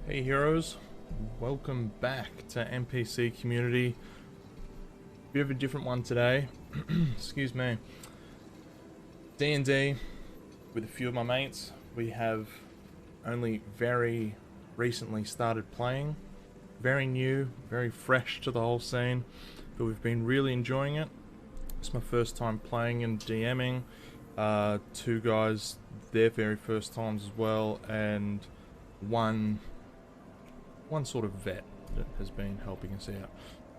Hey heroes, welcome back to NPC community. We have a different one today. Excuse me. D&D with a few of my mates. We have only very recently started playing. Very new, very fresh to the whole scene, but we've been really enjoying it. It's my first time playing and DMing. Two guys, their very first times as well, and one sort of vet that has been helping us out.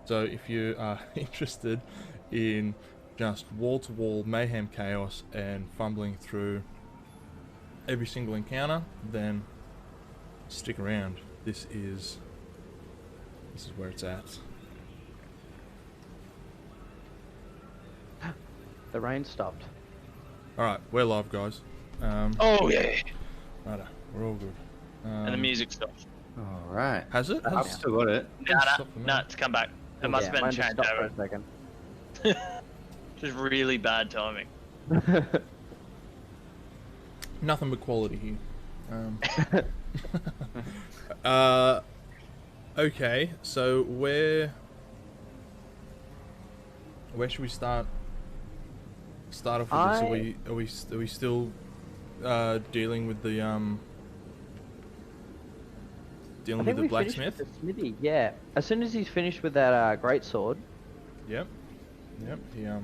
So if you are interested in just wall-to-wall mayhem chaos and fumbling through every single encounter, then stick around. This is where it's at. The rain stopped. Alright, we're live, guys. Oh yeah. Righto, we're all good. And the music stopped. Alright. Has it? I've still got it. Nah, it's come back. It must have been mine just changed stopped for over. a second. Just really bad timing. Nothing but quality here. Okay, so where should we start? Start off with this. Are we still dealing with the I think we blacksmith? finished with the smithy. Yeah. As soon as he's finished with that great sword. Yep. He I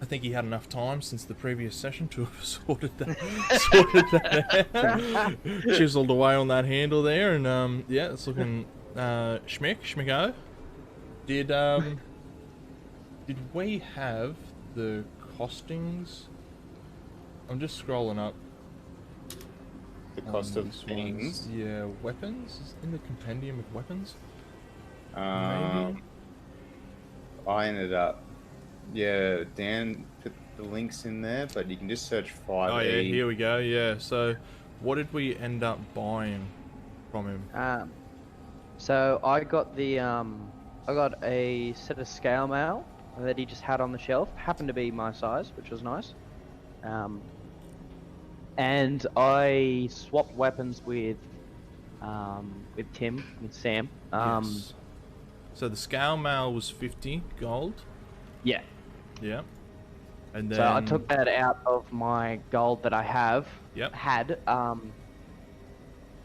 think he had enough time since the previous session to have sorted that out. Chiseled away on that handle there, and yeah, it's looking schmicko. Did we have the costings? I'm just scrolling up. The cost of things. Yeah, weapons is in the compendium of weapons. I ended up. Yeah, Dan put the links in there, but you can just search 5E. Oh yeah, here we go. Yeah, so what did we end up buying from him? So I got the I got a set of scale mail that he just had on the shelf. Happened to be my size, which was nice. And I swapped weapons with Sam. Yes. So the scale mail was 50 gold. Yeah. Yeah. And then So I took that out of my gold that I have. Yep. Had.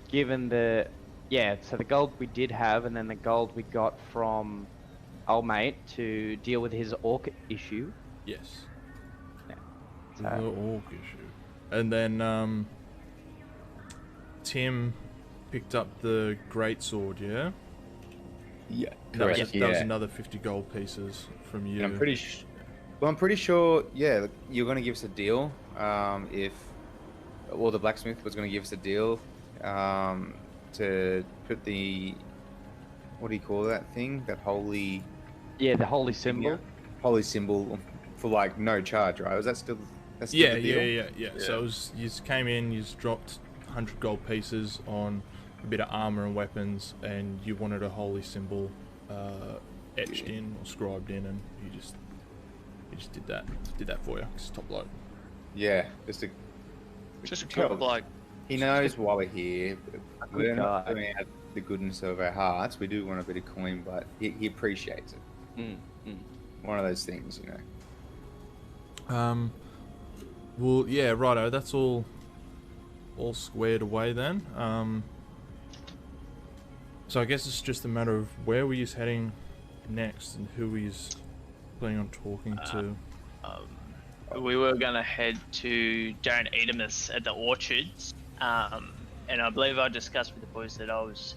Given the so the gold we did have, and then the gold we got from old mate to deal with his orc issue. Yes. Yeah. The orc issue. And then Tim picked up the greatsword, yeah? Yeah, That correct. was another 50 gold pieces from you. And I'm pretty sure. Yeah, you're going to give us a deal. The blacksmith was going to give us a deal. To put the, what do you call that thing? That holy. Yeah, the holy symbol. Holy symbol for like no charge, right? Was that still? That's still Yeah. the deal? So it was, you just came in, you just dropped 100 gold pieces on a bit of armor and weapons, and you wanted a holy symbol etched in or scribed in, and you just did that for you. It's top load. Yeah, Just a couple like he knows why we're here. We're not doing out the goodness of our hearts. We do want a bit of coin, but he appreciates it. One of those things, you know. Well, yeah, righto. That's all squared away then. So I guess it's just a matter of where we is heading next and who he's planning on talking to. we were gonna head to Darren Edemus at the orchards. And I believe I discussed with the boys that I was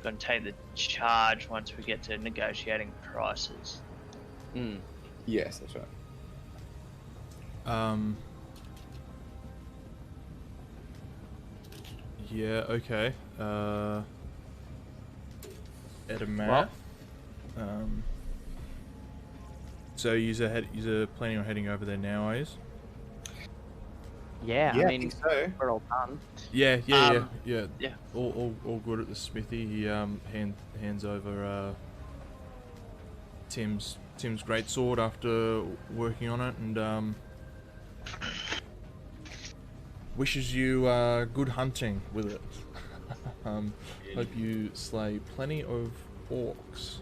going to take the charge once we get to negotiating prices. Yes, that's right. Yeah, okay. Edemus. So you're planning on heading over there now, are you? Yeah, Yeah, I I mean, think so. we're all done. Yeah. Yeah. All good at the smithy. He hands over Tim's greatsword after working on it, and wishes you good hunting with it. Hope you slay plenty of orcs.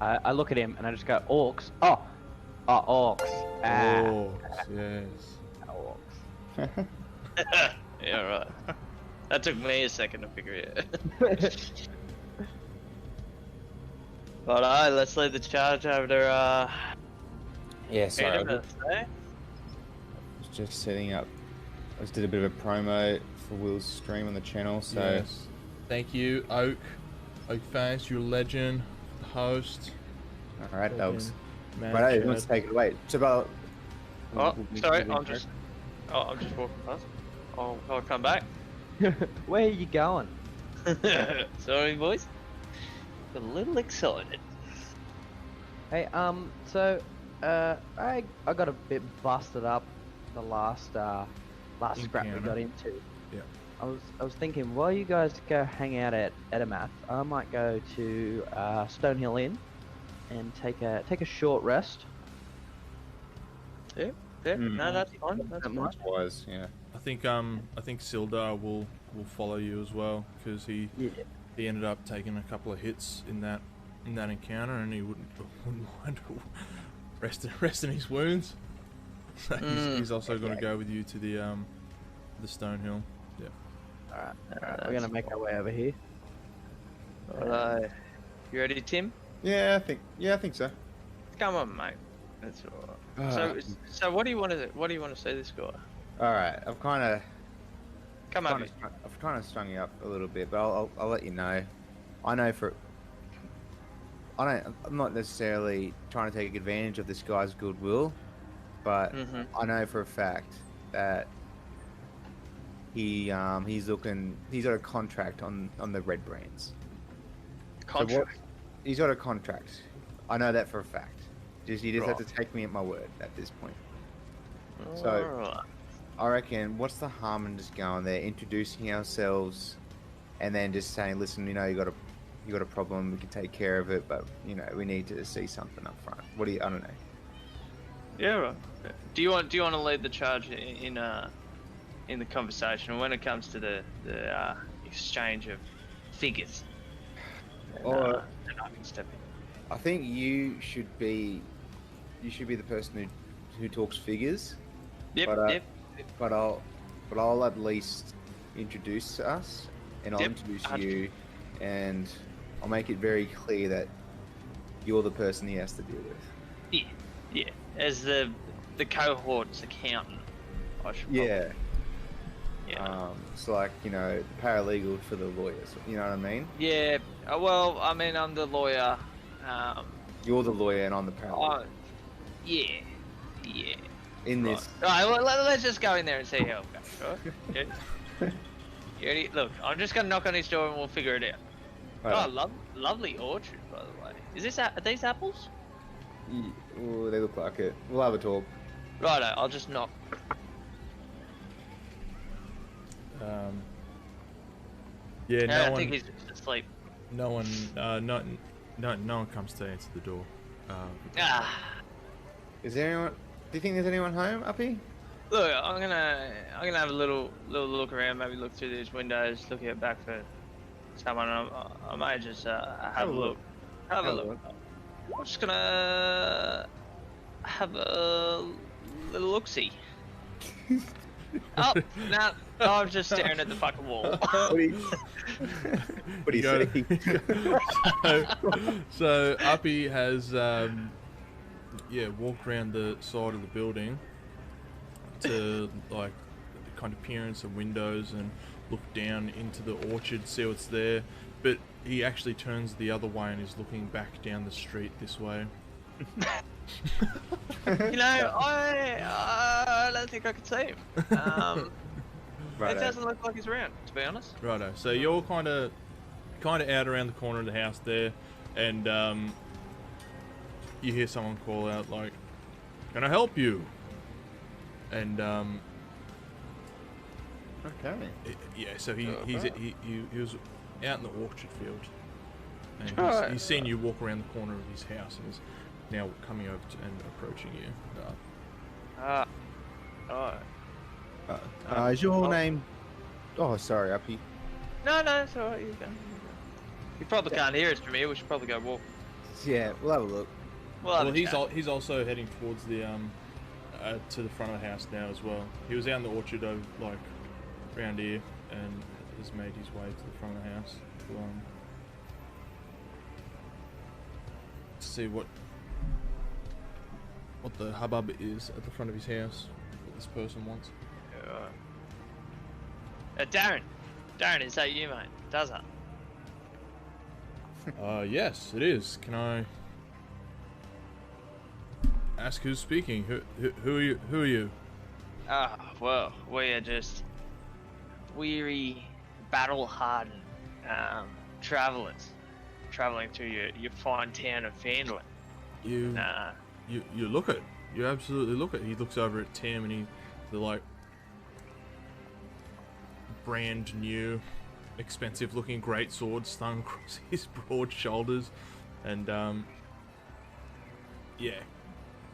I look at him and I just go, orcs. Oh, orcs. Orcs, yes. Orcs. Yeah, right. That took me a second to figure it out. Alright, let's lead the charge over to Yeah, sorry. I Edinburgh, eh? was just setting up. I just did a bit of a promo for Will's stream on the channel, so Yes. Thank you, Oak. Oak Face, you're a legend. The host. all right, dogs. Man, Right, Chad. who wants to take it away? It's about. Oh, sorry, I'm just walking past. I'll come back. Where are you going? Sorry, boys. A little excited. Hey, so, I got a bit busted up the last scrap we Encounter. got into. Yeah. I was thinking, while you guys go hang out at Edamath, I might go to Stonehill Inn and take a short rest. Yeah, no, that's fine. That's fine. Much. Was yeah. I think Sildar will follow you as well, because he ended up taking a couple of hits in that encounter, and he wouldn't mind resting his wounds. So he's also going to go with you to the Stonehill. Yeah. Alright, we're gonna make our way over here. Alright. You ready, Tim? Yeah, I think so. Come on, mate. That's alright. So what do you want to say this guy? All right, I've kind Come of strung you up a little bit, but I'll let you know. I'm not necessarily trying to take advantage of this guy's goodwill, but I know for a fact that he's got a contract on the red brands. Contract. He's got a contract. I know that for a fact. You just have to Right. take me at my word at this point. So Alright. I reckon, what's the harm in just going there, introducing ourselves, and then just saying, listen, you got a problem, we can take care of it, but we need to see something up front. I don't know. Yeah, right. Do you want to lead the charge in the conversation when it comes to the exchange of figures? Or And I can step in. I think you should be the person who talks figures. Yep, But, yep. But I'll at least introduce us, and I'll Yep, introduce 100%. you, and I'll make it very clear that you're the person he has to deal with. Yeah. As the cohort's accountant, I should. Yeah. Yeah. So like paralegal for the lawyers. You know what I mean? Yeah. Well, I mean, I'm the lawyer. You're the lawyer, and I'm the paralegal. Yeah. In this. Right. Well, let's just go in there and see how it goes. Right? You ready? Look, I'm just gonna knock on his door and we'll figure it out. Right. Oh, lovely orchard, by the way. Is this are these apples? Oh, they look like it. We'll have a talk. Righto, I'll just knock. Yeah, I no think one, he's just asleep. no one, no one comes to answer the door. Ah. Is there anyone? Do you think there's anyone home, Uppy? Look, I'm gonna have a little look around, maybe look through these windows, look out back for someone. I might just have a look. Have a look. I'm just gonna have a little look-see. Oh, no, I'm just staring at the fucking wall. What do you Go- say? so Uppy has walked around the side of the building to like kind of peer in some windows and look down into the orchard, see what's there, but he actually turns the other way and is looking back down the street this way. You know, I don't think I could see him. It doesn't look like he's around, to be honest. Righto. So you're kind of out around the corner of the house there, and you hear someone call out like, "Can I help you?" And Okay. so he was out in the orchard field, and he's seen you walk around the corner of his house and is now coming over and approaching you. Oh. Is your oh. name? Oh, sorry, Uppy. No, it's alright. You go. You probably can't hear us from here. We should probably go walk. Yeah, we'll have a look. We'll have Well, a chat. he's also heading towards the to the front of the house now as well. He was out in the orchard over like around here and has made his way to the front of the house to see what the hubbub is at the front of his house. What this person wants. Darren, is that you, mate? Does it? Yes, it is. Can I ask who's speaking? Who are you? Well, we are just weary, battle-hardened travelers, traveling through your fine town of Phandelver. You look it. You absolutely look it. He looks over at Tim and they're like brand new, expensive looking great sword slung across his broad shoulders, and yeah,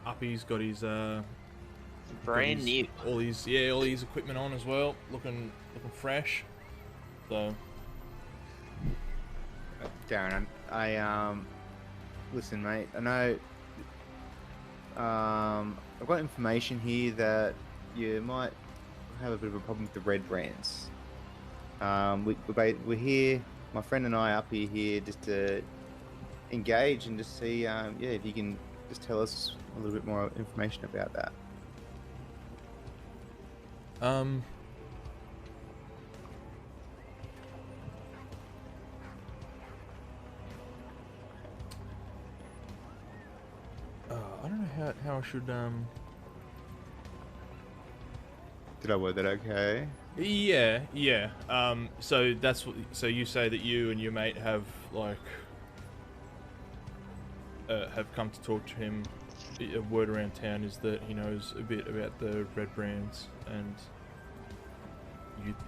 Uppy's got his Brand new. all his equipment on as well, looking fresh. So Darren, I listen, mate. I know. I've got information here that you might have a bit of a problem with the red brands. We're here. My friend and I up here just to engage and just see, if you can just tell us a little bit more information about that. I don't know how I should Did I word that okay? Yeah. So so you say that you and your mate have like have come to talk to him. A word around town is that he knows a bit about the red brands, and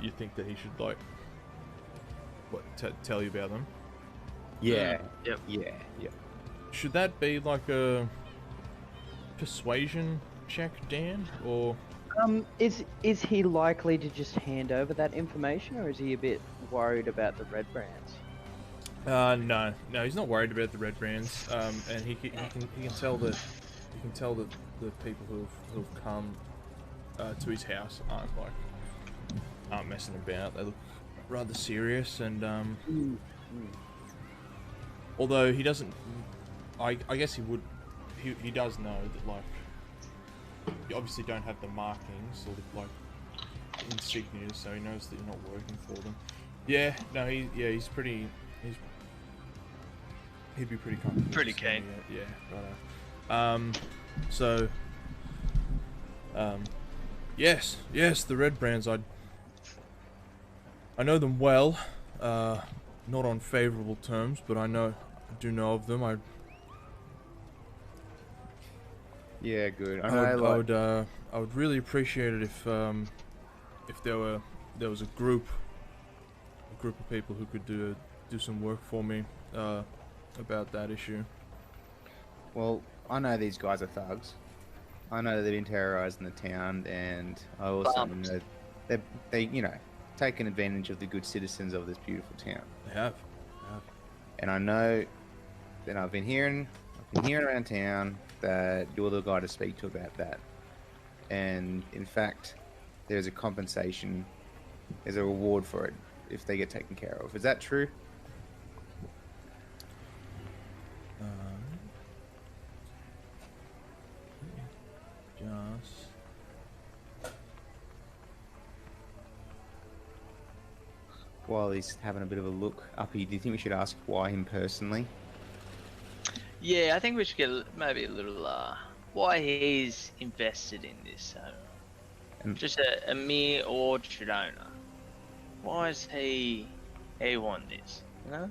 you think that he should like tell you about them. Yeah. Yep. Yeah. Should that be like a persuasion check, Dan, or? Is he likely to just hand over that information, or is he a bit worried about the red brands? No, he's not worried about the red brands. And he can tell that the people who've come to his house aren't messing about. They look rather serious, and although he doesn't, I guess he would. He does know that like you obviously don't have the markings or the like insignias, so he knows that you're not working for them. Yeah, no, he'd be pretty comfortable. Pretty keen. Yes, the red brands. I know them well, not on favourable terms, but I do know of them. Yeah, good. I would really appreciate it if there was a group of people who could do some work for me about that issue. Well, I know these guys are thugs. I know they've been terrorizing the town, and I also know they taken advantage of the good citizens of this beautiful town. They have. And I know that I've been hearing around town that you're the guy to speak to about that. And in fact, there's a compensation, there's a reward for it if they get taken care of. Is that true? Just While he's having a bit of a look, Uppy, do you think we should ask why him personally? Yeah, I think we should get maybe a little why he's invested in this. Just a mere orchard owner. Why is he want this? You know?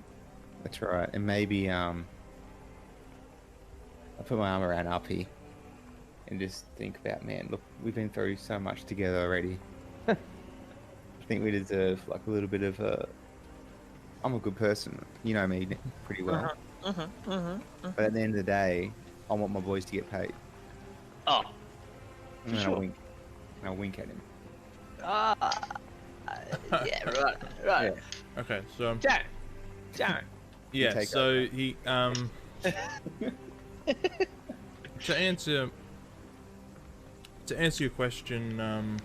That's right. And maybe I put my arm around Uppy and just think about, man, look, we've been through so much together already. I think we deserve like a little bit of a. I'm a good person, you know me pretty well. But at the end of the day, I want my boys to get paid. Oh, And then sure. I'll wink at him. Yeah, right. Yeah. Okay, so Darren. yeah, take so over. he to answer your question,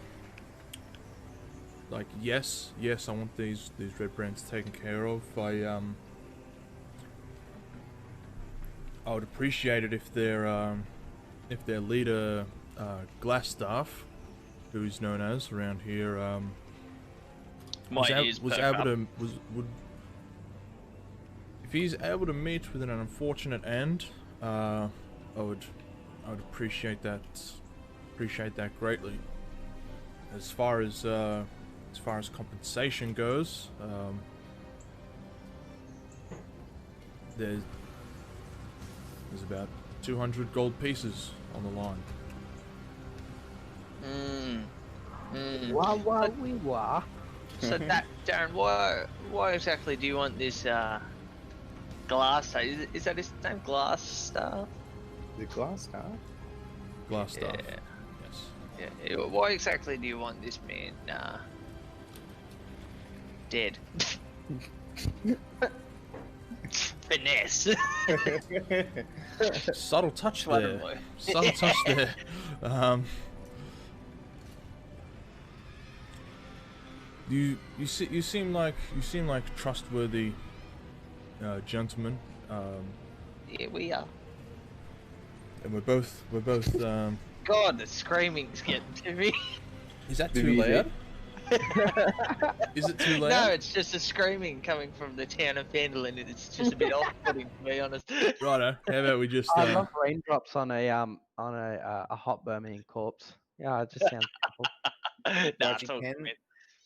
like yes, I want these red brands taken care of. I would appreciate it if their leader Glassstaff, who is known as around here, was able to would if he's able to meet with an unfortunate end, I would appreciate that greatly. As far as compensation goes, there's about 200 gold pieces on the line. Wah wah wee wah. So that Darren, why exactly do you want this glass star? Is that his name, Glass Star? The glass star? Glassstaff. Yeah. Yes. Yeah. Why exactly do you want this man dead? Finesse. Subtle touch Clever there. boy. Subtle touch there. You seem like trustworthy gentlemen. Yeah, we are. And we're both God, the screaming's getting to me. Is that The too music. loud? Is it too loud? No, it's just a screaming coming from the town of Phandelver, and it's just a bit off-putting, to be honest. Righto. How about we just I love raindrops on a hot Birmingham corpse. Yeah, it just sounds beautiful. Nah, But it's all good, man.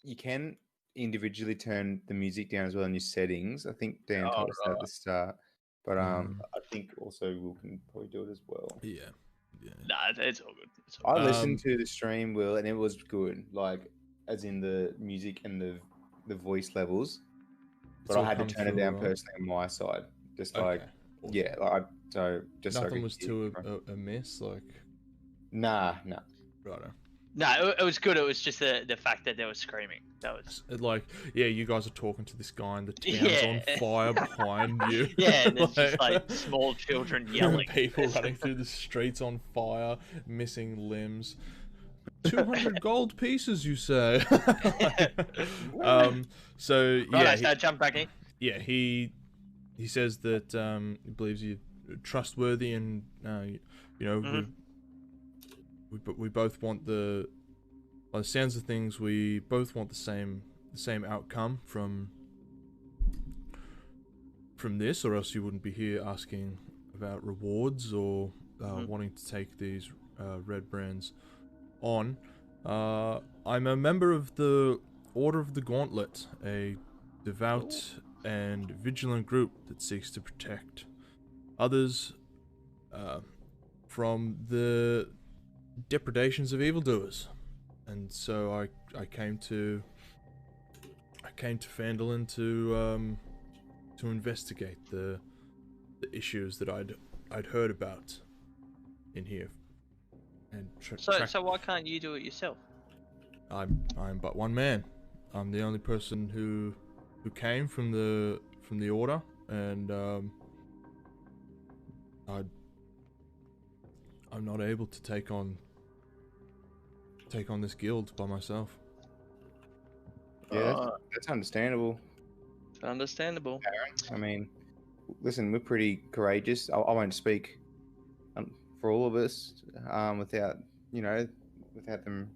you can individually turn the music down as well in your settings. I think Dan Oh, told us that at the start. But I Mm. think also we can probably do it as well. yeah. Nah, it's all good. It's all I listened Um, to the stream, Will, and it was good. Like, as in the music and the voice levels. But I all had to come turn it through down all right? personally on my side. Just Okay. like, Awesome. yeah, like so just so I Nothing could was hear too it. amiss, like Nah. righto. No, it was good. It was just the fact that they were screaming. That was. Like, yeah, you guys are talking to this guy and the town's Yeah. on fire behind you. Yeah, and it's just like small children yelling. People running through the streets on fire, missing limbs. 200 gold pieces, you say? So Right, yeah, so jump back in. he says that he believes you're trustworthy, and you know Mhm. we both want by the sounds of things, we both want the same outcome from this, or else you wouldn't be here asking about rewards or wanting to take these red brands on. I'm a member of the Order of the Gauntlet, a devout and vigilant group that seeks to protect others from the depredations of evildoers. And so I came to Phandelver to investigate the issues that I'd heard about in here. And So why can't you do it yourself? I'm but one man. I'm the only person who came from the order, and I'm not able to take on this guild by myself. Yeah, that's understandable. It's understandable. I mean, listen, we're pretty courageous. I won't speak for all of us without them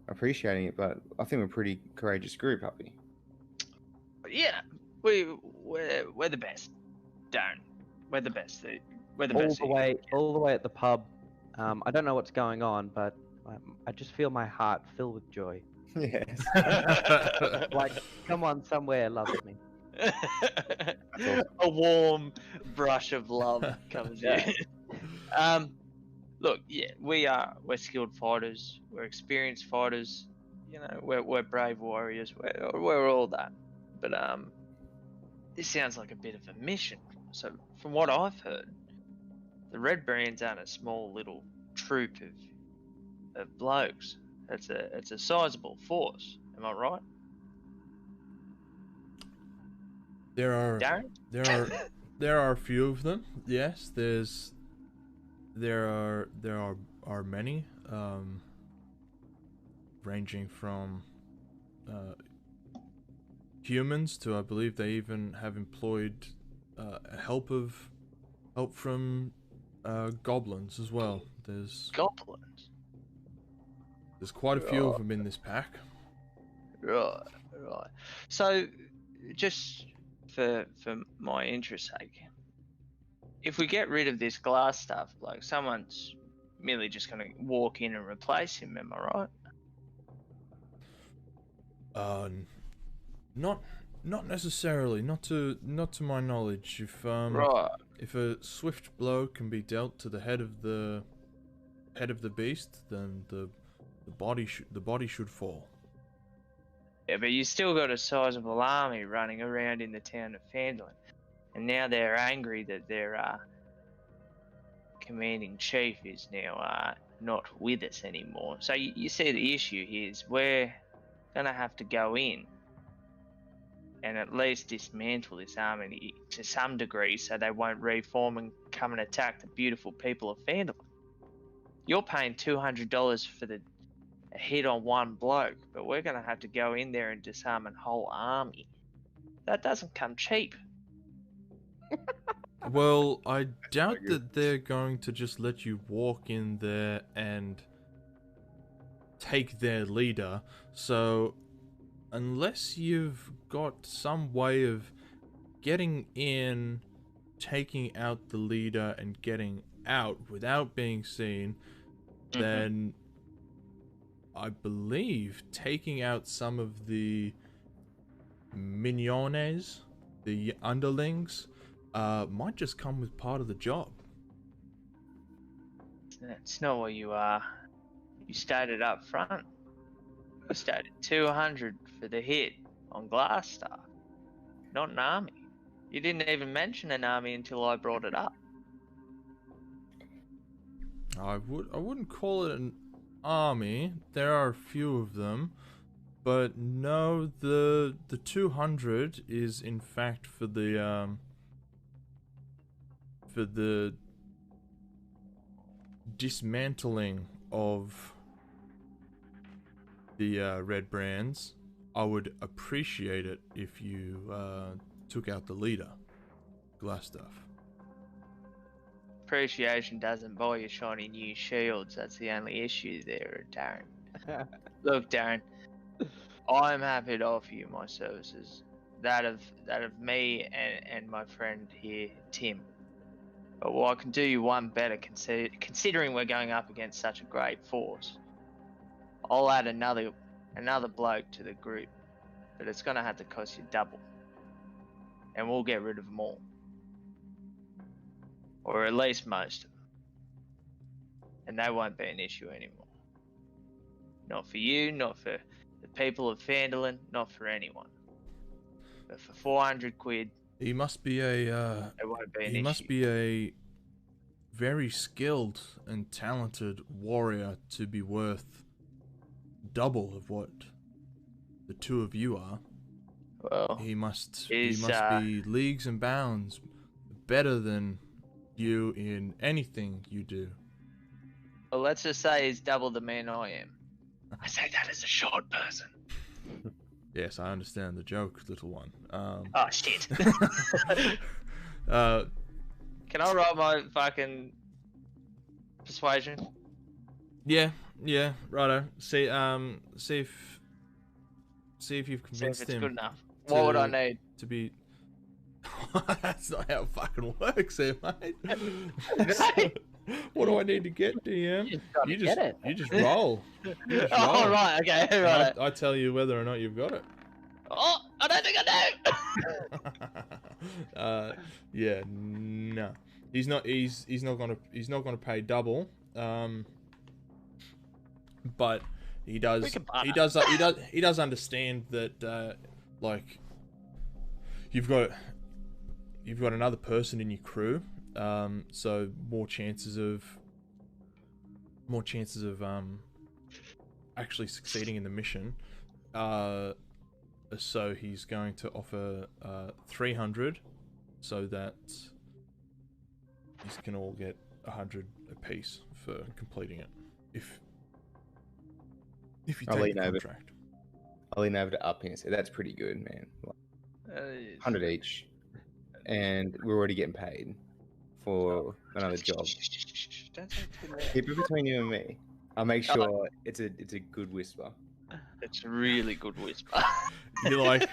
appreciating it, but I think we're a pretty courageous group, Happy. Yeah, we're the best, Darren. We're the best. We're the best. All the way at the pub. I don't know what's going on, but I just feel my heart fill with joy. Yes. Like someone somewhere loves me. A warm brush of love comes in. Look, yeah, we're skilled fighters. We're experienced fighters. You know, we're brave warriors. We're all that. But this sounds like a bit of a mission. So, from what I've heard, the Red Brands aren't a small little troop of of blokes. It's a sizable force. Am I right, There are Darren? there are a few of them. Yes, there are many, ranging from humans to, I believe they even have employed help from goblins as well. There's Goblins. quite a few of them in this pack. Right, right. So, just for my interest's sake, if we get rid of this glass stuff, like someone's merely just going to walk in and replace him, am I right? Not necessarily. Not to my knowledge. Right. If a swift blow can be dealt to the head of the beast, then the body should fall. Yeah, but you still got a sizable army running around in the town of Phandelver, and now they're angry that their commanding chief is now not with us anymore. So you see the issue here is we're gonna have to go in and at least dismantle this army to some degree so they won't reform and come and attack the beautiful people of Phandelver. You're paying $200 for a hit on one bloke, but we're going to have to go in there and disarm a whole army. That doesn't come cheap. Well, I doubt that they're going to just let you walk in there and take their leader. So, unless you've got some way of getting in, taking out the leader, and getting out without being seen, then I believe taking out some of the mignones, the underlings, might just come with part of the job. That's not what you stated up front. You stated 200 for the hit on Glasstar, not an army. You didn't even mention an army until I brought it up. I wouldn't call it an army. There are a few of them, but no, the 200 is in fact for the dismantling of the red brands. I would appreciate it if you took out the leader, Glassstuff. Appreciation doesn't buy you shiny new shields. That's the only issue there, Darren. Look, Darren, I'm happy to offer you my services. That of me and my friend here, Tim. But well, I can do you one better, considering we're going up against such a great force. I'll add another bloke to the group, but it's gonna have to cost you double, and we'll get rid of them all, or at least most of them, and that won't be an issue anymore. Not for you, not for the people of Phandelver, not for anyone. But for 400 quid, He must be a it won't be an he issue. must be a very skilled and talented warrior to be worth double of what the two of you are. Well, He must is, be leagues and bounds better than you in anything you do. well, let's just say he's double the man I am. I say that as a short person. Yes, I understand the joke, little one. Oh shit. Can I roll my fucking persuasion? Yeah, righto. See if you've See if convinced it's him good enough. What would I need? to be. That's not how it fucking works, here, mate. What do I need to get, DM? You just roll. You just Oh roll. right, okay, And right. I tell you whether or not you've got it. Oh, I don't think I do. Yeah, no. He's not gonna pay double. But he does We can barter. he does understand that like you've got another person in your crew, so more chances of actually succeeding in the mission. So he's going to offer 300, so that these can all get 100 apiece for completing it. If you I'll take lean the over. contract. I'll lean over to up and say that's pretty good, man. Like, 100 each, and we're already getting paid for another job. Don't say too loud. Keep it between you and me. I'll make sure it's a good whisper. It's a really good whisper. You're like,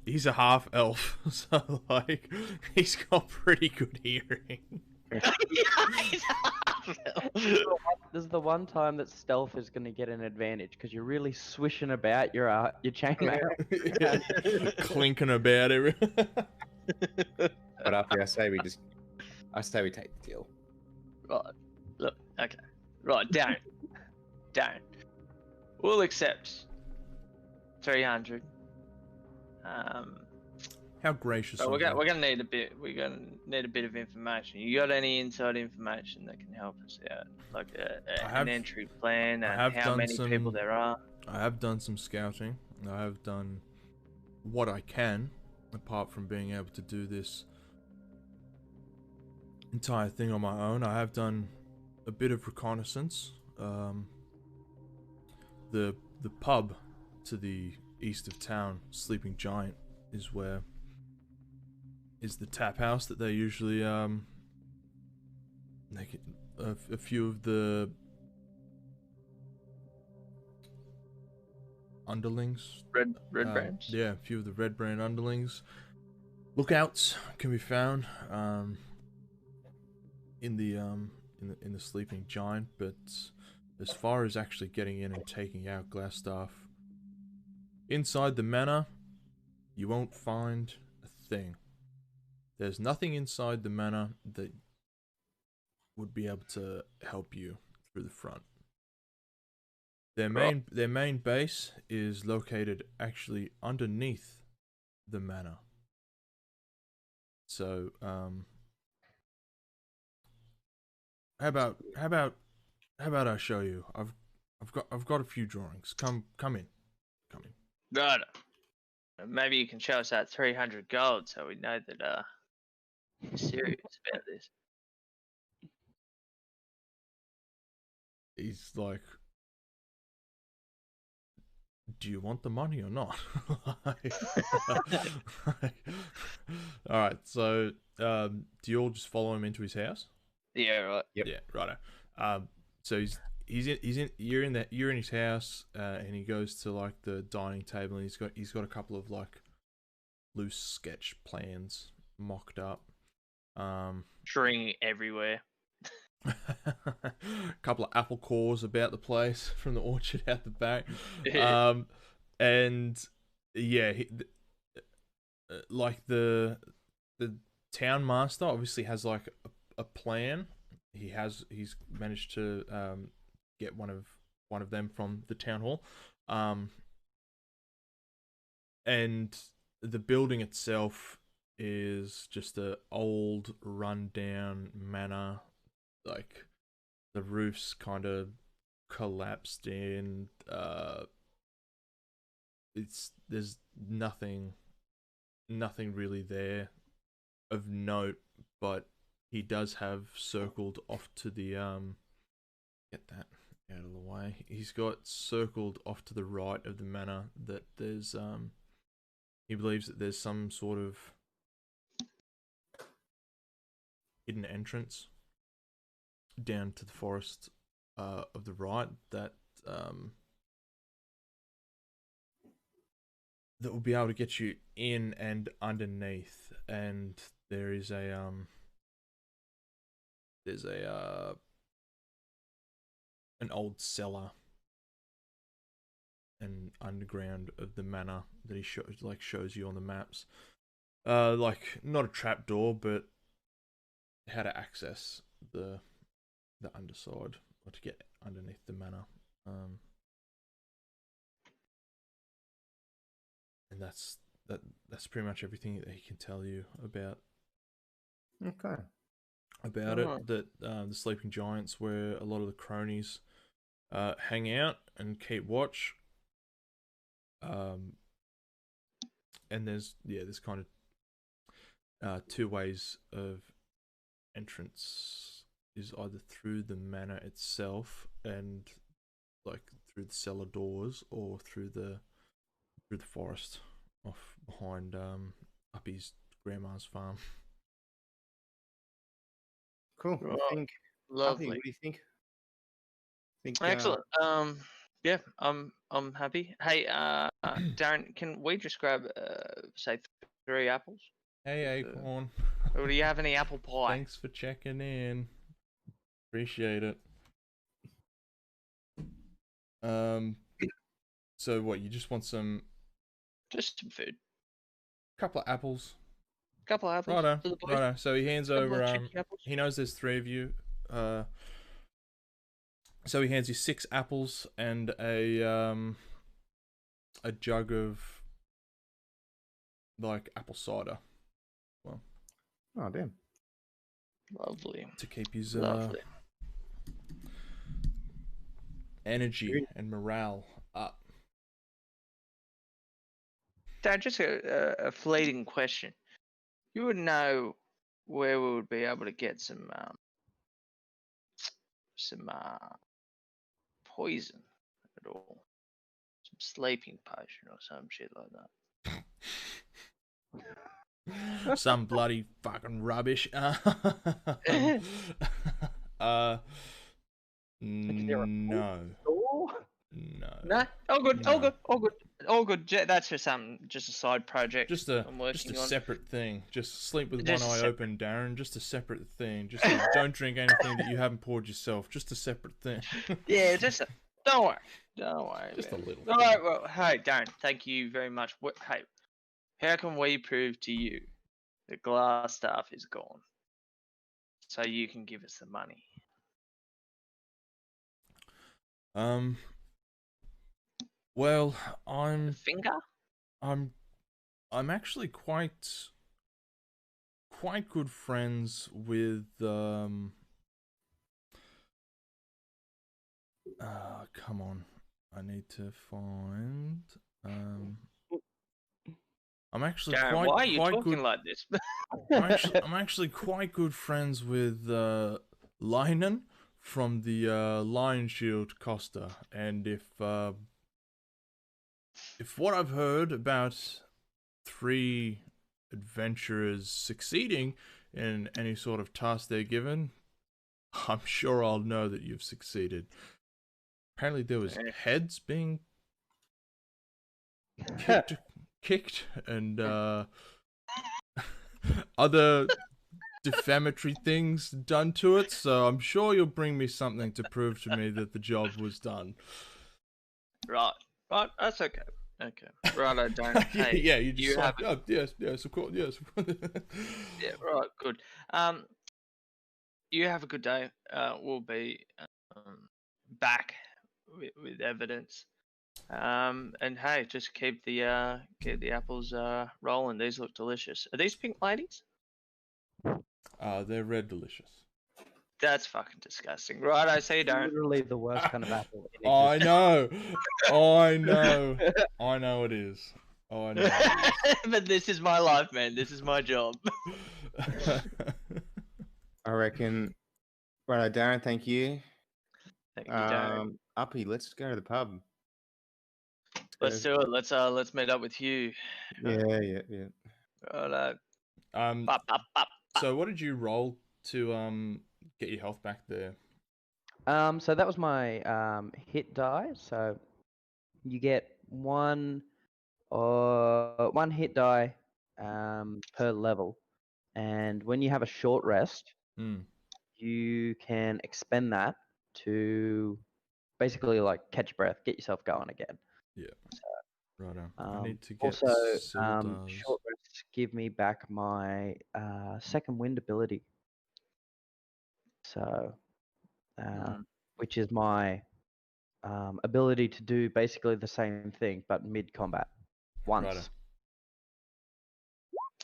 he's a half elf, so like he's got pretty good hearing. This is the one time that stealth is going to get an advantage because you're really swishing about your chainmail. Clinking about it. But after I say we take the deal. Right. Look. Okay. Right. Darren. We'll accept 300. How gracious. But of we're you. gonna need a bit. We're gonna need a bit of information. You got any inside information that can help us out, like an entry plan and how many people there are? I have done some scouting. I have done what I can, apart from being able to do this entire thing on my own. I have done a bit of reconnaissance. The pub to the east of town, Sleeping Giant, is the tap house that they usually a few of the underlings, Red brands. yeah, a few of the red brand underlings, lookouts can be found in the Sleeping Giant. But as far as actually getting in and taking out Glassstaff inside the manor, you won't find a thing. There's nothing inside the manor that would be able to help you through the front. Their main base is located actually underneath the manor. So how about I show you? I've got a few drawings. Come in. Right. Maybe you can show us that 300 gold so we know that you're serious about this. He's like, do you want the money or not? Alright, so do you all just follow him into his house? Yeah, right. Yep. Yeah, righto. So you're in his house, and he goes to like the dining table, and he's got a couple of like loose sketch plans mocked up. String everywhere. A couple of apple cores about the place from the orchard out the back. And yeah, like the town master obviously has like a plan. He's managed to get one of them from the town hall. And the building itself is just a old rundown manor. Like the roof's kind of collapsed in. There's nothing really there of note, but he does have circled off to the get that out of the way. He's got circled off to the right of the manor that there's he believes that there's some sort of hidden entrance down to the forest of the right that that will be able to get you in and underneath. And there is an old cellar and underground of the manor that he shows you on the maps. Like not a trap door, but how to access the underside or to get underneath the manor. And that's pretty much everything that he can tell you about. Okay. About it. That the Sleeping Giants, where a lot of the cronies hang out and keep watch. And there's kind of two ways of entrance. Is either through the manor itself and like through the cellar doors, or through the forest off behind Uppy's grandma's farm. Cool. Right. I think. Uppy, Lovely. what do you think? Excellent. Yeah, I'm happy. Hey, Darren, can we just grab say 3 apples? Hey, Uh, Acorn. Or do you have any apple pie? Thanks for checking in. Appreciate it. So what? You just want Just some food. couple of apples? Couple of apples Righto, for the boys. righto. So he hands Couple over. of cheeky apples. He knows there's 3 of you. So he hands you 6 apples and a jug of like apple cider. Well, Oh damn. Lovely. to keep his Lovely. energy and morale up. Dad, just a fleeting question. You would know where we would be able to get some poison at all, some sleeping potion or some shit like that. Some bloody fucking rubbish. No. No, all good, all No. good, all good, all good. That's just just a side project. Just I'm a working on. separate thing. Just sleep with Just one a eye separate- open, Darren. Just a separate thing. Just don't drink anything that you haven't poured yourself. Just a separate thing. Yeah, don't worry. Just man. a little. All right, well, hey, Darren, thank you very much. Hey, how can we prove to you that glass staff is gone, so you can give us the money? Well, The finger? I'm actually quite good friends with come on. I need to find I'm actually Darren, quite why are you talking good. like this? I'm actually quite good friends with Linen from the Lion Shield Costa, and if what I've heard about 3 adventurers succeeding in any sort of task they're given, I'm sure I'll know that you've succeeded. Apparently there was heads being kicked and other defamatory things done to it, so I'm sure you'll bring me something to prove to me that the job was done. Right, that's okay. Okay, right, I don't. Hey, yeah, you just have oh, yes, of course, yes. yeah, right, good. You have a good day. We'll be back with evidence. And hey, just keep the apples rolling. These look delicious. Are these pink ladies? They're red delicious. That's fucking disgusting. Right, I see, Darren. Literally the worst kind of apple in I existence. know, I know it is. I know. But this is my life, man. This is my job. I reckon. Right, Darren. Thank you. Thank you, Darren. Uppy, let's go to the pub. Let's do it. Let's meet up with you. Yeah. Right. Bop. So what did you roll to get your health back there? So that was my hit die. So you get one hit die per level, and when you have a short rest, you can expend that to basically like catch your breath, get yourself going again. Yeah. Righto. I need to get Also, Sildars. short rests give me back my second wind ability. So, which is my ability to do basically the same thing but mid combat once. Righto.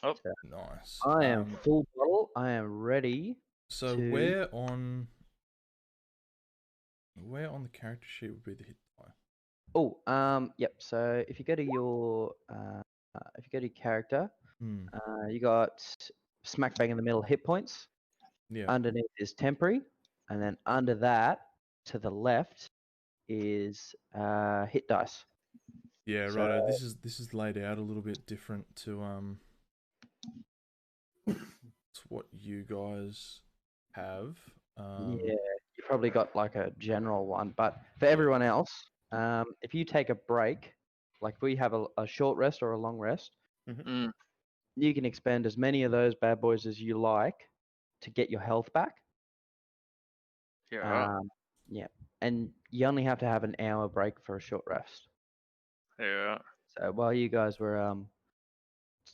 Oh, So nice. I am full bottle. I am ready. So to- where on Where on the character sheet would be the hit die? Oh, yep. So if you go to your character, you got smack bang in the middle hit points. Yeah. Underneath is temporary, and then under that to the left is hit dice. Yeah, So- right. This is laid out a little bit different to what you guys have. Yeah, you probably got like a general one, but for everyone else, if you take a break, like we have a short rest or a long rest, you can expend as many of those bad boys as you like to get your health back. Yeah. Yeah, and you only have to have an hour break for a short rest. Yeah. So while you guys were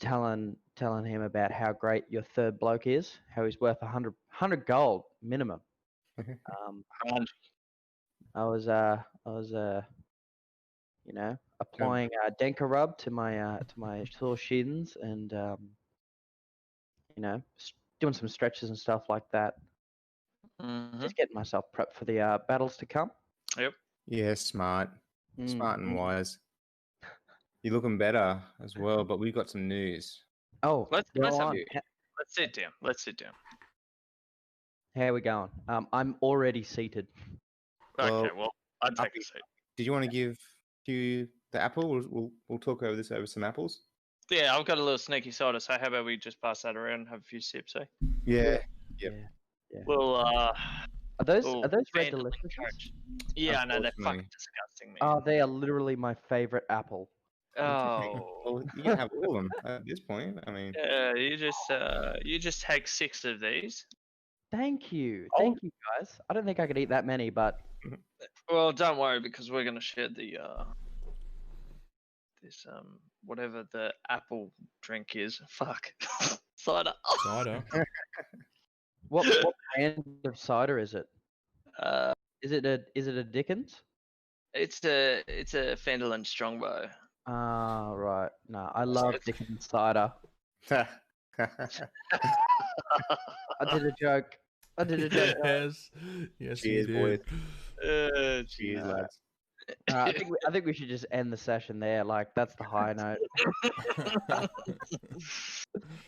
telling him about how great your third bloke is, how he's worth 100 gold minimum. I was applying Denka rub to my sore shins and doing some stretches and stuff like that. Just getting myself prepped for the battles to come. Yep. Yeah, smart and wise. You're looking better as well, but we've got some news. Oh, Let's on. sit down. Let's sit down. How are we going? I'm already seated. Okay, well, I'll take a seat. Did you want to give Hugh the apple? We'll talk over this over some apples. Yeah, I've got a little sneaky cider, so how about we just pass that around and have a few sips, eh? Yeah. Yeah. Well, Are those red delicious? Yeah, I know, they're fucking disgusting, man. Oh, they are literally my favorite apple. Oh. Well, you can have all of them at this point. I mean, you just take 6 of these. Thank you, guys. I don't think I could eat that many, but well, don't worry because we're gonna share the this whatever the apple drink is. Fuck, cider. Cider. what brand of cider is it? Is it a Dickens? It's a Phandelver Strongbow. Ah, right. No, I love Dickens cider. I did a joke. Yes, Cheers, you boys. did. Cheers, lads. I think we should just end the session there. Like that's the high note.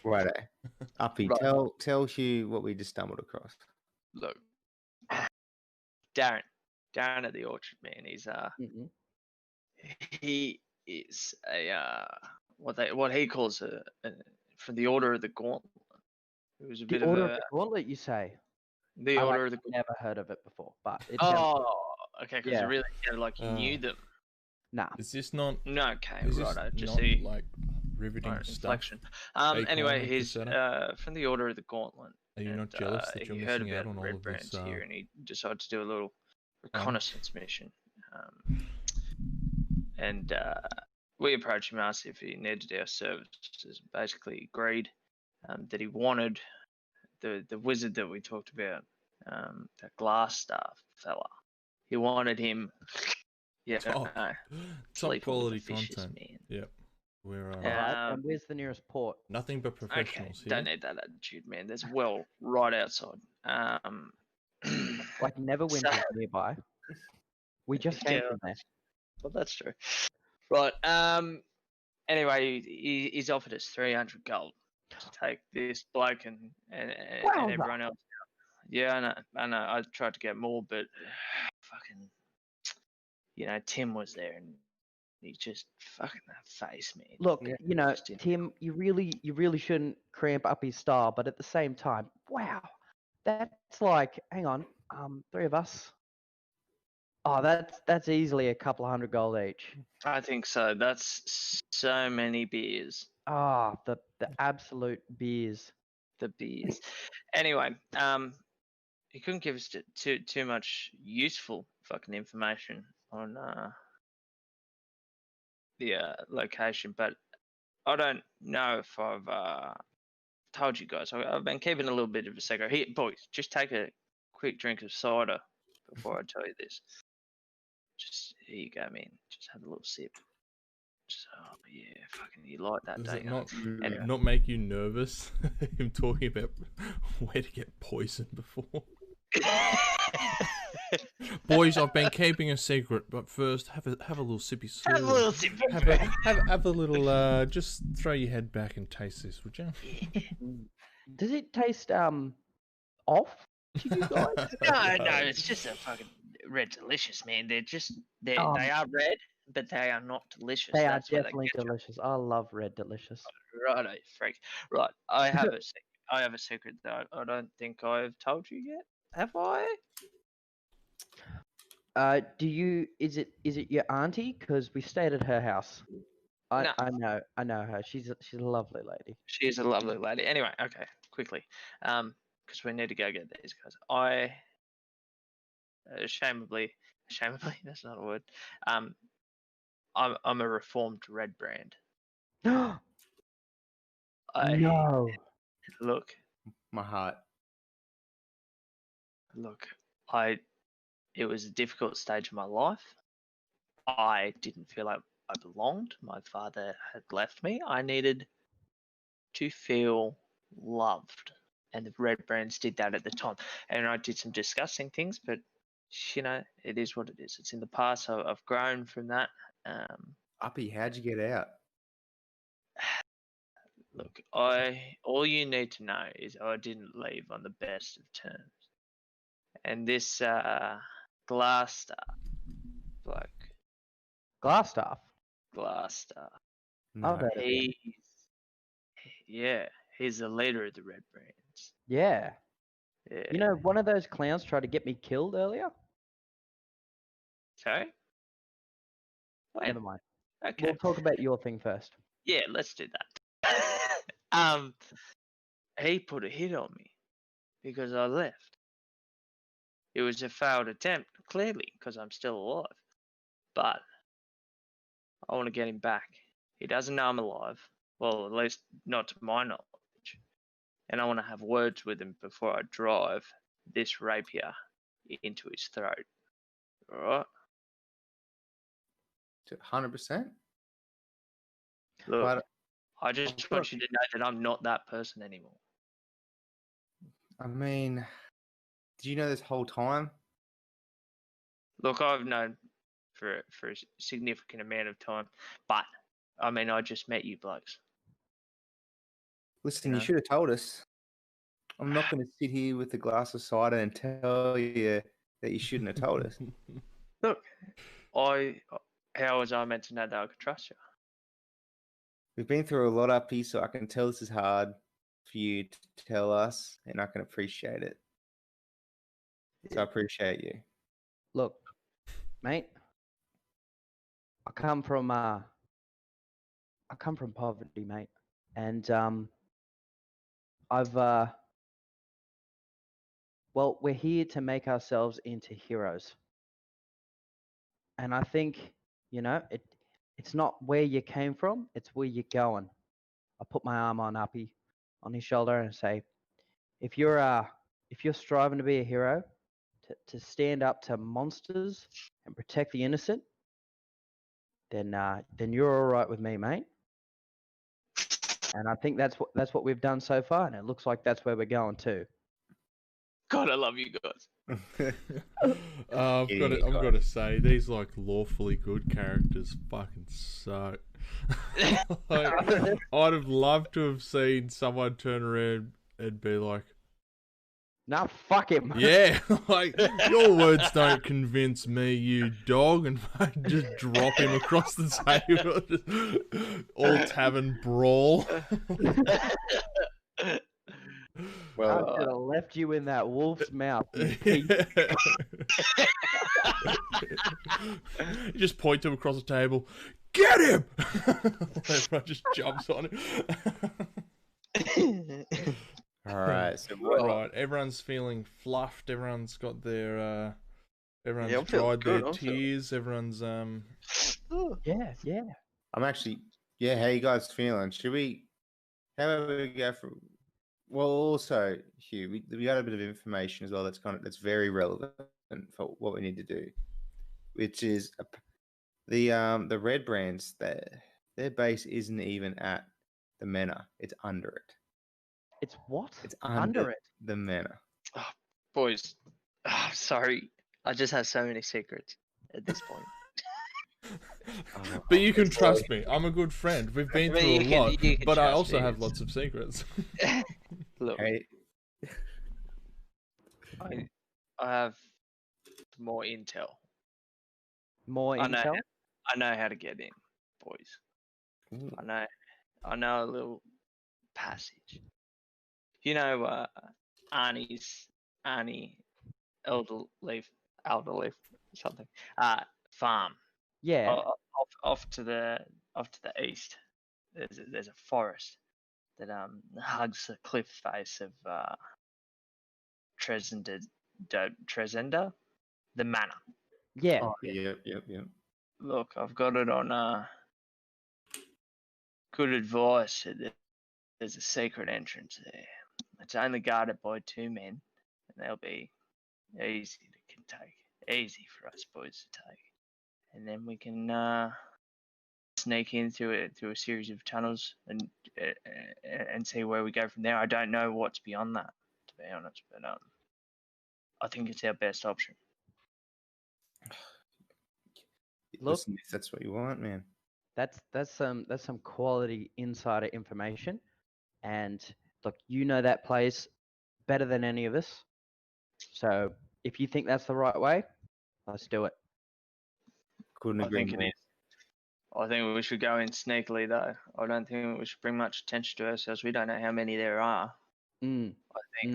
Right, Uppy, Right. tell Hugh what we just stumbled across. Look, Darren at the Orchard, man. He's he is a what he calls a from the Order of the Gauntlet. It was a bit Order of of the Gauntlet, you say? The Order of the Gauntlet. Never heard of it before, but it okay, because it really sounded like you knew them. Nah. Is this not? No, okay, Is right. this Just not see like riveting stuff? inflection. Acorn Anyway, and he's Casetta? from the Order of the Gauntlet. Are you not jealous that you're he heard missing out about on all Red of Brands this? here, and he decided to do a little reconnaissance mission. And we approached him, asked if he needed our services. Basically, agreed that he wanted the wizard that we talked about, that glass staff fella. He wanted him. Yeah, top quality content. Man. Yep. We're and where's the nearest port? nothing but professionals here. Don't need that attitude, man. There's a well right outside. Like Neverwinter's nearby. We just came from there. Well, that's true. Right. Anyway, he's offered us 300 gold to take this bloke and everyone else out. Yeah, I know. I tried to get more, but fucking, Tim was there and he just fucking that face, man. Look, Tim, you really shouldn't cramp up his style, but at the same time, wow, that's like, hang on, 3 of us. Oh, that's easily a couple of 100 gold each. I think so. That's so many beers. Ah, the absolute beers. The beers. Anyway, he couldn't give us too much useful fucking information on the location, but I don't know if I've told you guys. I've been keeping a little bit of a secret. Here, boys, just take a quick drink of cider before I tell you this. Just here you go, man. Just have a little sip. Just, oh yeah, fucking, you like that, Does don't it not make you nervous? Him talking about where to get poisoned before. Boys, I've been keeping a secret, but first have a little sippy sip. Have a little sip. Have a little. Just throw your head back and taste this, would you? Does it taste off to you guys? No, it's just a fucking red delicious, man. They Um, are red, but they are not delicious. They are That's where definitely they get you. delicious. I love red delicious. Right, freak. Right, I have a secret that I don't think I've told you yet. Have I? Is it your auntie? Because we stayed at her house. No. I know her. She's a lovely lady. She is a lovely lady. Anyway, okay, quickly, because we need to go get these guys. Shamefully, that's not a word. I'm a reformed red brand. No. Look, My heart. it was a difficult stage of my life. I didn't feel like I belonged. My father had left me. I needed to feel loved. And the red brands did that at the time. And I did some disgusting things, but it is what it is. It's in the past. So I've grown from that. Uppy, how'd you get out? Look, all you need to know is I didn't leave on the best of terms. And this Glassstaff bloke. Glassstaff. No. He's the leader of the red brands. Yeah. Yeah. You know, one of those clowns tried to get me killed earlier. Sorry? Never mind. Okay. We'll talk about your thing first. Yeah, let's do that. He put a hit on me because I left. It was a failed attempt, clearly, because I'm still alive. But I want to get him back. He doesn't know I'm alive. Well, at least not to my knowledge. And I want to have words with him before I drive this rapier into his throat. Alright? 100%? Look, But, I just want you to know that I'm not that person anymore. I mean, did you know this whole time? Look, I've known for a significant amount of time, but I mean, I just met you blokes. Listen, you should have told us. I'm not going to sit here with a glass of cider and tell you that you shouldn't have told us. Look, how was I meant to know that I could trust you? We've been through a lot up here, so I can tell this is hard for you to tell us, and I can appreciate it. So I appreciate you. Look, mate, I come from poverty, mate, and we're here to make ourselves into heroes, and I think it's not where you came from, it's where you're going. I put my arm on Uppy, on his shoulder, and say, if you're striving to be a hero, to stand up to monsters and protect the innocent, then you're all right with me, mate. And I think that's what we've done so far, and it looks like that's where we're going too. God, I love you guys. I've got to say, these like lawfully good characters fucking suck. I'd have loved to have seen someone turn around and be like, "Nah, fuck him." Yeah, like your words don't convince me, you dog, and just drop him across the table, all tavern brawl. Well, I should have left you in that wolf's mouth. You just point him across the table. Get him! Everyone just jumps on him. All right, so right, everyone's feeling fluffed. Everyone's got their everyone's dried their tears. Everyone's yeah. I'm actually how you guys feeling? Should we? How about we go from? Well, also, Hugh, we got a bit of information as well. That's very relevant for what we need to do, which is the red brands. Their base isn't even at the manor; it's under it. It's what? It's under it. The manor. Oh, boys, sorry. I just have so many secrets at this point. But you can trust me. I'm a good friend. We've been through a lot, but I also have lots of secrets. Look, Hey, I have more intel. More intel? I know how to get in, boys. ooh, I know a little passage. You know, Arnie, elder leaf, something. Farm. Yeah. Off to the east. There's a forest that hugs the cliff face of Tresenda, the manor. Yeah. oh, yep. Look, I've got it on good advice. There's a secret entrance there. It's only guarded by 2 men, and they'll be easy to take. Easy for us boys to take. And then we can sneak in through a series of tunnels and see where we go from there. I don't know what's beyond that, to be honest, but I think it's our best option. Look, Listen, if that's what you want, man. that's some quality insider information. And look, you know that place better than any of us. So if you think that's the right way, let's do it. Couldn't I agree think it more. is. I think we should go in sneakily, though. I don't think we should bring much attention to ourselves. We don't know how many there are. Mm.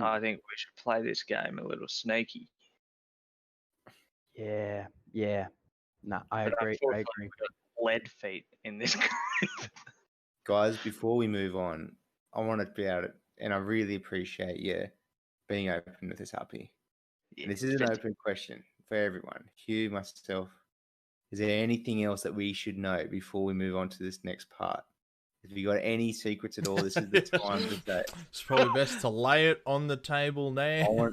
I think we should play this game a little sneaky. Yeah. No, I But agree. unfortunately, we've got lead feet in this group. Guys, before we move on, I want to be able to, and I really appreciate you being open with this, Happy. And this is an open question for everyone. Hugh, myself. Is there anything else that we should know before we move on to this next part? If you got any secrets at all, this is the time to say. It's probably best to lay it on the table now.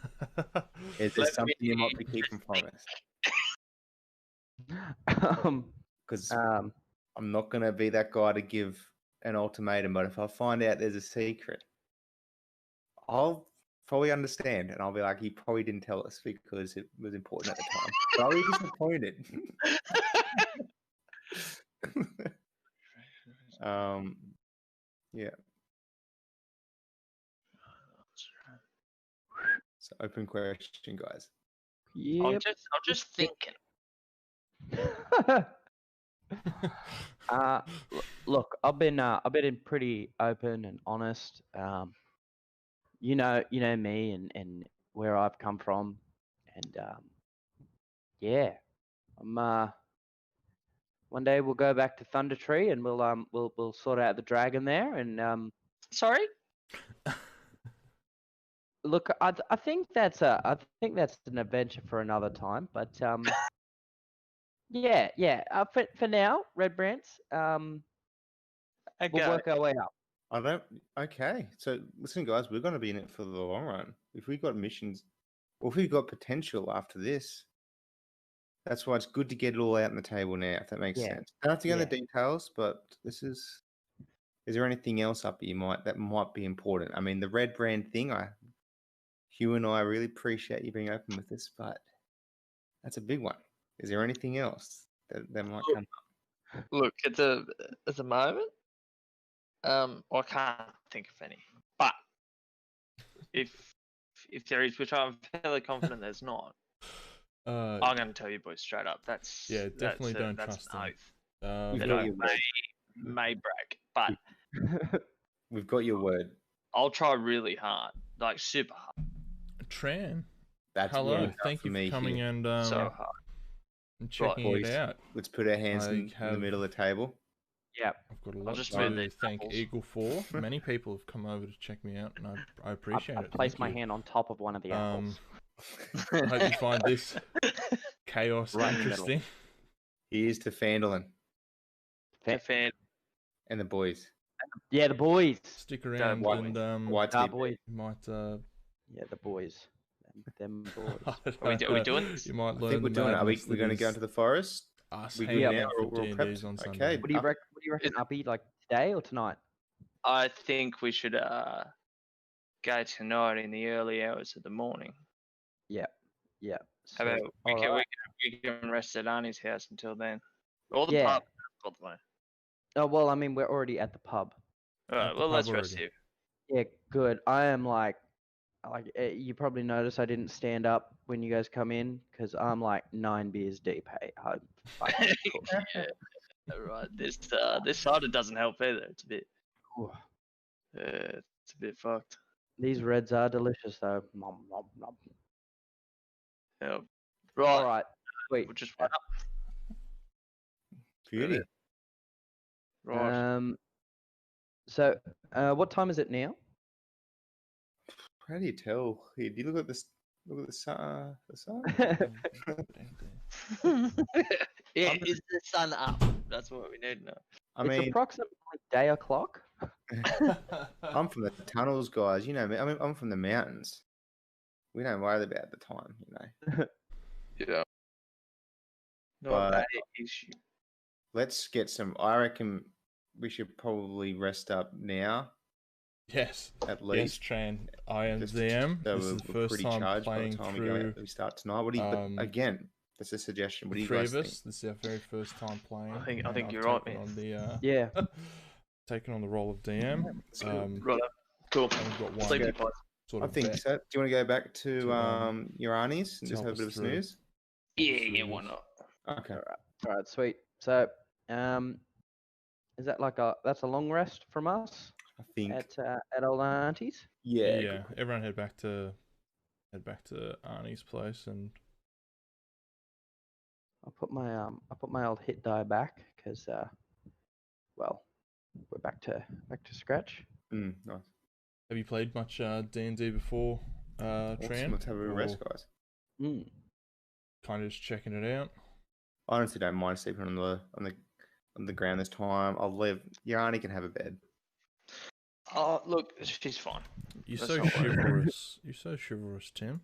Is there something you might be keeping from us? Because I'm not going to be that guy to give an ultimatum, but if I find out there's a secret, I'll probably understand, and I'll be like, he probably didn't tell us because it was important at the time. But I'll be disappointed. Yeah. So open question, guys. I'm just thinking. Look, I've been pretty open and honest. You know me and where I've come from, and yeah, I'm one day we'll go back to Thunder Tree and we'll sort out the dragon there and Sorry. Look, I think that's an adventure for another time, but yeah. For now, Red Brands, we'll work our way up. Okay. So listen, guys, we're going to be in it for the long run. If we've got missions, or if we've got potential after this, that's why it's good to get it all out on the table now, if that makes sense. Don't have to go into the details, but this is there anything else up that might be important? I mean, the Red Brand thing, Hugh and I really appreciate you being open with this, but that's a big one. Is there anything else that might come up? Look, at the moment, I can't think of any. But if there is, which I'm fairly confident there's not, I'm going to tell you boys straight up. That's definitely don't that's trust an them. oath that I may break, but we've got your word. I'll try really hard, like super hard. Tran, that's hello. Thank you for coming here. and so hard. And checking boys, it out. Let's put our hands in the middle of the table. Yeah, I've got a lot to thank Eagle for. Many people have come over to check me out, and I appreciate it. I placed my hand on top of one of the apples. I hope you find this chaos interesting. Here's to Phandelver. And the boys. Yeah, the boys. Stick around and boys. Might yeah, the boys. Them boys. Are we doing this? You might learn. I think we're doing it. Are we going to go into the forest? We good now, or we're prepped? On Sunday. Okay. What do you reckon? Uppy, like today or tonight? I think we should go tonight in the early hours of the morning. Yeah. Yeah. How about Sweet. we can rest at Arnie's house until then, or the Yeah. pub, by the way. Oh well, I mean we're already at the pub. All right, At the well let's pub rest already. Yeah, good. I am like you probably noticed I didn't stand up when you guys come in because I'm like 9 beers deep. Hey, I'm fucking cool. Yeah, right. This cider doesn't help either. It's a bit, Ooh. it's a bit fucked. These reds are delicious though. Nom, nom, nom. Yeah. Right. All right. Sweet. We'll just wait up. Beauty. Right. So, what time is it now? How do you tell? Here, do you look at this? Look at the sun. The sun. Yeah, is the sun up? That's what we need to know. I It's mean, approximately day o'clock. I'm from the tunnels, guys. You know me. I mean, I'm from the mountains. We don't worry about the time, you know. Yeah. Not But- that issue. Let's get some. I reckon we should probably rest up now, Yes. at Yes, least. Tran. I am Just DM. so This is we're the first pretty time charged by playing the time through we start tonight. What do you? But again, that's a suggestion. What do the you three guys of think? us. This is our very first time playing. I think and you're I've right, taken man. on the Yeah. taken on the role of DM. Right. Cool. And we've got one Sleep deep, boys. sort I of think vet so. Do you want to go back to to, your Arnie's and to just help have a bit us of a through. snooze? Yeah, why not? Okay. All right. Sweet. So, is that that's a long rest from us I think. at old auntie's? Yeah. Yeah, everyone head back to Arnie's place and I'll put my old hit die back because well, we're back to scratch. Nice. have you played much D&D before, Awesome. Tran? Let's have a rest, guys. Kind of just checking it out. I honestly don't mind sleeping on the ground this time. I'll leave. Your auntie can have a bed. Oh, look, she's fine. You're Let's so not worry. chivalrous. You're so chivalrous, Tim.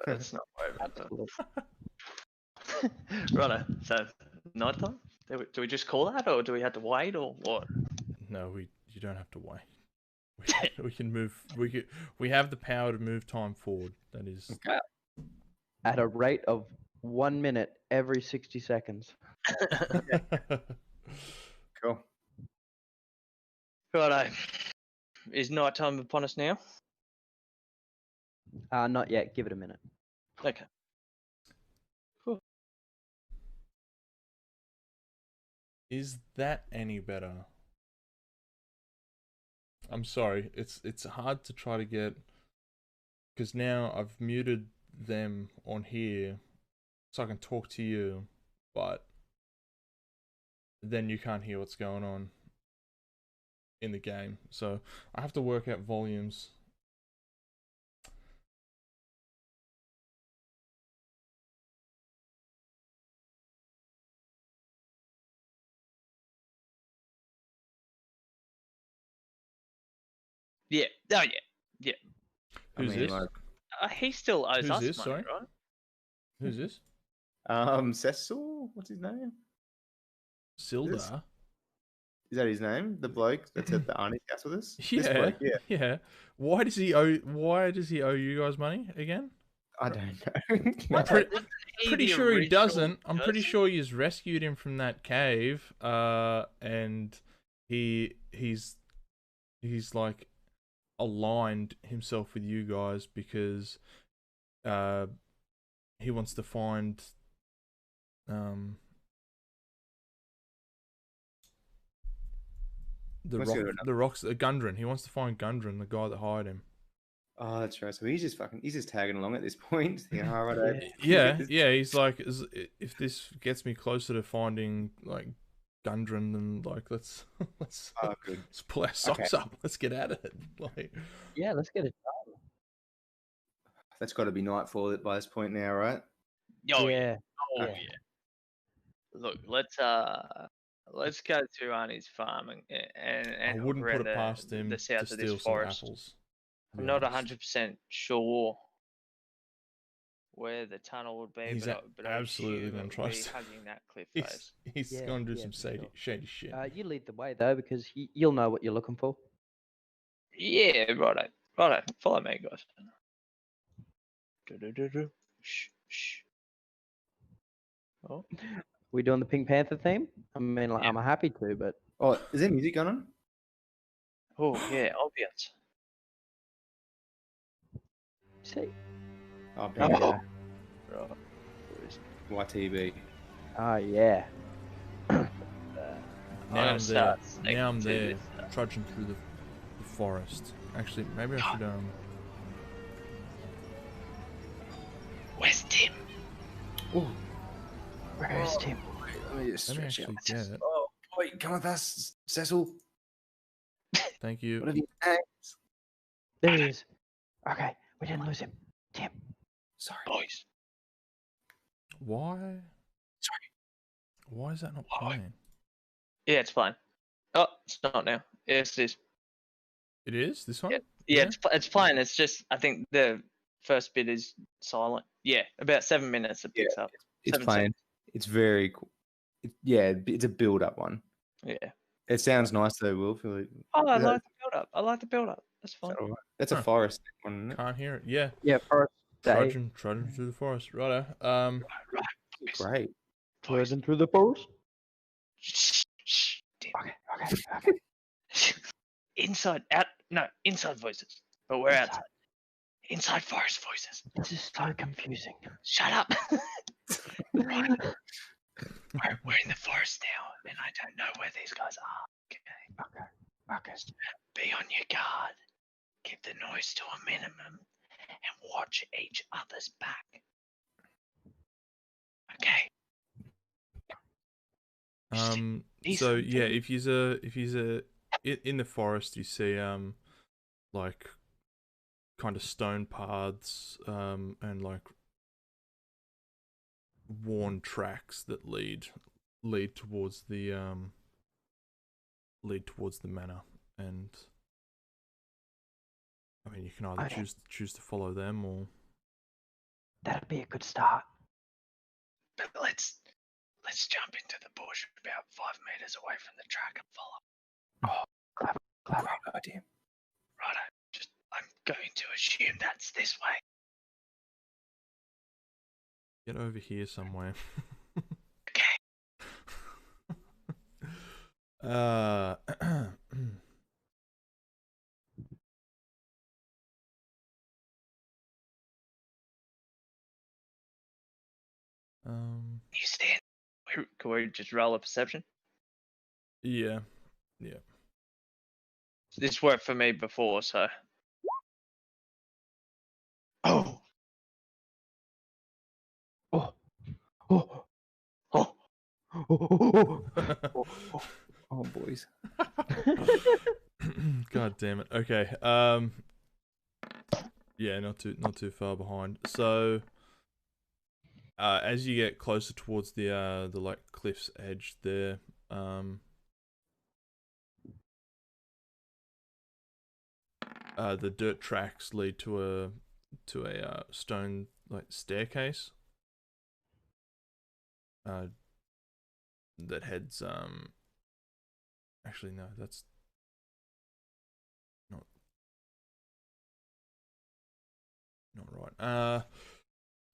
Let's not worry about that. Righto. So, night time? Do we just call that, or do we have to wait, or what? No, you don't have to wait. We can move. We have the power to move time forward. That is. Okay. At a rate of 1 minute every 60 seconds. Cool. Righto. Is night time upon us now? Not yet. Give it a minute. Okay. Is that any better? I'm sorry. It's hard to try to get because now I've muted them on here so I can talk to you, but then you can't hear what's going on in the game. So I have to work out volumes. Yeah. Oh, yeah. Who's this? He still owes Who's us this, money, sorry? right? Who's this? Cecil. What's his name? Sildar? Is that his name? The bloke that's at the auntie's house with us. This Yeah, bloke, yeah. yeah. Why does he owe you guys money again? I don't know. I'm pretty the sure he original doesn't. I'm pretty person? sure he's rescued him from that cave. And he's like aligned himself with you guys because he wants to find Gundren. He wants to find Gundren, the guy that hired him. Oh, that's right. So he's just tagging along at this point. You know, right, Yeah. He's like, if this gets me closer to finding like Gundren, then like let's good. let's pull our socks up. Let's get at it. Like, Yeah, let's get it done. That's got to be nightfall by this point now, right? Oh, yeah. Oh, Okay. yeah. Look, let's go to Arnie's farm and I wouldn't around put it past him the to south of steal this some forest. apples. to be I'm not honest. 100% sure where the tunnel would be, He's but I absolutely assume gonna it try would be to- hugging that cliff He's, face. he's Yeah, going to do yeah, some for sure. shady shit. You lead the way though, because you'll know what you're looking for. Yeah, righto. Follow me, guys. Shh. Oh, We doing the Pink Panther theme? I mean, like, Yeah. I'm happy to, but Oh, is there music going on? oh yeah, obvious. see. Oh, There we go. Right. YTB. Oh yeah. Now gonna I'm there. start sneaking Now I'm to there, this, trudging through the forest. Actually, maybe I should Where's Tim? Oh, Where is Tim? let me just Let me stretch out. actually get it. Oh, wait, come with us, Cecil. Thank you. What have you done? There he is. Okay, we didn't lose him. Tim. Sorry. Boys. Why? Sorry. Why is that not Why? playing? Yeah, it's fine. Oh, it's not now. Yes, it is. It is this one. Yeah, it's fine. It's just I think the first bit is silent. Yeah, about 7 minutes it picks up. It's 7 playing. seconds. It's very cool. Yeah, it's a build-up one. Yeah. It sounds nice though, Will. Feel like, Oh, I is that- like the build up. I like the build up. That's is fine. that all right? That's a Huh. forest one, isn't it? Can't hear it. Yeah, Yeah, first day. trudging through the forest. Righto. Right. Boys. Great. Trudging through the forest. Shh, shh, Tim. Okay. Inside voices. But we're outside. Inside forest voices. This is so confusing. Shut up. Right. We're in the forest now, and I don't know where these guys are. Okay. Be on your guard. Keep the noise to a minimum, and watch each other's back. Okay. So yeah, if you're in the forest, you see like kind of stone paths and like worn tracks that lead towards the manor, and I mean you can either Okay. choose to follow them or That'd be a good start. But let's jump into the bush about 5 meters away from the track and follow. Clever. Great idea. Righto. I'm going to assume that's this way. get over here somewhere. Okay. You stand. Can we just roll a perception? Yeah. This worked for me before, so. Oh. Oh. Oh, boys. God damn it. Okay. Yeah, not too far behind. So as you get closer towards the like cliff's edge there, the dirt tracks lead to a stone like staircase that heads actually no, that's not right.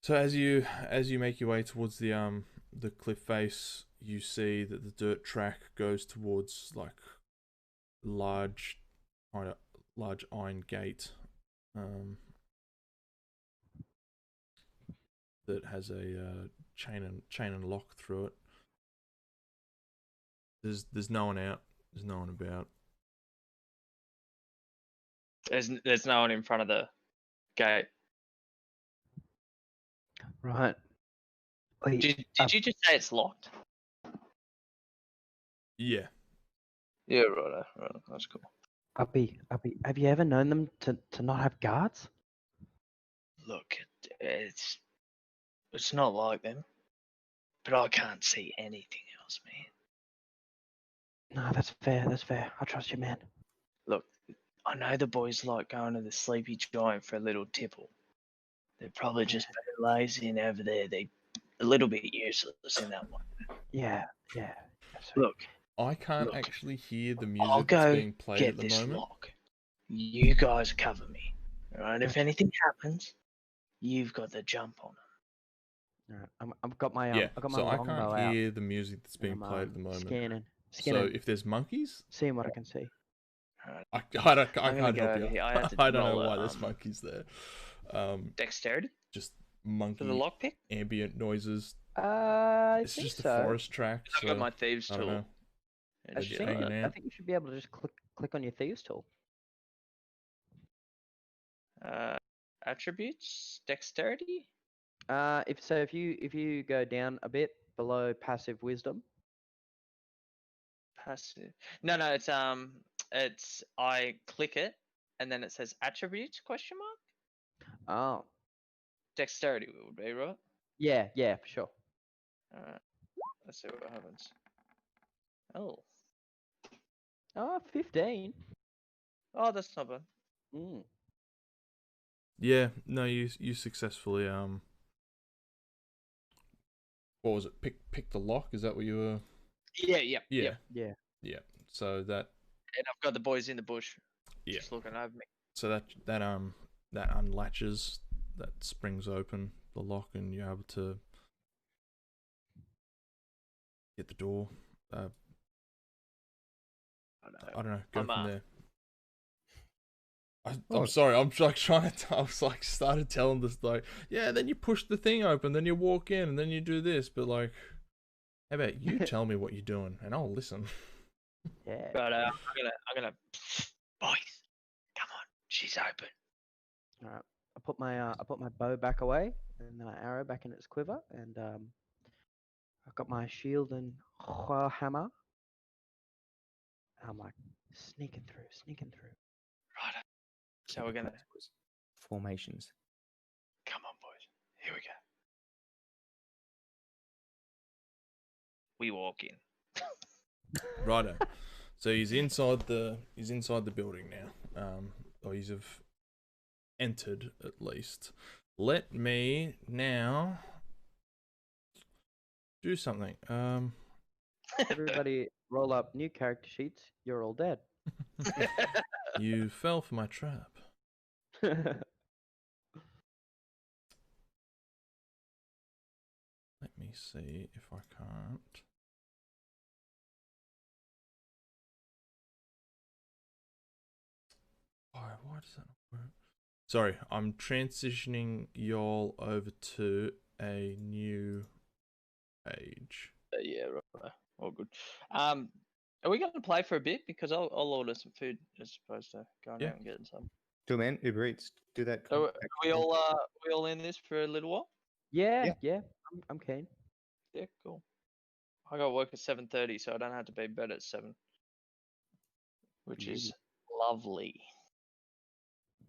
So as you make your way towards the cliff face, you see that the dirt track goes towards like large iron gate that has a chain and lock through it. There's no one out. There's no one about. There's no one in front of the gate. Right. Wait, Did you just say it's locked? Yeah. Yeah, right. That's cool. Uppy, have you ever known them to not have guards? Look, it's not like them, but I can't see anything else, man. No, that's fair. I trust you, man. Look, I know the boys like going to the Sleepy Giant for a little tipple. They're probably just very lazy and over there. They're a little bit useless in that one. Yeah. Look, I can't actually hear the music I'll that's go being played get at the this moment. lock. You guys cover me. Alright, if anything happens, you've got the jump on them. Alright, I've got my Yeah, I've got my so I longbow can't out. hear the music that's being And I'm played at the moment. scanning, So if there's monkeys, seeing what I can see. I I'm can't gonna go help over you. here. I had to I don't know roll a, why there's monkeys there. dexterity Just for the monkey lockpick. ambient noises. I It's think just a so. forest track. I've So got my thieves I don't tool. know. And I Just shit think like hanging that. I out. think you should be able to just click on your thieves tool. Attributes, dexterity. If you go down a bit below passive wisdom. Passive. No, it's I click it, and then it says attributes question mark. Oh, Dexterity would be right. yeah, for sure. Alright, let's see what happens. Oh, Oh, 15. oh, that's not bad. Mm. Yeah, no, you successfully what was it? Pick the lock. Is that what you were? Yeah. Yeah. Yeah. So that. And I've got the boys in the bush. Yeah. Just looking over me. So that unlatches, that springs open the lock, and you're able to get the door. I don't know. Go from there. I'm sorry. I'm like trying to. I was like started telling this like, yeah. Then you push the thing open. Then you walk in, and then you do this. But like, how about you tell me what you're doing, and I'll listen. Yeah. But I'm gonna. Boys, come on. She's open. All right. I put my bow back away and my arrow back in its quiver, and I've got my shield and hammer. I'm like sneaking through. Right. So we're gonna. Formations. Come on, boys. Here we go. We walk in. Righto. So he's inside the building now. Or he's have entered at least. Let me now do something. Everybody, roll up new character sheets. You're all dead. You fell for my trap. Let me see if I can't. Why does that not work? Sorry, I'm transitioning y'all over to a new page. Yeah, right. All good. Are we gonna play for a bit? Because I'll order some food as opposed to going out and getting some. Do man, Uber Eats. Do that. Are we all in this for a little while? Yeah. I'm keen. Yeah, cool. I got work at 7:30, so I don't have to be in bed at 7, which is lovely.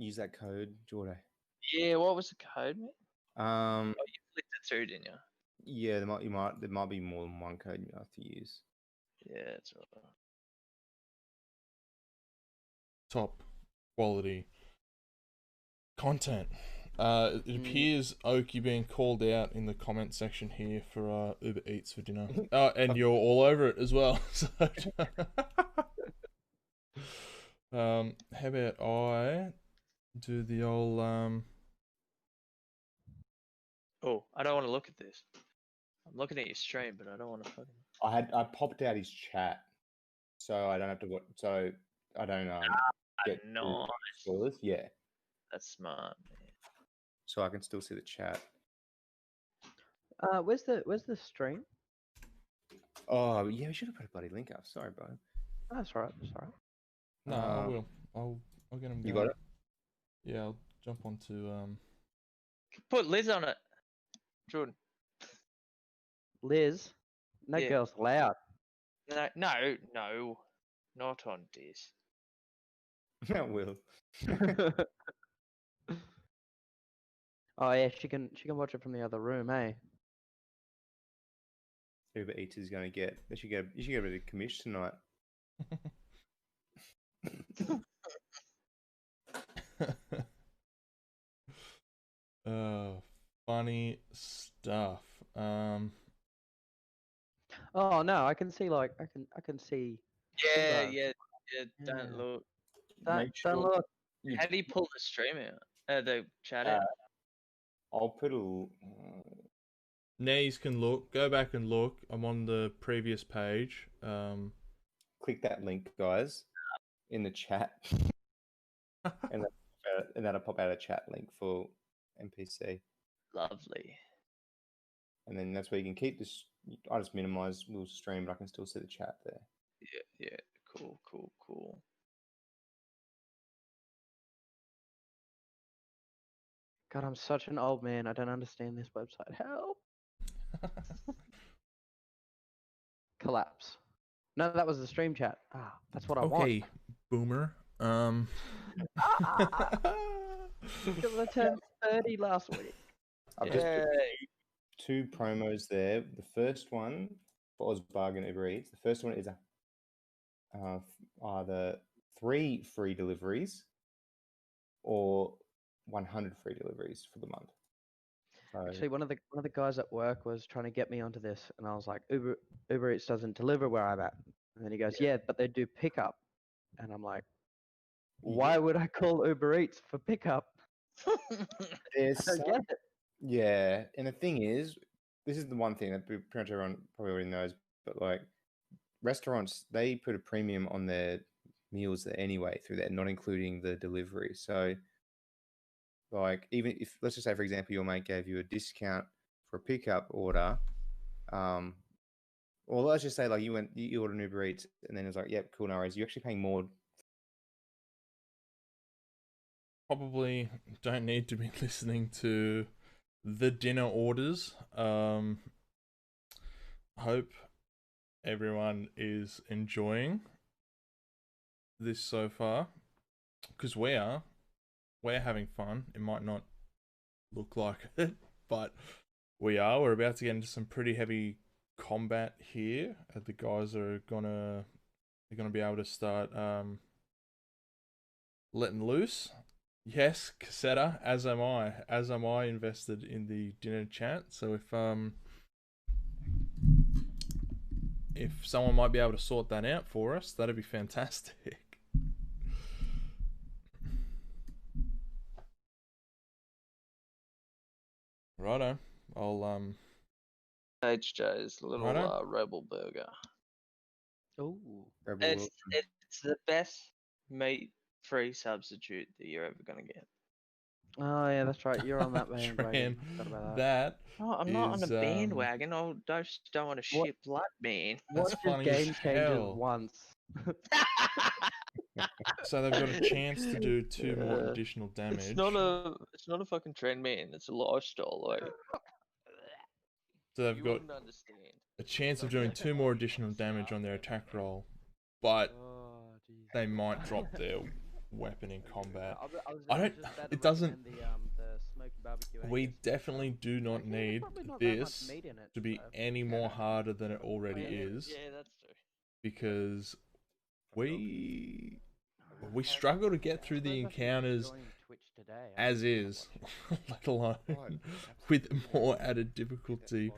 Use that code, Jordo. Yeah, what was the code, mate? Oh, you flicked it through, didn't you? Yeah, there might be more than one code you have to use. Yeah, it's all right. Top quality content. It appears, Oak, you're being called out in the comment section here for Uber Eats for dinner. And you're all over it as well. So, how about I do the old Oh, I don't want to look at this. I'm looking at your stream, but I don't want to fucking. I popped out his chat, so I don't have to watch. So I don't get spoilers. Yeah, that's smart, man. So I can still see the chat. Where's the stream? Oh yeah, we should have put a bloody link up. Sorry, bro. Oh, that's all right. No, I will. I'll get him. You going. got it? Yeah, I'll jump onto Put Liz on it, Jordan. Liz, no girls allowed. No, not on this. I will. Oh yeah, she can watch it from the other room, eh? Uber Eats is gonna get. You should get a bit of commission tonight. Funny stuff. Oh no, I can see I can see. Yeah. Don't look. Don't look. How do you pull the stream out? The chat out? I'll put a. Nays can look. Go back and look. I'm on the previous page. Click that link, guys, in the chat, and that'll pop out a chat link for NPC. Lovely. And then that's where you can keep this. I just minimize will stream, but I can still see the chat there. Yeah. Cool. God, I'm such an old man. I don't understand this website. Help! Collapse. No, that was the stream chat. Ah, that's what I want. Okay, boomer. Because I turned 30 last week. I've just put two promos there. The first one for Oz Bargain Uber Eats. The first one is either 3 free deliveries or 100 free deliveries for the month. So, Actually, one of the guys at work was trying to get me onto this, and I was like, Uber Eats doesn't deliver where I'm at. And then he goes, yeah, but they do pickup. And I'm like, why would I call Uber Eats for pickup? there's I don't get it. Yeah, and the thing is, this is the one thing that pretty much everyone probably already knows, but like restaurants, they put a premium on their meals there anyway through that, not including the delivery. So, like, even if, let's just say, for example, your mate gave you a discount for a pickup order, or let's just say, like, you ordered an Uber Eats, and then it was like, yep, cool, no worries. You're actually paying more. Probably don't need to be listening to the dinner orders. Hope everyone is enjoying this so far, because we're having fun. It might not look like it, but we're about to get into some pretty heavy combat here. The guys are gonna be able to start letting loose. Yes, Cassetta, as am I invested in the dinner chat. So if someone might be able to sort that out for us, that'd be fantastic. Righto, I'll HJ's little Rebel Burger. Oh, It's the best meat-free substitute that you're ever gonna get. Oh yeah, that's right. You're on that bandwagon. That. Oh, I'm not on a bandwagon. I just don't want to shit blood, man. What if game changes once? So they've got a chance to do 2 more additional damage. It's not a fucking trend, man. It's a lifestyle, like. So they've got a chance of doing 2 more additional damage on their attack roll, but they might drop their weapon in combat. It doesn't. We definitely do not need this to be any more harder than it already is. Yeah, that's true. Because we struggle to get through the encounters as is, let alone with more added difficulty.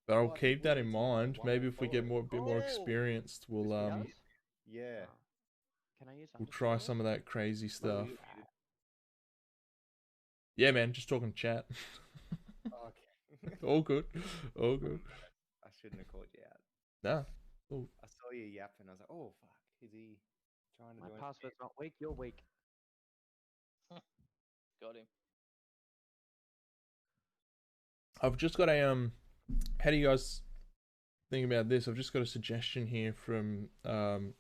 But I'll keep that in mind. Maybe if we get a bit more experienced, we'll try some of that crazy stuff. Yeah, man, just talking chat. Okay. All good. I shouldn't have called you out. No. Ooh. I saw you yapping. I was like, oh fuck, is he trying to do it? My password's not weak. You're weak. Got him. I've just got a how do you guys think about this? I've just got a suggestion here from Tran,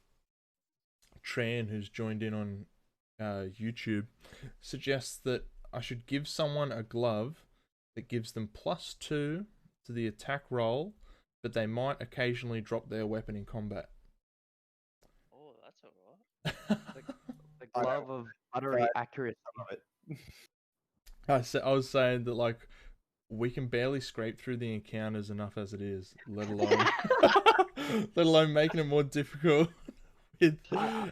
who's joined in on YouTube. Suggests that I should give someone a glove that gives them +2 to the attack roll, but they might occasionally drop their weapon in combat. Oh, that's alright. The glove of utterly accuracy. I was saying that, like, we can barely scrape through the encounters enough as it is, let alone making it more difficult. I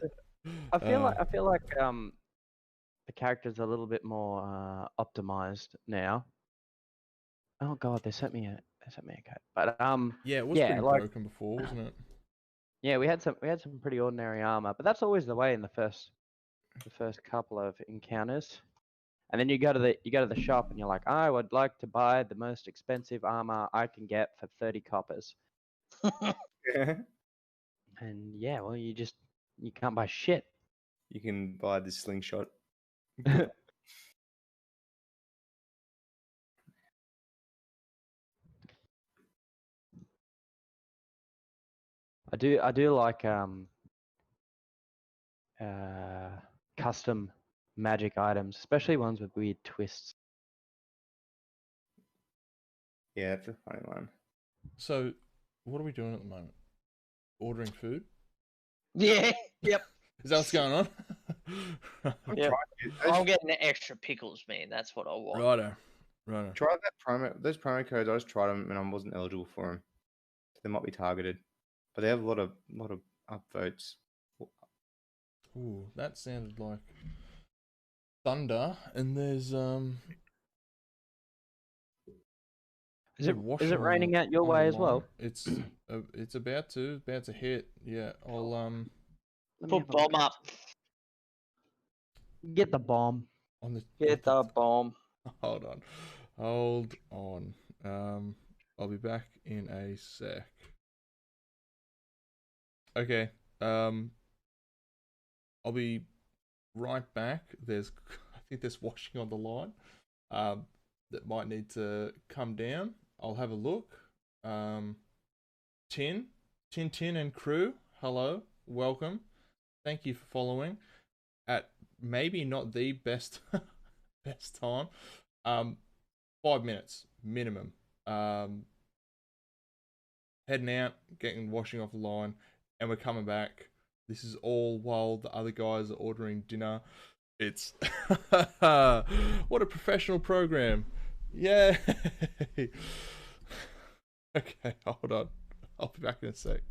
feel like the character's a little bit more optimized now. Oh god, they sent me a code. But yeah, it was pretty broken before, wasn't it? Yeah, we had some pretty ordinary armor, but that's always the way in the first couple of encounters. And then you go to the shop and you're like, I would like to buy the most expensive armor I can get for 30 coppers. And yeah, well, you can't buy shit. You can buy the slingshot. I do like custom magic items, especially ones with weird twists. Yeah, it's a funny one. So, what are we doing at the moment? Ordering food? Yeah. Yep. Is that what's going on? Yep. I'm getting the extra pickles, man. That's what I want. Righto. Try that those promo codes. I just tried them and I wasn't eligible for them. They might be targeted, but they have a lot of upvotes. Ooh, that sounded like thunder. And there's Is it raining out your way as well? It's about to hit. Yeah, I'll Put bomb up. Get the bomb. on the Get the bomb. Hold on. I'll be back in a sec. Okay. I'll be right back. I think there's washing on the line. That might need to come down. I'll have a look. Tin and crew, hello, welcome. Thank you for following at maybe not the best time. 5 minutes minimum. Heading out, getting washing off the line, and we're coming back. This is all while the other guys are ordering dinner. It's what a professional program. Yay. Okay, hold on. I'll be back in a sec.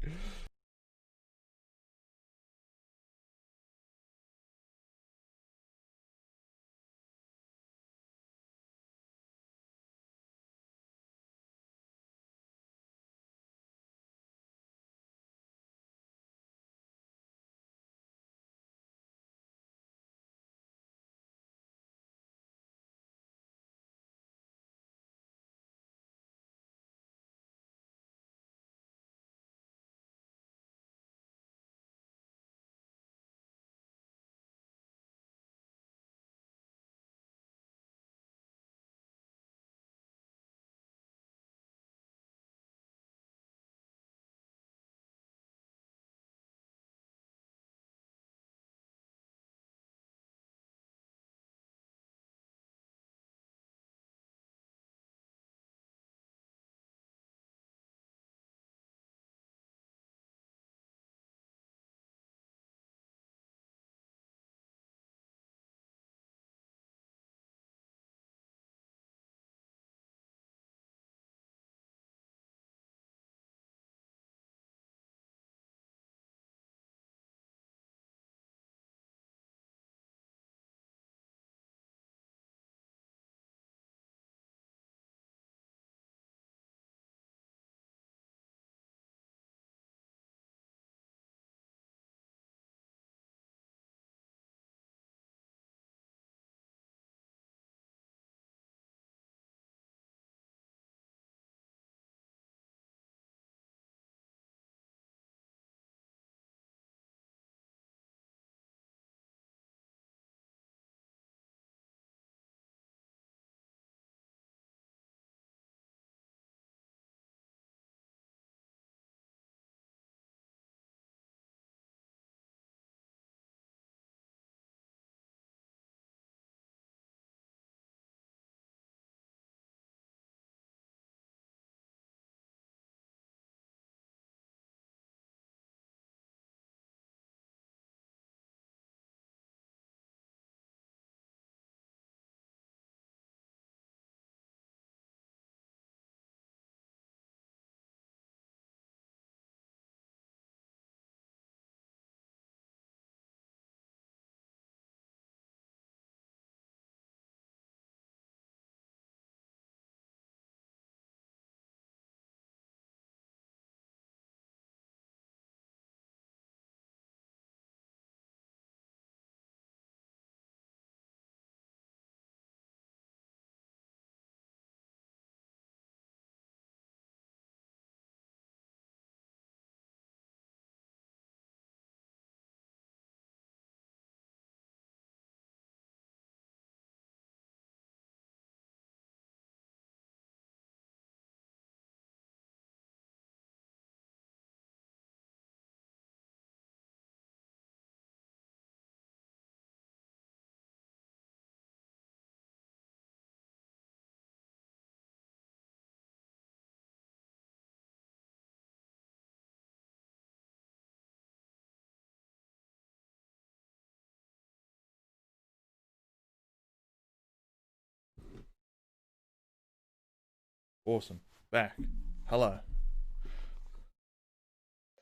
Awesome. Back. Hello.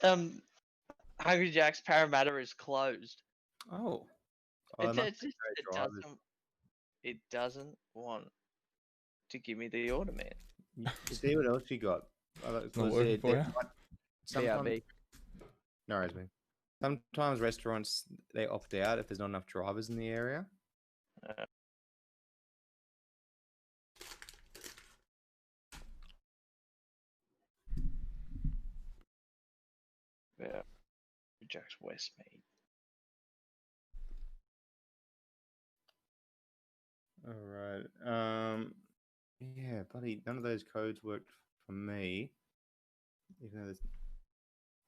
Hungry Jack's Parramatta is closed. Oh. It doesn't want to give me the order, man. You see what else you got? It's not working for you? Sometimes, no worries, man. Sometimes restaurants, they opt out if there's not enough drivers in the area. Yeah. Jack's Westmead. All right. Yeah, buddy. None of those codes worked for me. Even though there's...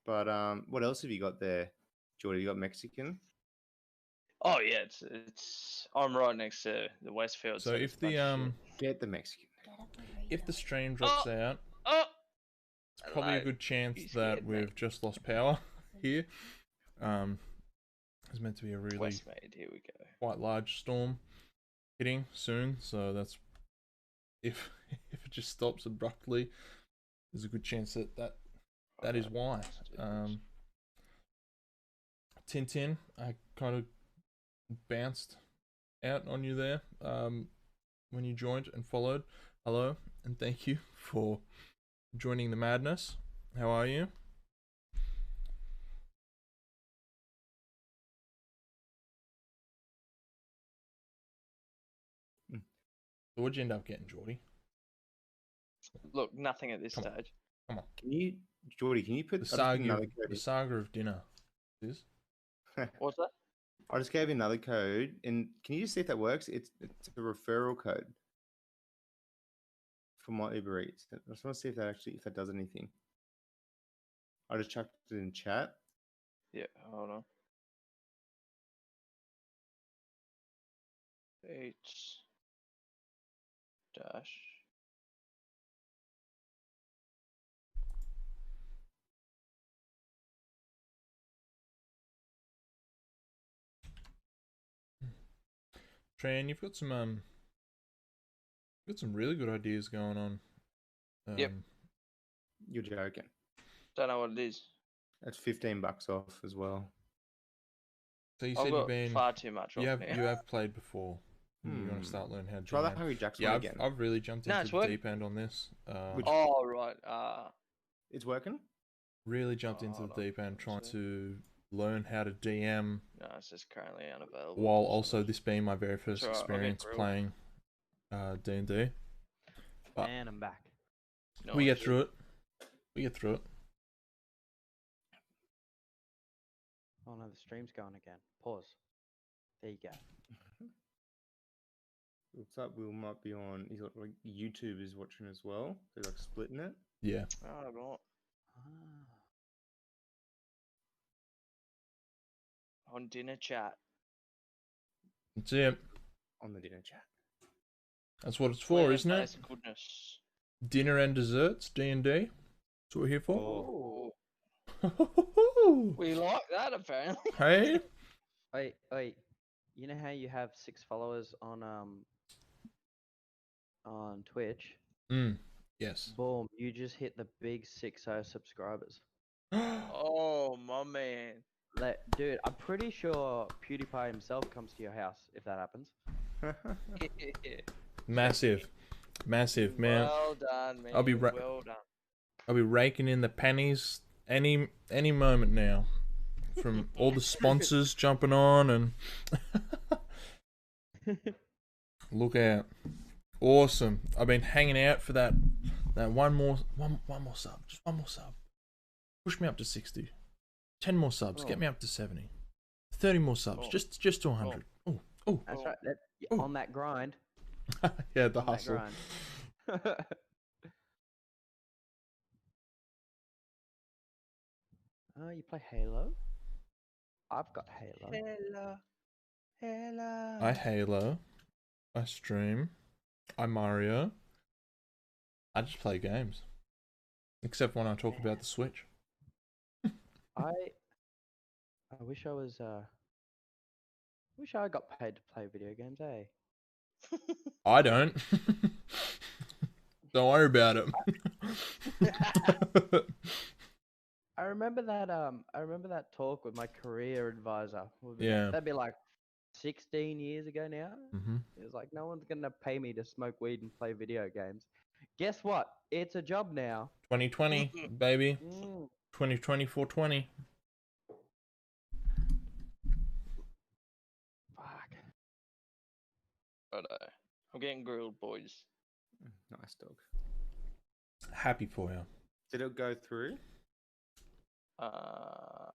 But what else have you got there, Jordy? You got Mexican? Oh yeah, it's. I'm right next to the Westfield. So if the get the Mexican, if the stream drops out, it's probably a good chance that we've just lost power here. There's meant to be a really Westmead, here we go. Quite large storm hitting soon, so that's if it just stops abruptly, there's a good chance that is why. Tintin, I kind of bounced out on you there when you joined and followed. Hello, and thank you for joining the madness. How are you? So what'd you end up getting, Geordie? Look, nothing at this stage. Come on. Jordy, can you put the saga of dinner? Is What's that? I just gave you another code, and can you just see if that works? It's a referral code for my Uber Eats. I just want to see if that does anything. I just chucked it in chat. Yeah, hold on. H dash. Tran, you've got some really good ideas going on. Yep. You're joking. Don't know what it is. That's $15 off as well. So you said you've been far too much. You have played before. You want to start learning how to try that Hungry Jack's one again. I've really jumped into the deep end on this. Right. It's working. Really jumped into the deep end, trying to learn how to DM. No, it's just currently unavailable. While also this being my very first experience playing D&D. And I'm back. No, we get through it. Oh no, the stream's going again. Pause. There you go. Looks like Will might be on. He's got like YouTube is watching as well. They're like splitting it. Yeah. Oh, right. On dinner chat. That's it. On the dinner chat. That's what it's for, isn't it? Goodness. Dinner and desserts, D&D. That's what we're here for. Oh. We like that, apparently. Hey. Wait. You know how you have 6 followers on Twitch? Yes. Boom! You just hit the big 60 subscribers. Oh my man. Dude, I'm pretty sure PewDiePie himself comes to your house if that happens. Massive, man. Well done, man. Well done. I'll be raking in the pennies any moment now, from all the sponsors jumping on and look out. Awesome. I've been hanging out for that one more sub. Just one more sub. Push me up to 60. 10 more subs. Get me up to 70. 30 more subs. Just to 100. Oh. That's right. On that grind. Yeah, the hustle. You play Halo? I've got Halo. Halo. I Halo. I stream. I Mario. I just play games. Except when I talk about the Switch. I wish I was wish I got paid to play video games, eh? I don't. Don't worry about it. I remember that talk with my career advisor. Yeah. That'd be like 16 years ago now. Mm-hmm. It was like, no one's gonna pay me to smoke weed and play video games. Guess what? It's a job now. 2020, baby. Mm. 2020, 420. Fuck. Righto. I'm getting grilled, boys. Nice dog. Happy for you. Did it go through? Oh,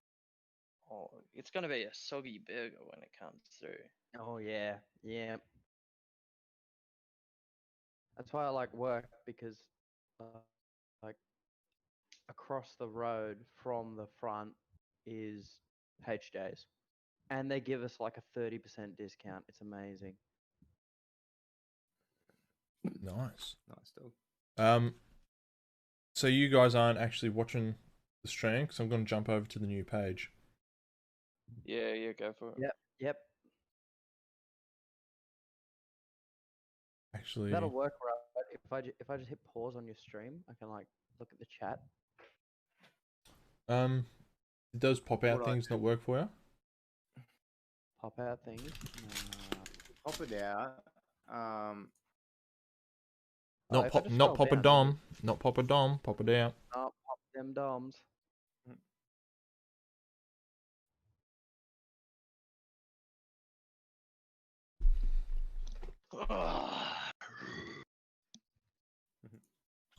it's gonna be a soggy burger when it comes through. Oh yeah, yeah. That's why I like work because, like, across the road from the front is HJ's, and they give us like a 30% discount. It's amazing. Nice. Nice dog. So you guys aren't actually watching the stream because I'm going to jump over to the new page. Yeah, go for it. Yep. Actually, That'll work, right? If I just hit pause on your stream, I can like look at the chat. did those pop out things not work for you? Pop out things. Pop it out. Not pop, not pop a dom, not pop a dom, pop it out. Not pop them doms.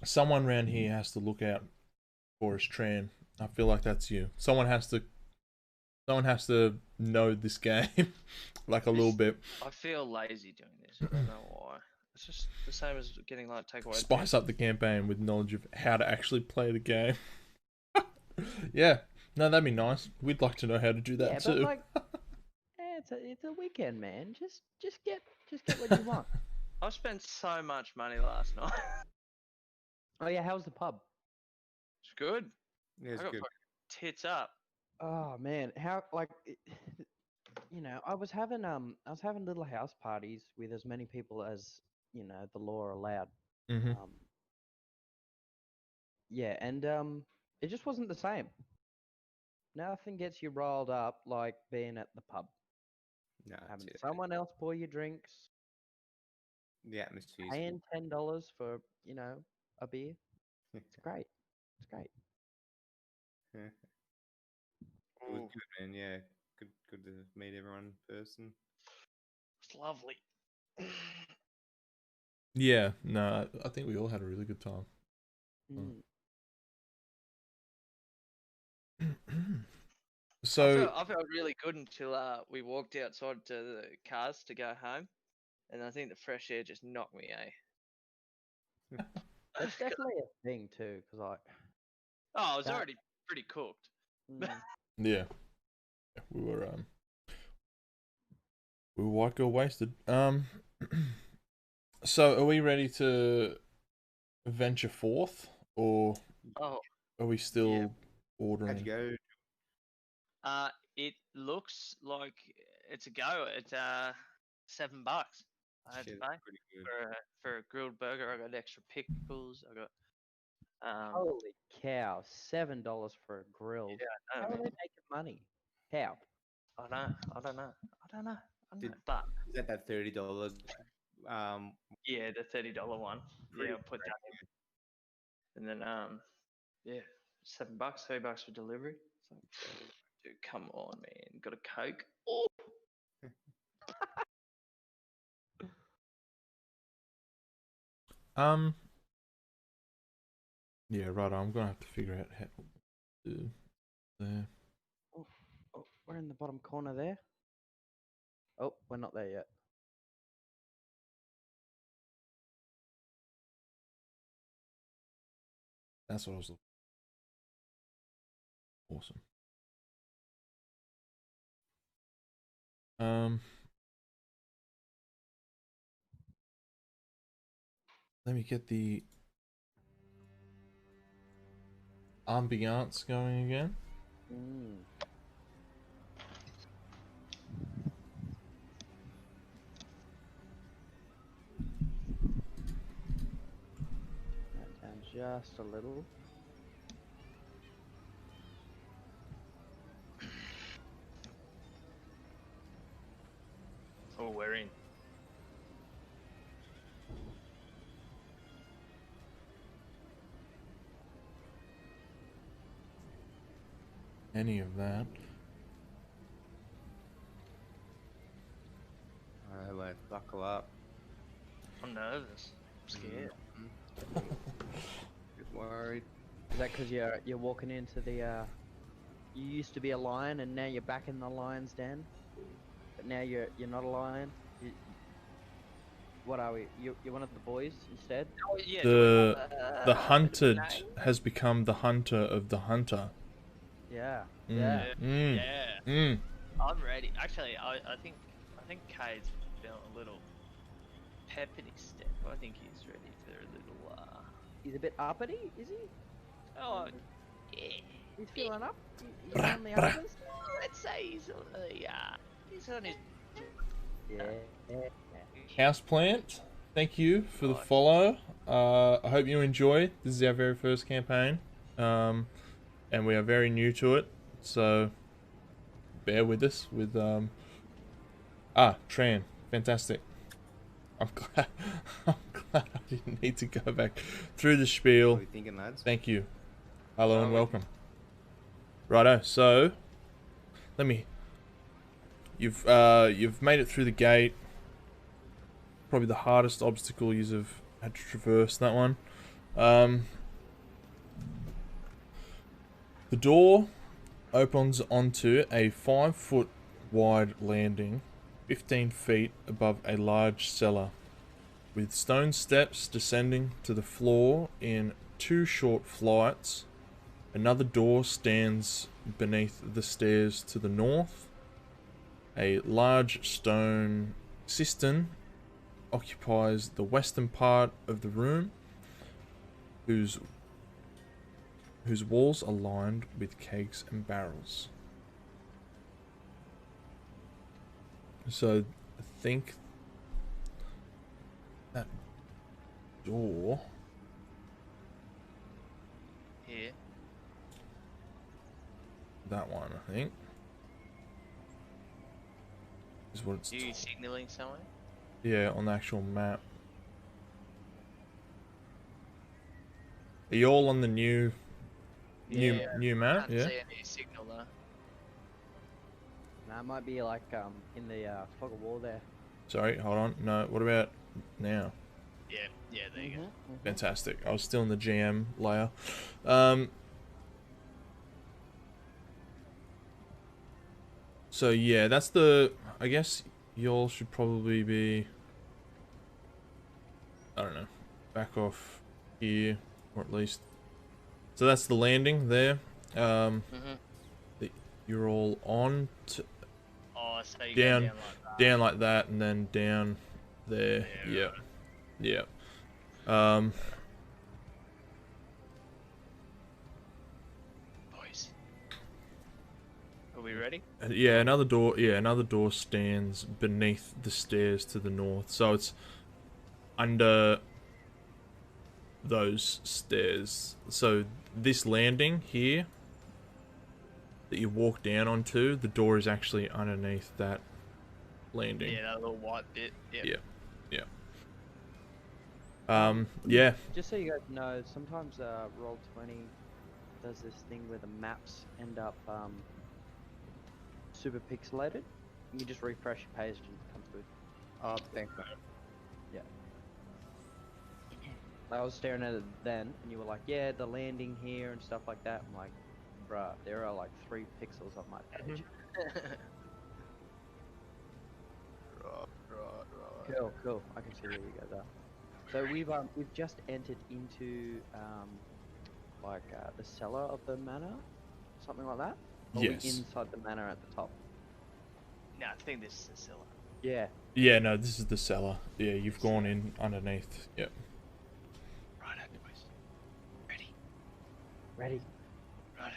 Someone around here has to look out for us, Tran. I feel like that's you. Someone has to know this game like a little bit. I feel lazy doing this. I don't know why. It's just the same as getting like takeaway. Spice up the campaign with knowledge of how to actually play the game. Yeah, no, that'd be nice. We'd like to know how to do that too. But like, it's a weekend, man. Just get what you want. I spent so much money last night. Oh yeah, how's the pub? It's good. Yeah, it's I got good. fucking tits up. Oh man, how like, you know, I was having little house parties with as many people as the law allowed. Mm-hmm. Yeah, and it just wasn't the same. Nothing gets you riled up like being at the pub, No, having it's someone else pour your drinks, the atmosphere. paying $10 for a beer. It's great. It's great. Yeah. It was good, man. Yeah, good to meet everyone in person. It's lovely. Yeah, no, I think we all had a really good time. So I felt really good until we walked outside to the cars to go home, and I think the fresh air just knocked me, eh? That's definitely a thing too, because like. Oh, I was already pretty cooked. yeah, we were white girl wasted. So are we ready to venture forth, or are we still ordering? How'd you go? It looks like it's a go. It's $7. I had to pay Pretty good. for a grilled burger. I got extra pickles. I got Holy cow! $7 for a grilled. Yeah, How are they making money? How? I don't know. But Is that $30? yeah, the $30 one. Yeah, I'll put that in. And then yeah, $7, $3 for delivery. So, dude, come on, man. Got a Coke. Oh. Yeah, right. I'm gonna have to figure out how to do there. Oh, we're in the bottom corner there. Oh, we're not there yet. That's what I was looking for. Awesome. Let me get the ambiance going again. just a little. Oh, we're in. Any of that. Alright, let's buckle up. I'm nervous. I'm scared. Get worried. Is that because you're walking into the you used to be a lion and now you're back in the lion's den, but now you're not a lion. What are we? You're one of the boys instead. Oh, yeah, The hunted has become the hunter of the hunter. Yeah. Mm. Yeah. Yeah. I'm ready. Actually, I think Kade's feeling a little pep in his step. I think he's ready for a little. He's a bit uppity, is he? Oh, yeah. He's feeling up. He's on the uppers. Let's say he's on his. Yeah. Houseplant, thank you for the follow. I hope you enjoy. This is our very first campaign, and we are very new to it, so bear with us. With Tran, fantastic. I'm glad I didn't need to go back through the spiel. What are you thinking, lads? Thank you. Hello and welcome. Righto, so you've made it through the gate. Probably the hardest obstacle you've had to traverse, that one. The door opens onto a 5-foot wide landing, 15 feet above a large cellar, with stone steps descending to the floor in 2 short flights. Another door stands beneath the stairs to the north. A large stone cistern occupies the western part of the room, whose walls are lined with kegs and barrels. So I think that door Here. that one, I think, is what it's You signaling somewhere? yeah, on the actual map. Are you all on the new map? Can't Yeah. see any signal though. Nah, it might be like in the fog of war there. Sorry, hold on. No, what about now? Yeah, there you go. Fantastic. I was still in the GM layer. So yeah, that's the. I guess y'all should probably be. I don't know, back off here, or at least. So that's the landing there. That you're all on. Oh, so you Down, go down like that. down like that, and then down there. Yeah, Yeah. Boys, are we ready? Yeah, another door. Yeah, another door stands beneath the stairs to the north. So it's under those stairs. So this landing here that you walk down onto, the door is actually underneath that landing. Yeah, that little white bit. Yep. Yeah. Yeah. Just so you guys know, sometimes Roll20 does this thing where the maps end up super pixelated. You just refresh your page and it comes through. Oh, thanks, mate. Yeah. I was staring at it then, and you were like, "Yeah, the landing here and stuff like that." I'm like, "Bruh, there are like 3 pixels on my page." Right. Cool. I can see where you guys are. So we've just entered into the cellar of the manor, something like that. Or Yes. we inside the manor at the top. No, I think this is the cellar. Yeah. Yeah, no, this is the cellar. Yeah, you've gone in underneath. Yep. Right, boys. Ready? Ready. Right.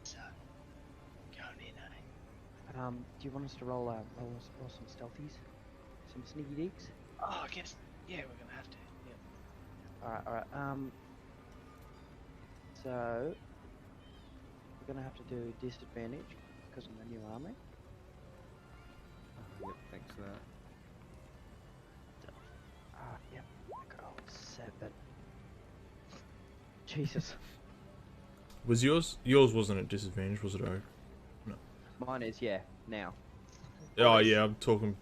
So, going in, eh? Do you want us to roll some stealthies, some sneaky deeks? Oh, I guess. Yeah, we're gonna have to. Yeah. All right. So we're gonna have to do disadvantage because of my new army. Yep, thanks for that. Yep. I got 7. Jesus. Was yours wasn't at disadvantage, was it? Oh, no. Mine is, yeah, now. Oh yeah, I'm talking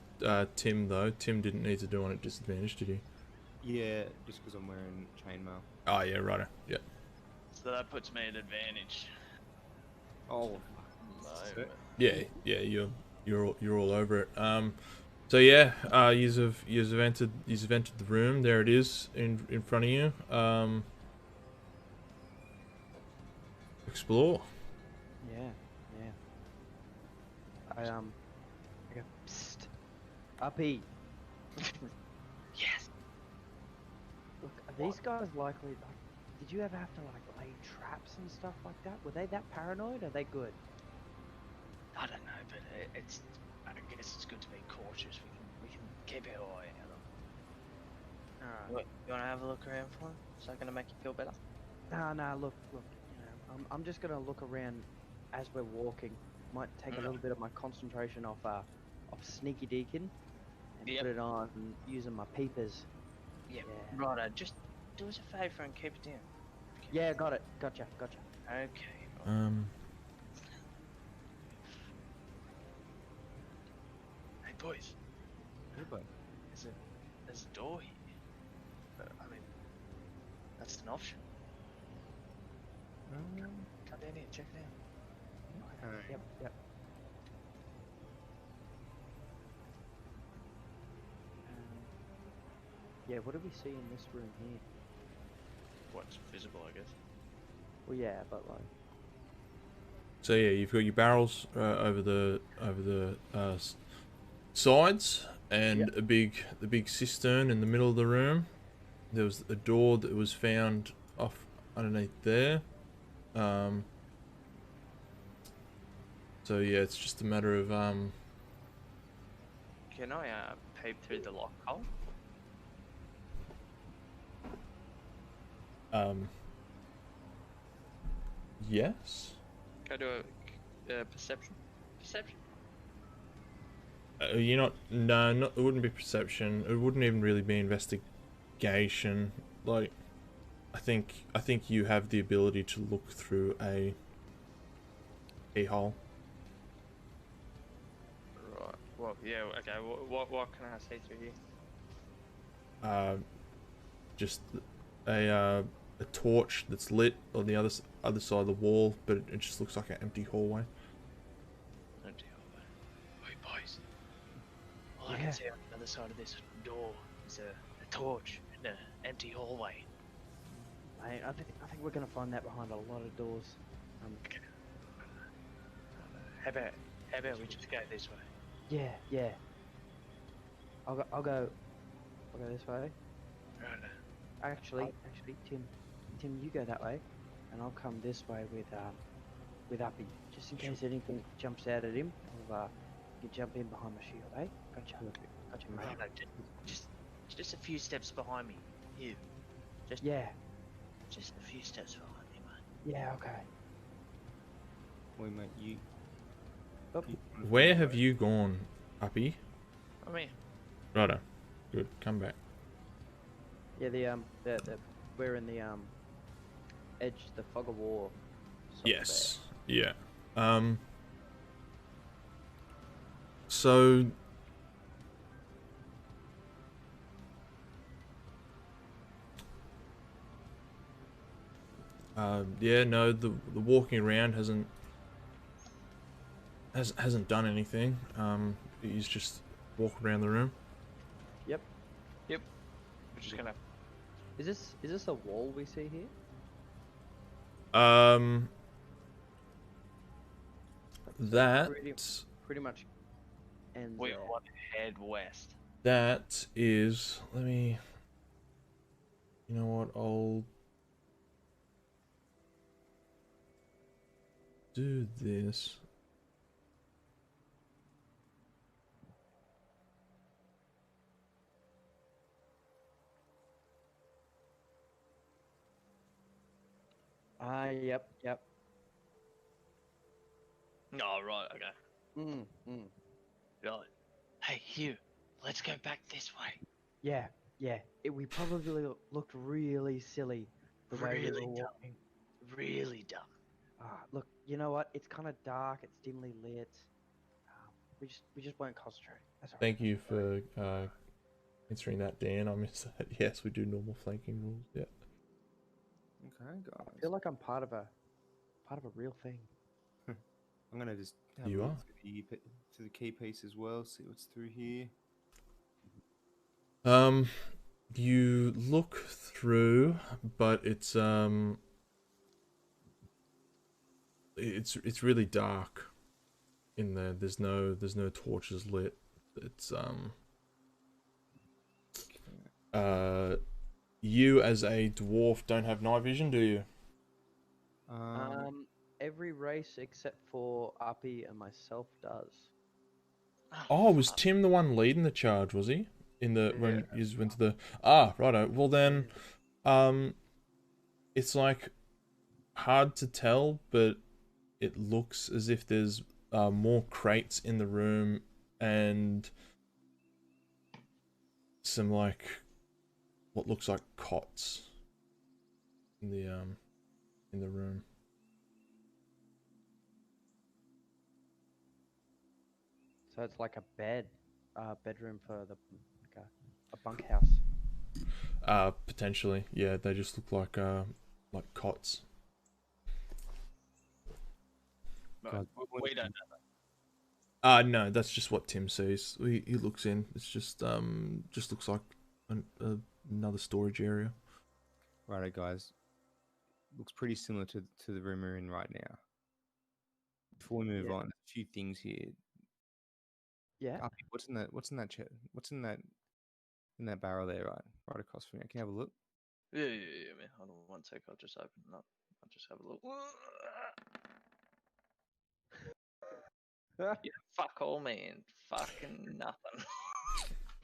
Tim though. Tim didn't need to do one at disadvantage, did he? Yeah, just because I'm wearing chainmail. Oh yeah, righto. Yeah. So that puts me at advantage. Oh, No, Yeah, you're all over it. So yeah, you've entered the room. There it is in front of you. Explore. Yeah. I go, psst, Uppy. Yes. Look, are these guys likely? Like, did you ever have to like lay traps and stuff like that? Were they that paranoid? Or are they good? I don't know, but I guess it's good to be cautious. We can keep our eye out on. Alright. You want to have a look around for him? Is that going to make you feel better? Nah. Look. You know, I'm just gonna look around as we're walking. Might take a little bit of my concentration off sneaky deacon and put it on using my peepers. Yeah. Righto, just do us a favour and keep it down. Yeah, got it. Gotcha. Okay. Hey boys, goodbye. there's a door here. I mean, that's an option. Come down here, check it out. Yep. Yeah, what do we see in this room here? What's visible, I guess. Well, yeah, but like. So yeah, you've got your barrels over the sides, and the big cistern in the middle of the room. There was a door that was found off underneath there. So yeah, it's just a matter of Can I peep through the lock hole? Yes. Go do a perception. Perception. You're not. No, not. It wouldn't be perception. It wouldn't even really be investigation. Like, I think you have the ability to look through a keyhole. Right. Well, yeah. Okay. What can I see through here? Just a torch that's lit on the other side of the wall, but it just looks like an empty hallway. Empty hallway. Wait, boys. All I can see on the other side of this door is a torch in an empty hallway. I think we're gonna find that behind a lot of doors. How about we just go this way? Yeah. I'll go this way. Right. Actually, Tim, you go that way, and I'll come this way with Uppy, just in case anything jumps out at him. You jump in behind my shield, eh? Gotcha, mate. Right, just a few steps behind me. You. Just a few steps behind me, mate. Yeah, okay. Wait, mate, you. Where have you gone, Uppy? I'm here. Righto. Good. Come back. Yeah, we're in the edge, the fog of war. Yes. Yeah. So. Yeah, no, the walking around hasn't done anything. He's just walking around the room. Yep. We're just gonna. Is this a wall we see here? That Pretty much ends We there. want to head west. that is. Let me. You know what? I'll do this. Yep. Oh, right, okay. Right. Hey, Hugh, let's go back this way. Yeah. We probably looked really silly the way we were Really dumb. walking. Really dumb. Look, you know what? It's kind of dark. It's dimly lit. We just won't concentrate. That's all right. Thank you for answering that, Dan. I missed that. Yes, we do normal flanking rules. Yeah. Okay, guys. I feel like I'm part of a real thing. I'm gonna just have You a look are. to the key piece as well. See what's through here. You look through, but it's really dark in there. There's no torches lit. It's you as a dwarf don't have night vision, do you? Every race except for Uppy and myself does. Oh, was Tim the one leading the charge? Was he in the when you went to the righto? Well then, it's like hard to tell, but it looks as if there's more crates in the room and some like what looks like cots in the room. So it's like a bedroom for like a bunkhouse. Potentially, yeah. They just look like cots. No, we don't know that. No, that's just what Tim sees. He looks in. It's just looks like another storage area. Righto, guys. Looks pretty similar to the room we're in right now. Before we move on, a few things here. Yeah. What's in that? What's in that chair? What's in that barrel there? Right across from you. Can you have a look? Yeah, man. Hold on one sec. I'll just open it up. I'll just have a look. Yeah, fuck all, man. Fucking nothing.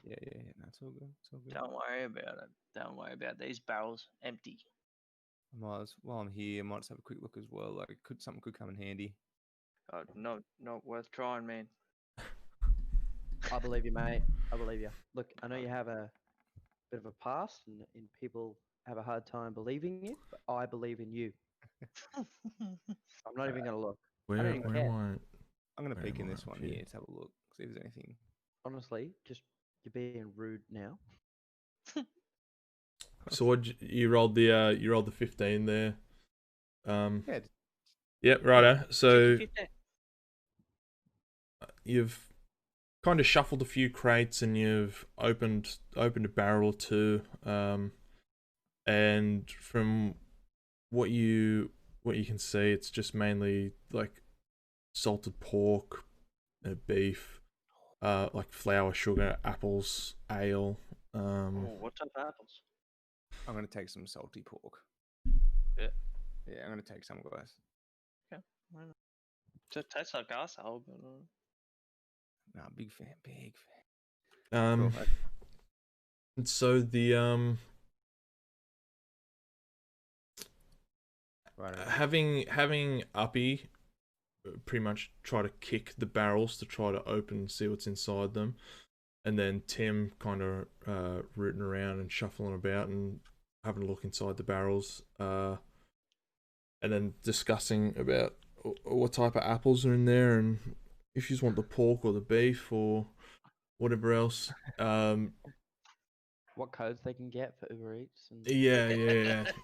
Yeah. That's all good. It's all good. Don't worry about it. Don't worry about these barrels. Empty. While I'm here, I might just have a quick look as well. Like, something could come in handy. Oh, not worth trying, man. I believe you, mate. I believe you. Look, I know you have a bit of a past, and people have a hard time believing you, but I believe in you. I'm not even going to look. I don't even care. I'm going to peek in this one here to have a look, see if there's anything. Honestly, just you're being rude now. So what you rolled the 15 there. Yeah. Yep, righto. So you've kind of shuffled a few crates and you've opened a barrel or two. And from what you can see, it's just mainly like salted pork, beef, like flour, sugar, apples, ale. What type of apples? I'm going to take some salty pork. Yeah. Yeah, I'm going to take some, guys. Okay. It tastes like arsehole, but... Nah, big fan. Cool. And so the right, having Uppy pretty much try to kick the barrels to try to open and see what's inside them, and then Tim kind of rooting around and shuffling about and having a look inside the barrels, and then discussing about what type of apples are in there and if you just want the pork or the beef or whatever else. What codes they can get for Uber Eats? And...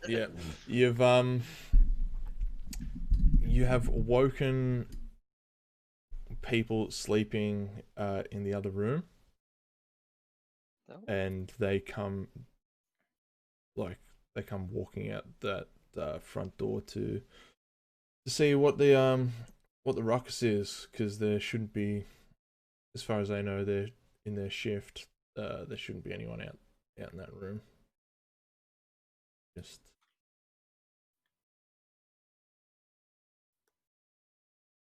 Yeah. You have woken people sleeping in the other room, and they come walking out that front door to see what the ruckus is, because there shouldn't be, as far as I know, they're in their shift. There shouldn't be anyone out in that room. Just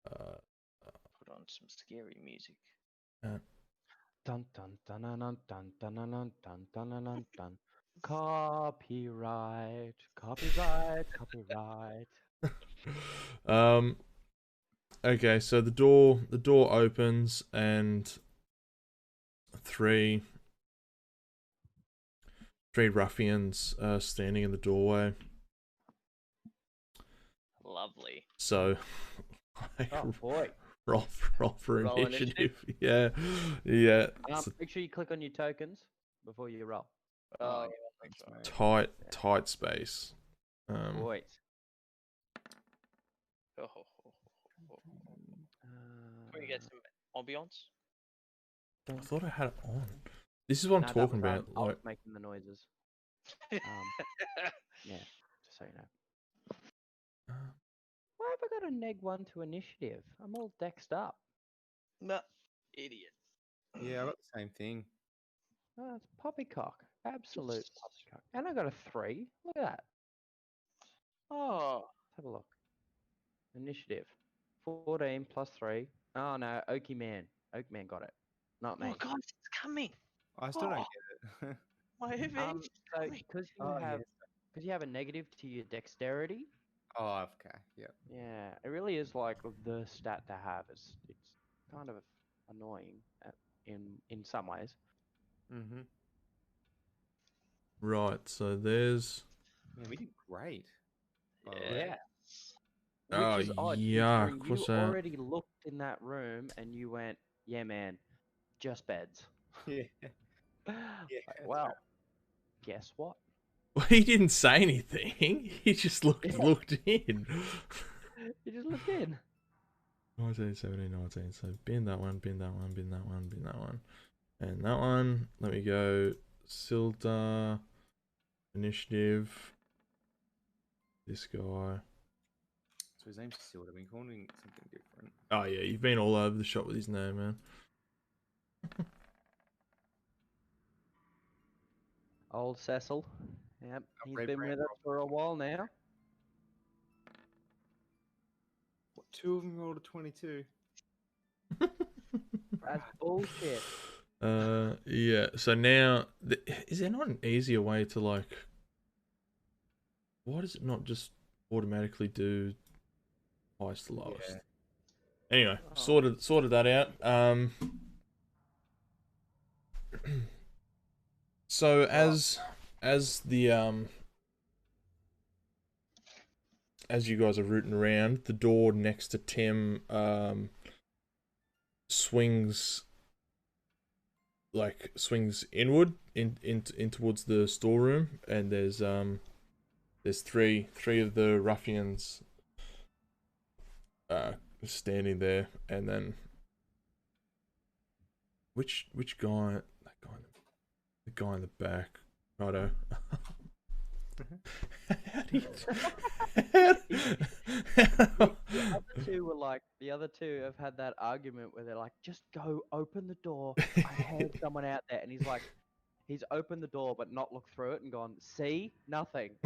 put on some scary music. Dun dun dun dun dun dun dun dun dun dun dun dun. Copyright, copyright, copyright. Okay, so the door opens and three ruffians are standing in the doorway. Lovely. So Oh boy. roll for Roll initiative. Yeah. Yeah. Make sure you click on your tokens before you roll. Oh, yeah, that's right. Tight space. Boys. Can we get some ambiance? I thought I had it on. This is what I'm No, that talking was, about. I was Like, making the noises. Yeah, just so you know. Why have I got a -1 to initiative? I'm all dexed up. No, idiot. Yeah, I got the same thing. Oh, it's poppycock. Absolute poppycock. And I got a 3. Look at that. Oh, Let's have a look. Initiative. 14 plus 3. Oh no, Oaky Man. Oak Man got it. Not me. oh God, it's coming. I still don't Oh, get it. my revenge is So coming. because you Oh, have yes. because you have a negative to your dexterity, Oh, okay. Yep. yeah, it really is like the stat to have. It's kind of annoying in some ways. Mm-hmm. right, so there's Man, we did great. By the way. Yeah. Yeah. Oh, Which is odd, yuck, considering you what's that? already looked in that room and you went, yeah, man, just beds. Yeah. Like, that's well, guess what? Well, he didn't say anything. He just looked Yeah. looked in. You just looked in. 19, 17, 19. So bin that one, bin that one, bin that one, bin that one. And that one. Let me go. Sildar. Initiative. This guy. So his name's Silda. I've been calling him something different. Oh yeah, you've been all over the shop with his name, man. Old Cecil. Yep, he's Red been Brand with us for a while now. What, 2 of them rolled a 22. That's bullshit. Yeah. So now, is there not an easier way to like? Why does it not just automatically do highest to lowest? Yeah. Anyway, Oh. sorted that out. So as the as you guys are rooting around, the door next to Tim swings inward in towards the storeroom, and there's three of the ruffians standing there, and then which guy, the guy in the back, righto. The other two have had that argument where they're like, just go open the door. I heard someone out there. And he's opened the door but not looked through it and gone, see? Nothing.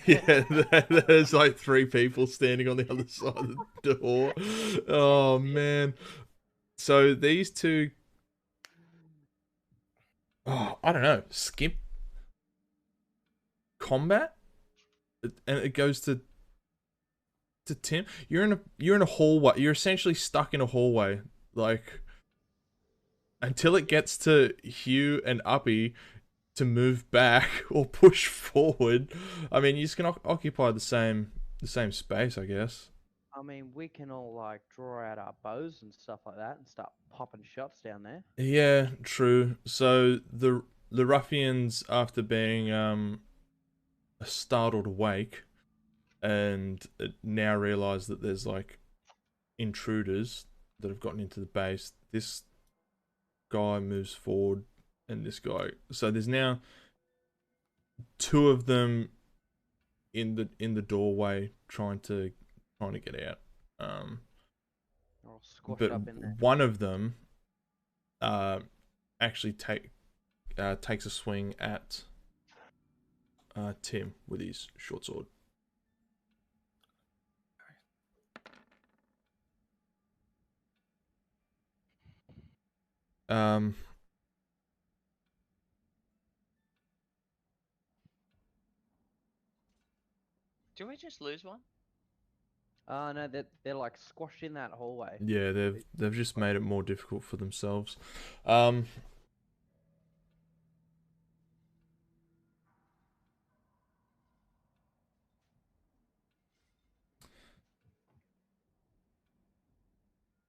Yeah, there's like 3 people standing on the other side of the door. Oh man. So these two, I don't know, skip combat, and it goes to Tim. You're in a hallway. You're essentially stuck in a hallway, like until it gets to Hugh and Uppy to move back or push forward. I mean, you just can occupy the same space, I guess. I mean, we can all like draw out our bows and stuff like that and start popping shots down there. Yeah, true. So the ruffians, after being startled awake, and now realize that there's like intruders that have gotten into the base. This guy moves forward, and this guy. So there's now 2 of them in the doorway trying to get out. They're all squashed But up in there. one of them actually takes a swing at Tim with his short sword. Do we just lose one? No, they're like squashed in that hallway. Yeah, they've just made it more difficult for themselves. Oh,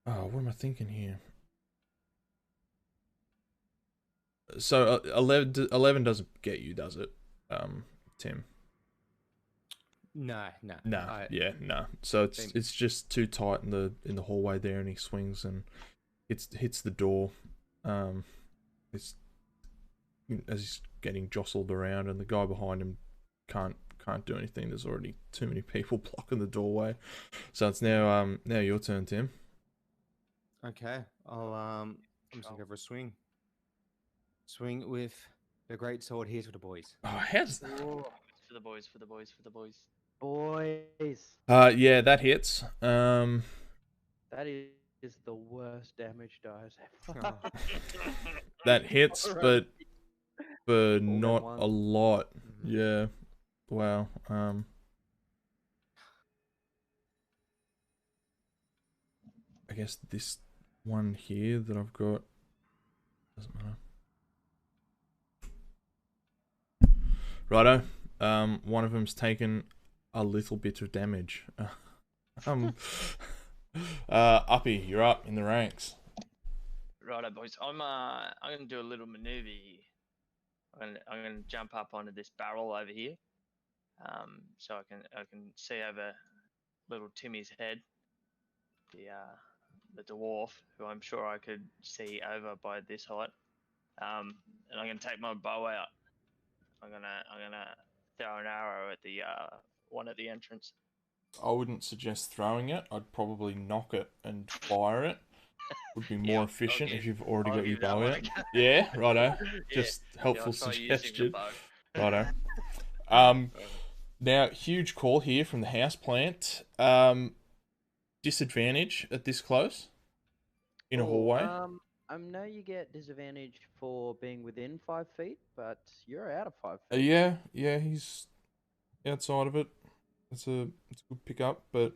what am I thinking here? So 11 doesn't get you, does it, Tim? No. No. So it's just too tight in the hallway there, and he swings and hits the door. It's as he's getting jostled around, and the guy behind him can't do anything. There's already too many people blocking the doorway. So it's now your turn, Tim. Okay, I'm just gonna go for a swing. Swing with the great sword. Here's for the boys. Oh, how's For the boys. Boys. yeah, that hits. That is the worst damage dice ever. Oh. That hits, but not one. a lot. Yeah. Wow. I guess this one here that I've got doesn't matter. Righto. One of them's taken a little bit of damage. Uppy, you're up in the ranks. Righto, boys. I'm gonna do a little maneuver here. I'm gonna jump up onto this barrel over here. So I can see over little Timmy's head. The dwarf, who I'm sure I could see over by this height. And I'm gonna take my bow out. I'm gonna throw an arrow at the one at the entrance. I wouldn't suggest throwing it. I'd probably knock it and fire it. Would be more efficient if you've already got your bow out. Yeah, righto. Just helpful suggestion. Righto. Now, huge call here from the houseplant. Disadvantage at this close in a hallway. I know you get disadvantage for being within 5 feet, but you're out of 5 feet. Yeah, he's outside of it. It's a good pickup, but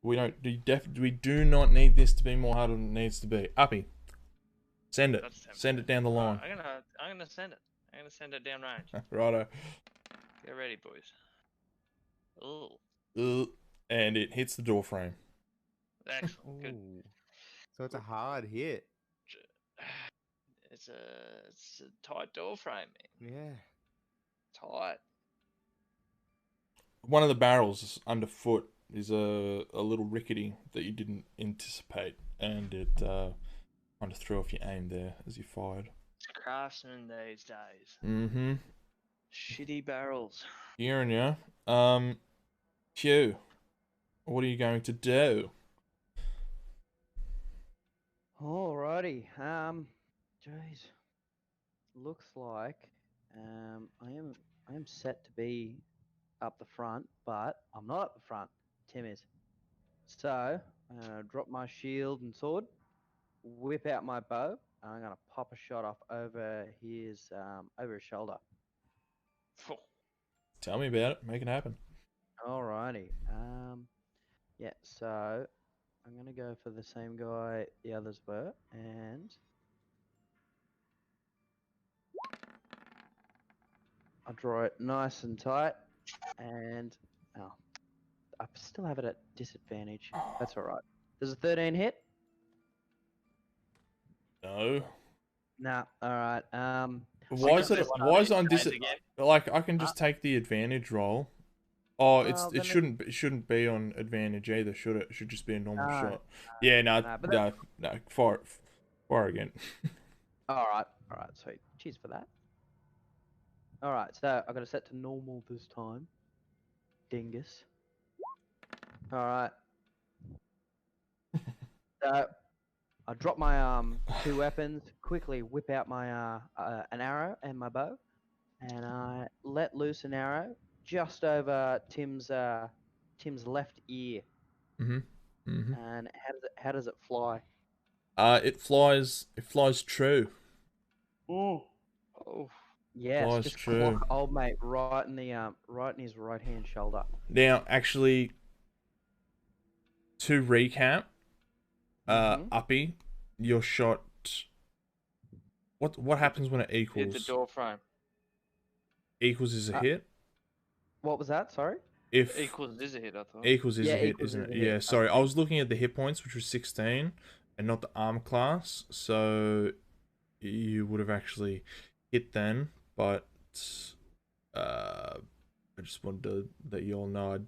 we do not need this to be more harder than it needs to be. Uppy, send it down the line. I'm gonna send it. I'm gonna send it down range. Righto. Get ready, boys. And it hits the door frame. Excellent. Good. So it's a hard hit. It's a tight door frame, man. Yeah. Tight. One of the barrels underfoot is a little rickety that you didn't anticipate, and it kind of threw off your aim there as you fired. It's craftsmen these days. Mm-hmm. Shitty barrels. Hearing ya. Q, what are you going to do? Alrighty. Jeez. Looks like I am set to be up the front, but I'm not up the front. Tim is. So I'm gonna drop my shield and sword, whip out my bow, and I'm gonna pop a shot off over his shoulder. Tell me about it. Make it happen. Alrighty. Yeah. So I'm gonna go for the same guy the others were, and I'll draw it nice and tight, and I still have it at disadvantage. That's all right. Does a 13 hit? No. Nah. All right. Why is it on disadvantage? Like, I can just take the advantage roll. Oh, it shouldn't be on advantage either, should it? It should just be a normal shot. Yeah, no. Fire again. All right, sweet. Cheers for that. All right, so I got to set to normal this time. Dingus. All right. So I drop my two weapons, quickly whip out my an arrow and my bow, and I let loose an arrow just over Tim's left ear. And how does it fly? It flies true. Oh, Yes, Flies just true. clock old mate right in his right hand shoulder. Now, actually, to recap, Uppy, your shot. What happens when it Hit the equals? door frame. Equals is a hit. What was that? Sorry. If Equals is a hit, I thought. equals is Yeah, a hit, equals isn't is it? a hit. Yeah. Sorry, I Okay. was looking at the hit points, which was 16, and not the armor class. So you would have actually hit then, but I just wanted to let you all know I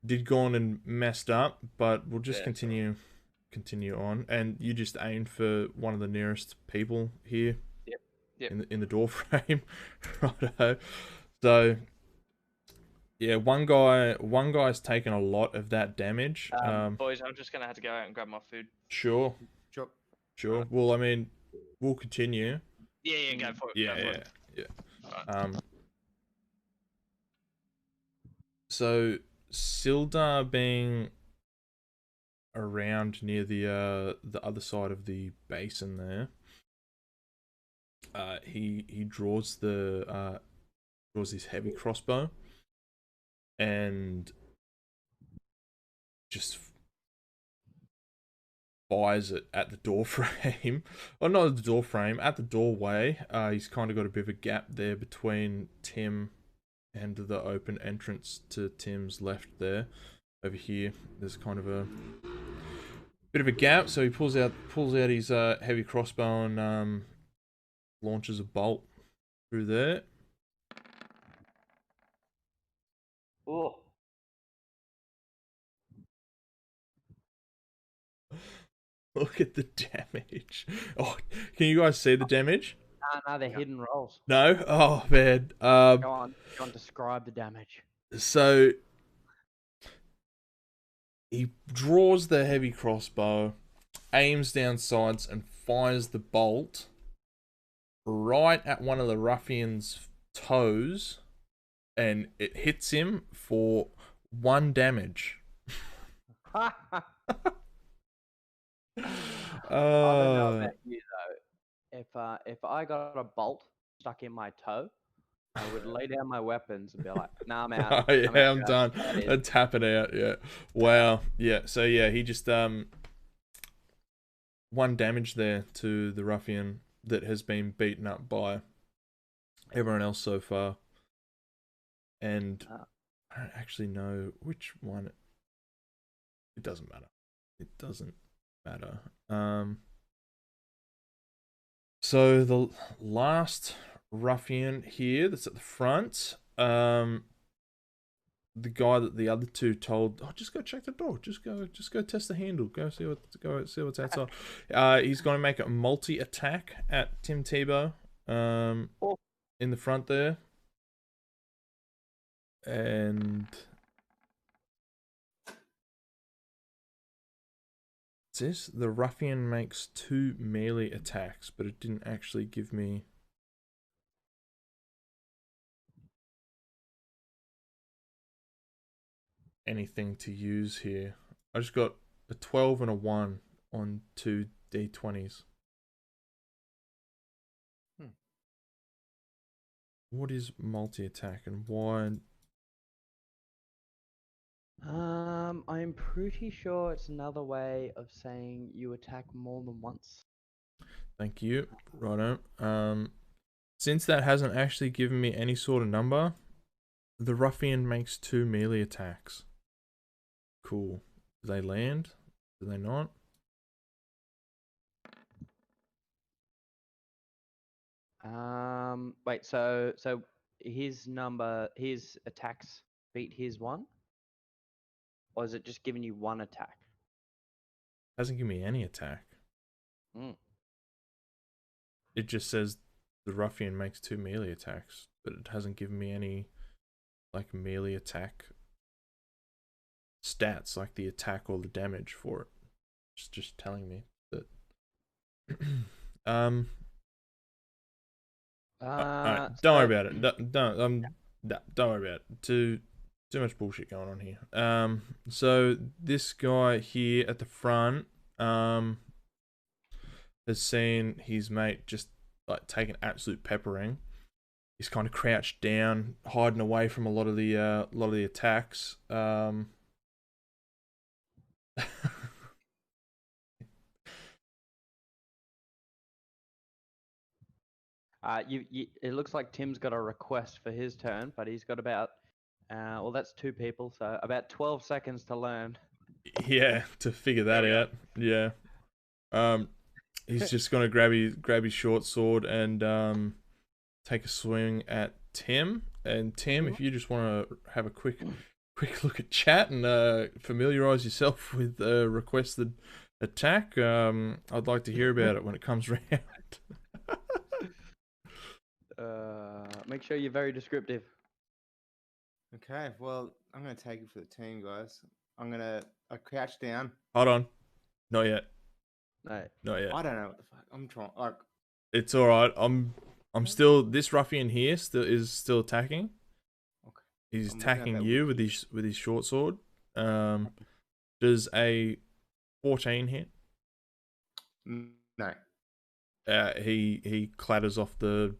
did go on and messed up, but we'll just continue on, and you just aimed for one of the nearest people here. Yep. In the door frame. Righto. So yeah, one guy's taken a lot of that damage. Boys, I'm just gonna have to go out and grab my food. Sure. Right. Well, I mean, we'll continue. Yeah, go for it. Go for it. Yeah. So Sildar being around near the other side of the basin there, he draws his heavy crossbow and just fires it at the door frame. Or not at the door frame, at the doorway. He's kind of got a bit of a gap there between Tim and the open entrance to Tim's left there. Over here, there's kind of a bit of a gap, so he pulls out his heavy crossbow and launches a bolt through there. Oh. Look at the damage. Oh, can you guys see the damage? No, they're hidden rolls. No? Oh, man. Go on, describe the damage. So, he draws the heavy crossbow, aims down sides, and fires the bolt right at one of the ruffian's toes, and it hits him for 1 damage. I don't know about you though. If I got a bolt stuck in my toe, I would lay down my weapons and be like, "Nah, I'm out. I'm done. Let's tap it out." Yeah. Wow. Yeah. So yeah, he just 1 damage there to the ruffian that has been beaten up by everyone else so far, and I don't actually know which one. It doesn't matter. It doesn't matter. So the last ruffian here that's at the front, the guy that the other two told, "Oh, just go check the door. Just go test the handle. Go see what's outside." He's going to make a multi-attack at Tim Tebow, in the front there, and this the ruffian makes 2 melee attacks, but it didn't actually give me anything to use here. I just got a 12 and a 1 on 2 d20s. What is multi-attack and why? I'm pretty sure it's another way of saying you attack more than once. Thank you. Righto. Since that hasn't actually given me any sort of number, the ruffian makes 2 melee attacks. Cool. Do they land? Do they not? Wait, so his attacks beat his 1? Or is it just giving you 1 attack? Hasn't given me any attack. It just says the ruffian makes 2 melee attacks, but it hasn't given me any like melee attack stats, like the attack or the damage for it. It's just telling me that. Alright, don't worry about it. Don't worry about it. Too much bullshit going on here. So this guy here at the front, has seen his mate just like take an absolute peppering. He's kind of crouched down, hiding away from a lot of the attacks. It looks like Tim's got a request for his turn, but he's got about, well, that's 2 people, so about 12 seconds to learn. Yeah, to figure that out. Yeah. He's just gonna grab his short sword and take a swing at Tim. And Tim, if you just want to have a quick look at chat and familiarize yourself with the requested attack, I'd like to hear about it when it comes round. Make sure you're very descriptive. Okay, well, I'm gonna take it for the team, guys. I crouch down. Hold on, not yet. No. Not yet. I don't know what the fuck. I'm trying. Like, it's all right. I'm still, this ruffian here is still attacking. Okay. He's attacking you with his short sword. Does a 14 hit? No. He clatters off the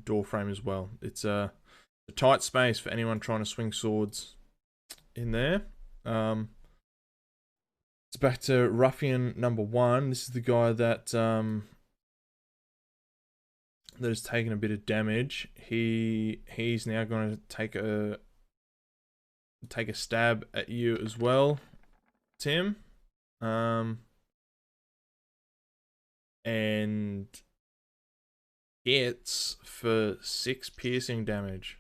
door frame as well. It's a tight space for anyone trying to swing swords in there. It's back to ruffian number 1. This is the guy that has taken a bit of damage. He's now going to take a stab at you as well, Tim. And hits for 6 piercing damage.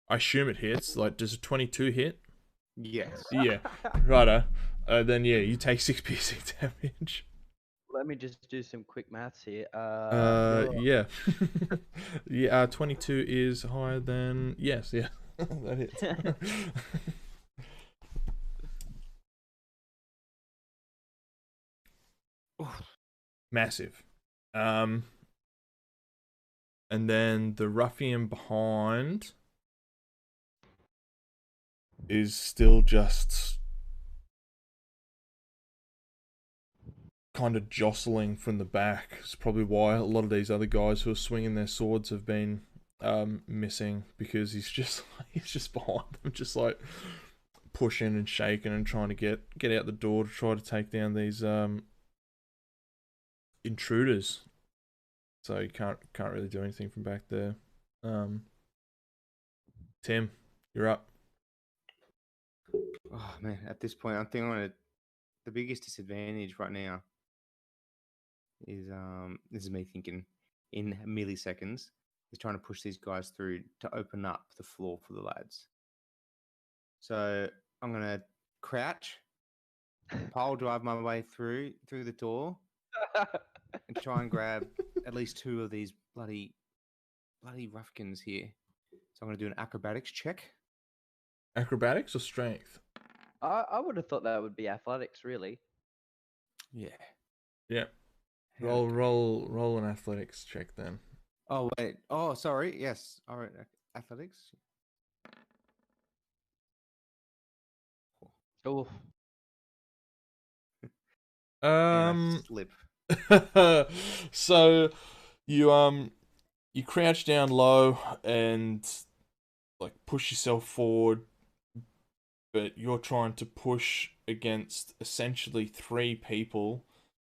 I assume it hits. Like, does a 22 hit? Yes. Yeah. Righto. Then yeah, you take 6 piercing damage. Let me just do some quick maths here. Yeah. Yeah, 22 is higher than... Yes, yeah. That hits. Massive. And then the ruffian behind is still just kind of jostling from the back. It's probably why a lot of these other guys who are swinging their swords have been missing, because he's just behind them, just like pushing and shaking and trying to get out the door to try to take down these intruders. So you can't really do anything from back there. Tim, you're up. Oh man, at this point, I think the biggest disadvantage right now is this is me thinking in milliseconds, is trying to push these guys through to open up the floor for the lads. So I'm gonna crouch, pile drive my way through the door, and try and grab at least 2 of these bloody ruffians here. So I'm gonna do an acrobatics check. Acrobatics or strength? I would have thought that would be athletics, really. Yeah. Yeah. Roll an athletics check then. Oh wait. Oh, sorry. Yes. All right. Athletics. Oh. Slip. So you crouch down low and like push yourself forward, but you're trying to push against essentially 3 people,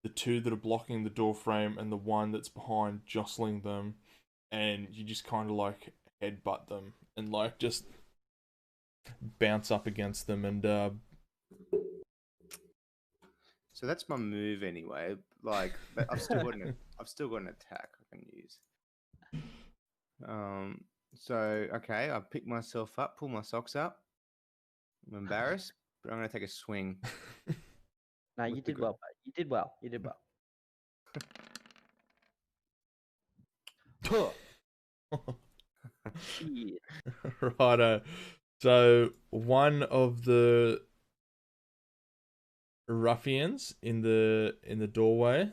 the 2 that are blocking the door frame and the 1 that's behind jostling them, and you just kind of like headbutt them and like just bounce up against them and So that's my move anyway. Like, but I've still got an attack I can use. So okay, I pick myself up, pull my socks up. I'm embarrassed, but I'm gonna take a swing. No, you did well, mate. You did well. You did well. Righto. So one of the ruffians in the doorway,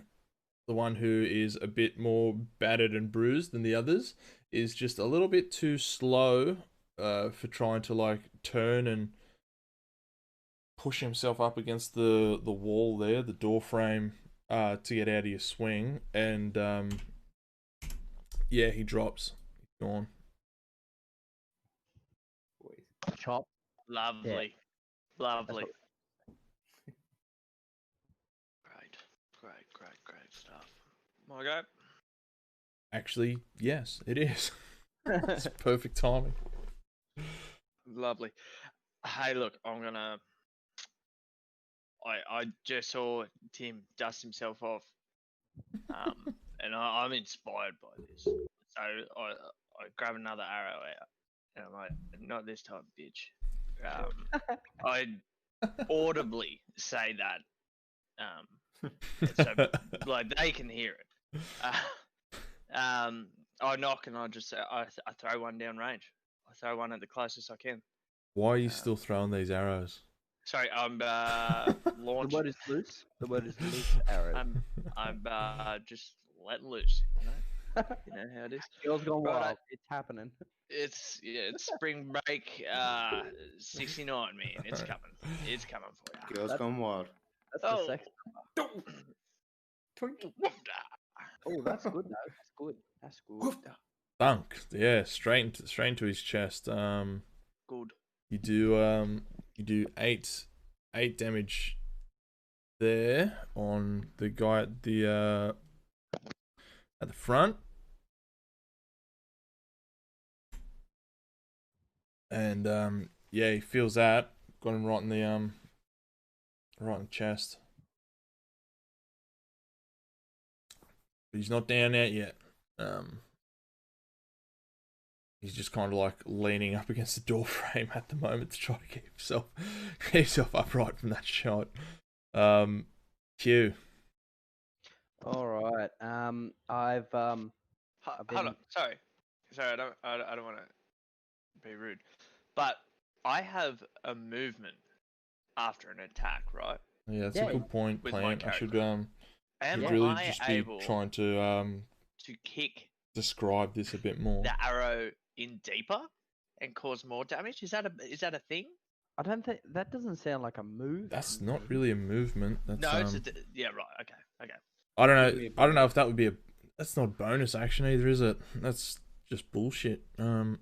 the one who is a bit more battered and bruised than the others, is just a little bit too slow for trying to like turn and push himself up against the wall there, the door frame, to get out of your swing, and yeah, he drops. Go on. Chop. Lovely. Yeah. Lovely. What... Great stuff. My go. Actually, yes, it is. It's perfect timing. Lovely. Hey, look, I'm gonna. I just saw Tim dust himself off, and I'm inspired by this. So I grab another arrow out, and I'm like, not this time, bitch. I audibly say that, so like they can hear it. I knock and I just I throw one down range. I throw one at the closest I can. Why are you still throwing these arrows? Sorry, I'm launching. The word is loose. The word is loose arrow. I'm just letting loose. You know how it is. Girls gone Right, wild. It's happening. It's spring break 69, man. It's coming. It's coming for you. Girls gone wild. That's the sex. Oh, that's good. No, that's good. That's good. Thunk. Yeah, straight into his chest. Good. You do eight damage there on the guy at the front. And yeah, he feels that. Got him right in the chest. But he's not down out yet. He's just kind of like leaning up against the door frame at the moment to try to keep himself upright from that shot. Q. All right. Hold on. Sorry. I don't want to be rude, but I have a movement after an attack, right? Yeah, that's a good point, Plant. I should Am really I just be able trying to kick describe this a bit more. the arrow in deeper and cause more damage? Is that a thing? I don't think that doesn't sound like a move. That's not really a movement. That's No, yeah, right. Okay. I don't know if that would be that's not a bonus action either, is it? That's just bullshit. Yeah,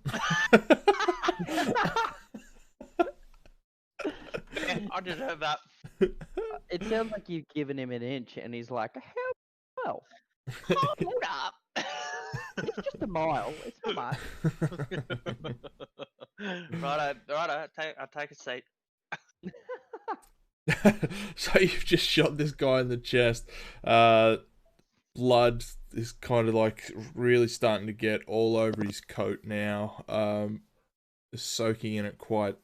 I deserve that. It sounds like you've given him an inch, and he's like, "How well? Hold up. It's just a mile. It's not much." Righto. I'll take a seat. So you've just shot this guy in the chest. Blood is kind of like really starting to get all over his coat now. Soaking in it quite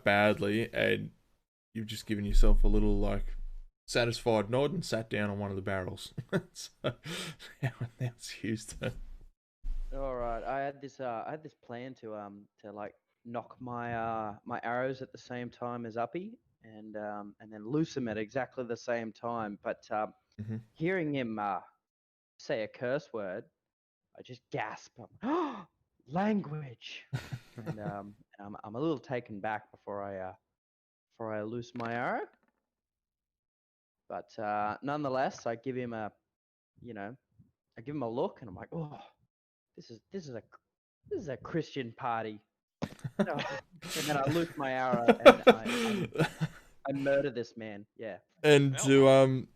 badly, and you've just given yourself a little like satisfied nod and sat down on one of the barrels. So now it's Houston. All right. I had this plan to like knock my my arrows at the same time as Uppy, and then loose him at exactly the same time. But hearing him say a curse word, I just gasp. Language. And I'm a little taken back before I loose my arrow. But nonetheless, I give him a look, and I'm like, oh, this is a Christian party. And then I loose my arrow and I murder this man. Yeah. And to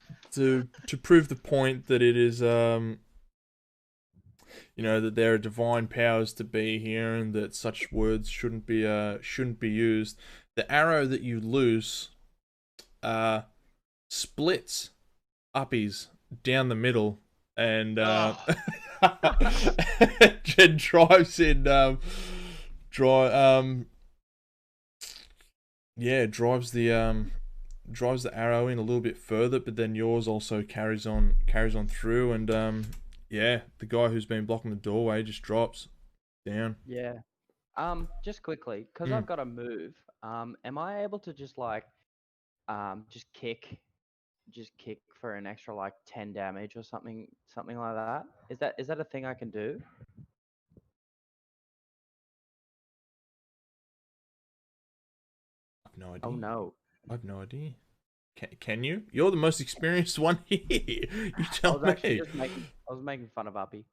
prove the point that it is that there are divine powers to be here, and that such words shouldn't be used. The arrow that you loose splits Uppies down the middle, and and drives the arrow in a little bit further, but then yours also carries on through, and the guy who's been blocking the doorway just drops down. Yeah. Just quickly, because I've got to move. Am I able to just like just kick for an extra like 10 damage or something like that? Is that a thing I can do? I've no idea. Oh no. I have no idea. Can you? You're the most experienced one here. You tell me. I was making fun of Uppy.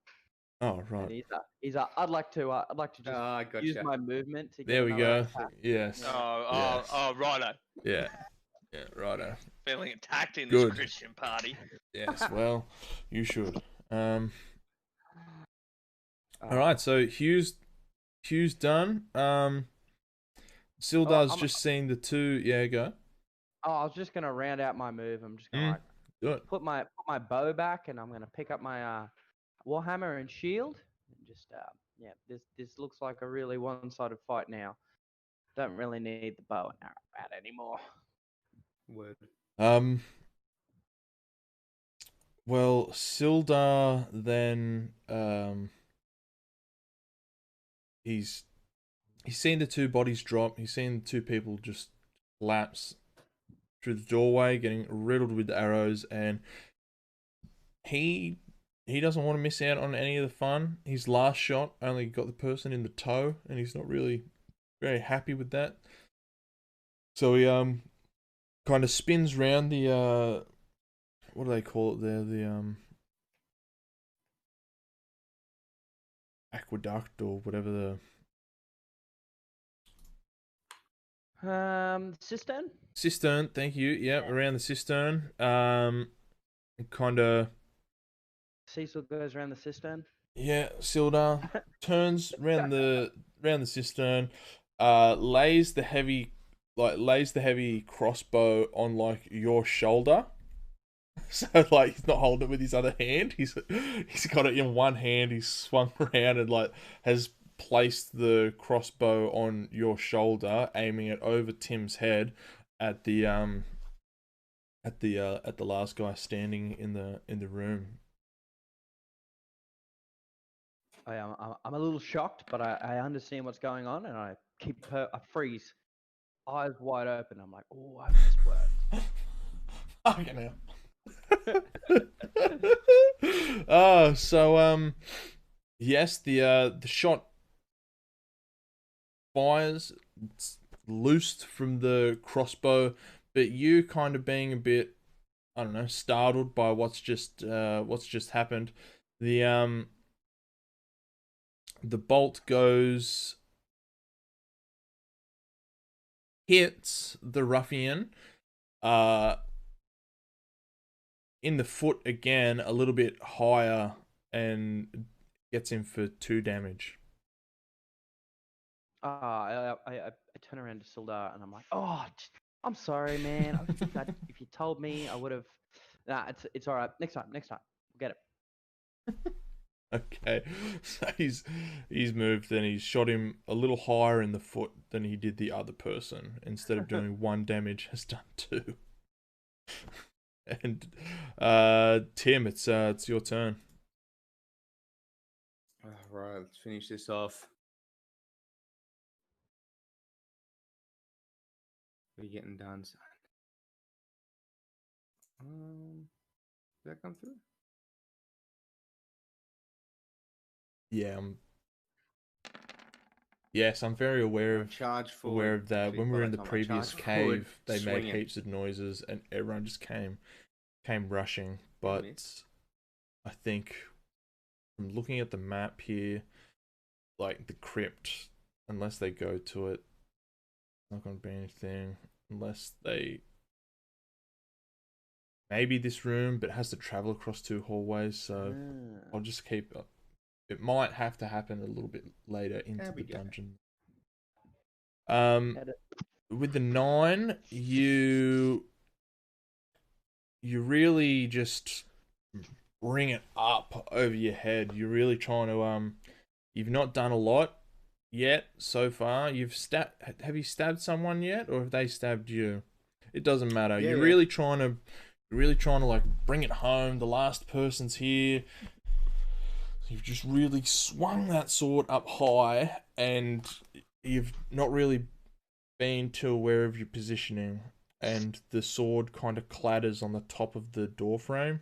Oh, right. And I'd like to just I use gotcha. my movement to get There we another go. attack. Yes. Oh, Yes. righto. Yeah. Yeah, righto. Feeling attacked in this Good. Christian party. Yes, well, you should. All Oh, right, so Hugh's done. Sildar's I'm, just seen the two. Yeah, go. I was just gonna round out my move. I'm just gonna like Do it. put my bow back, and I'm gonna pick up my warhammer and shield, and just yeah. This looks like a really one-sided fight now. Don't really need the bow and arrow out anymore. Word. Well, Sildar then he's seen the two bodies drop. He's seen the two people just collapse through the doorway, getting riddled with arrows, and he doesn't want to miss out on any of the fun. His last shot only got the person in the toe, and he's not really very happy with that. So he kind of spins round the what do they call it there? The aqueduct or whatever the Cistern. Thank you. Yep, around the cistern. Kind of. Cecil goes around the cistern. Yeah, Sildar turns round the cistern, lays the heavy crossbow on like your shoulder. So like he's not holding it with his other hand. He's got it in one hand. He's swung around and like has placed the crossbow on your shoulder, aiming it over Tim's head at the last guy standing in the room. I'm a little shocked, but I understand what's going on, and I freeze, eyes wide open. I'm like, oh, I hope this works. Fucking hell. So yes, the shot fires. It's loosed from the crossbow, but you kind of being a bit, I don't know, startled by what's just happened. The bolt goes, hits the ruffian in the foot again, a little bit higher, and gets him for 2 damage. I turn around to Sildar and I'm like, oh, I'm sorry, man. If you told me, I would have. Nah, it's all right. Next time, we'll get it. Okay, so he's moved and he's shot him a little higher in the foot than he did the other person. Instead of doing 1 damage, has done 2. And Tim, it's your turn. All right, let's finish this off. We're getting done, son. Did that come through? Yeah, yes, I'm very aware of that. When we were in the previous cave, they made heaps of noises and everyone just came rushing. But I think from looking at the map here, like the crypt, unless they go to it, not going to be anything unless they maybe this room, but it has to travel across 2 hallways. So I'll just keep. It might have to happen a little bit later into the dungeon. With the 9, you really just bring it up over your head. You're really trying to you've not done a lot yet so far. Have you stabbed someone yet, or have they stabbed you? It doesn't matter. You're really trying to like bring it home. The last person's here. You've just really swung that sword up high, and you've not really been too aware of your positioning, and the sword kind of clatters on the top of the door frame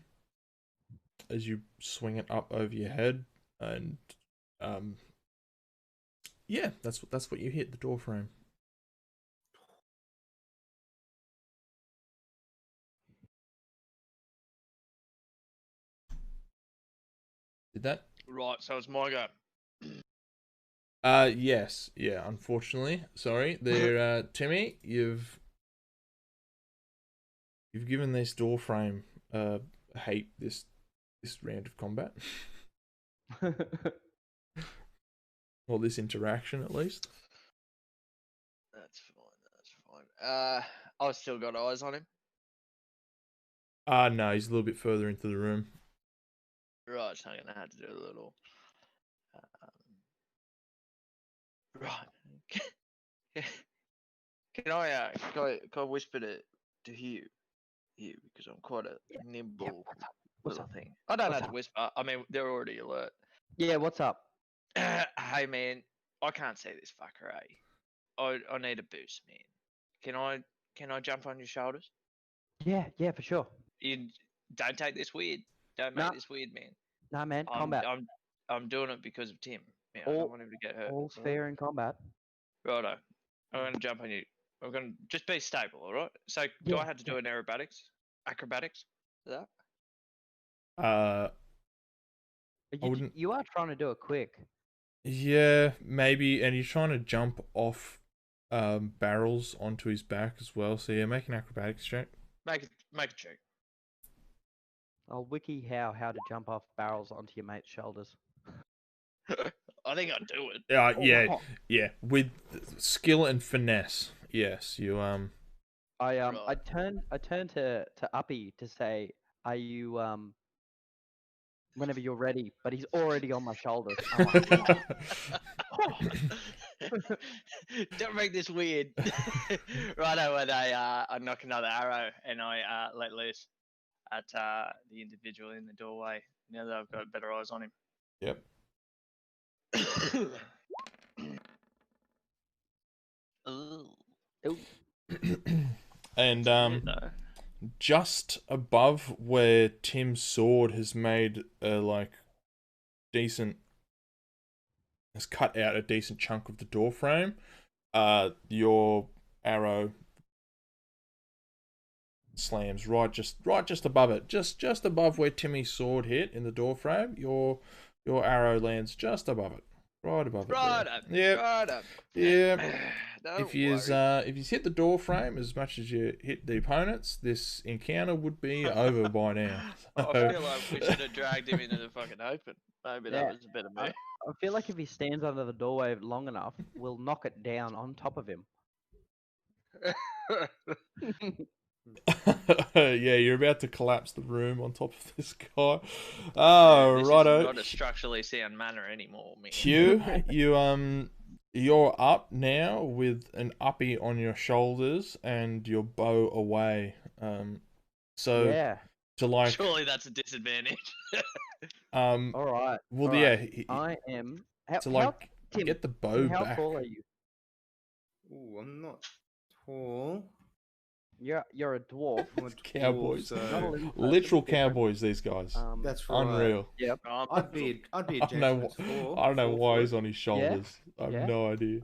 as you swing it up over your head, and yeah, that's what you hit, the door frame. Did that Right, so it's my go. Yes, yeah. Unfortunately, sorry. There, Timmy, you've given this door frame hate this round of combat, or this interaction at least. That's fine. I've still got eyes on him. No, he's a little bit further into the room. Right, so I'm gonna have to do a little. Right. Can I whisper to Hugh? Hugh, because I'm quite a nimble little thing. I don't have to whisper. I mean, they're already alert. Yeah, what's up? Hey man, I can't see this fucker. I need a boost, man. Can I jump on your shoulders? Yeah, for sure. You don't take this weird. Don't make this weird, man. Nah, man, combat. I'm doing it because of Tim. Yeah, I don't want him to get hurt. All's fair in combat. Righto. I'm gonna jump on you. I'm gonna just be stable, all right? So do I have to do an acrobatics? Is that? You are trying to do it quick. Yeah, maybe, and he's trying to jump off barrels onto his back as well. So yeah, make an acrobatics check. Make a check. I'll wiki how to jump off barrels onto your mate's shoulders. I think I'd do it. Yeah. With skill and finesse. Yes, you I turned to Uppy to say, "Are you whenever you're ready?" But he's already on my shoulders. I'm like, don't make this weird. Righto, and I knock another arrow and I let loose at the individual in the doorway. Now that I've got better eyes on him. Yep. And just above where Tim's sword has made a has cut out a decent chunk of the door frame, your arrow slams right just above it, just above where Timmy's sword hit in the door frame. Your arrow lands just above it, right above it. Right up. Yeah. If you hit the door frame as much as you hit the opponents, this encounter would be over by now. I feel like we should have dragged him into the fucking open. Maybe that was a better move. I feel like if he stands under the doorway long enough, we'll knock it down on top of him. Yeah, you're about to collapse the room on top of this guy. Oh, this righto. is not a structurally sound manner anymore, man. Hugh, you're up now with an uppy on your shoulders and your bow away. So surely that's a disadvantage. All right. Well, all yeah. Right. I am. Tim, get the bow how back. How tall are you? Ooh, I'm not tall. You're a dwarf. Cowboys, so... literal cowboys. These guys. That's right. Unreal. Yep. I'd be a I don't know why he's on his shoulders. Yeah? I have no idea.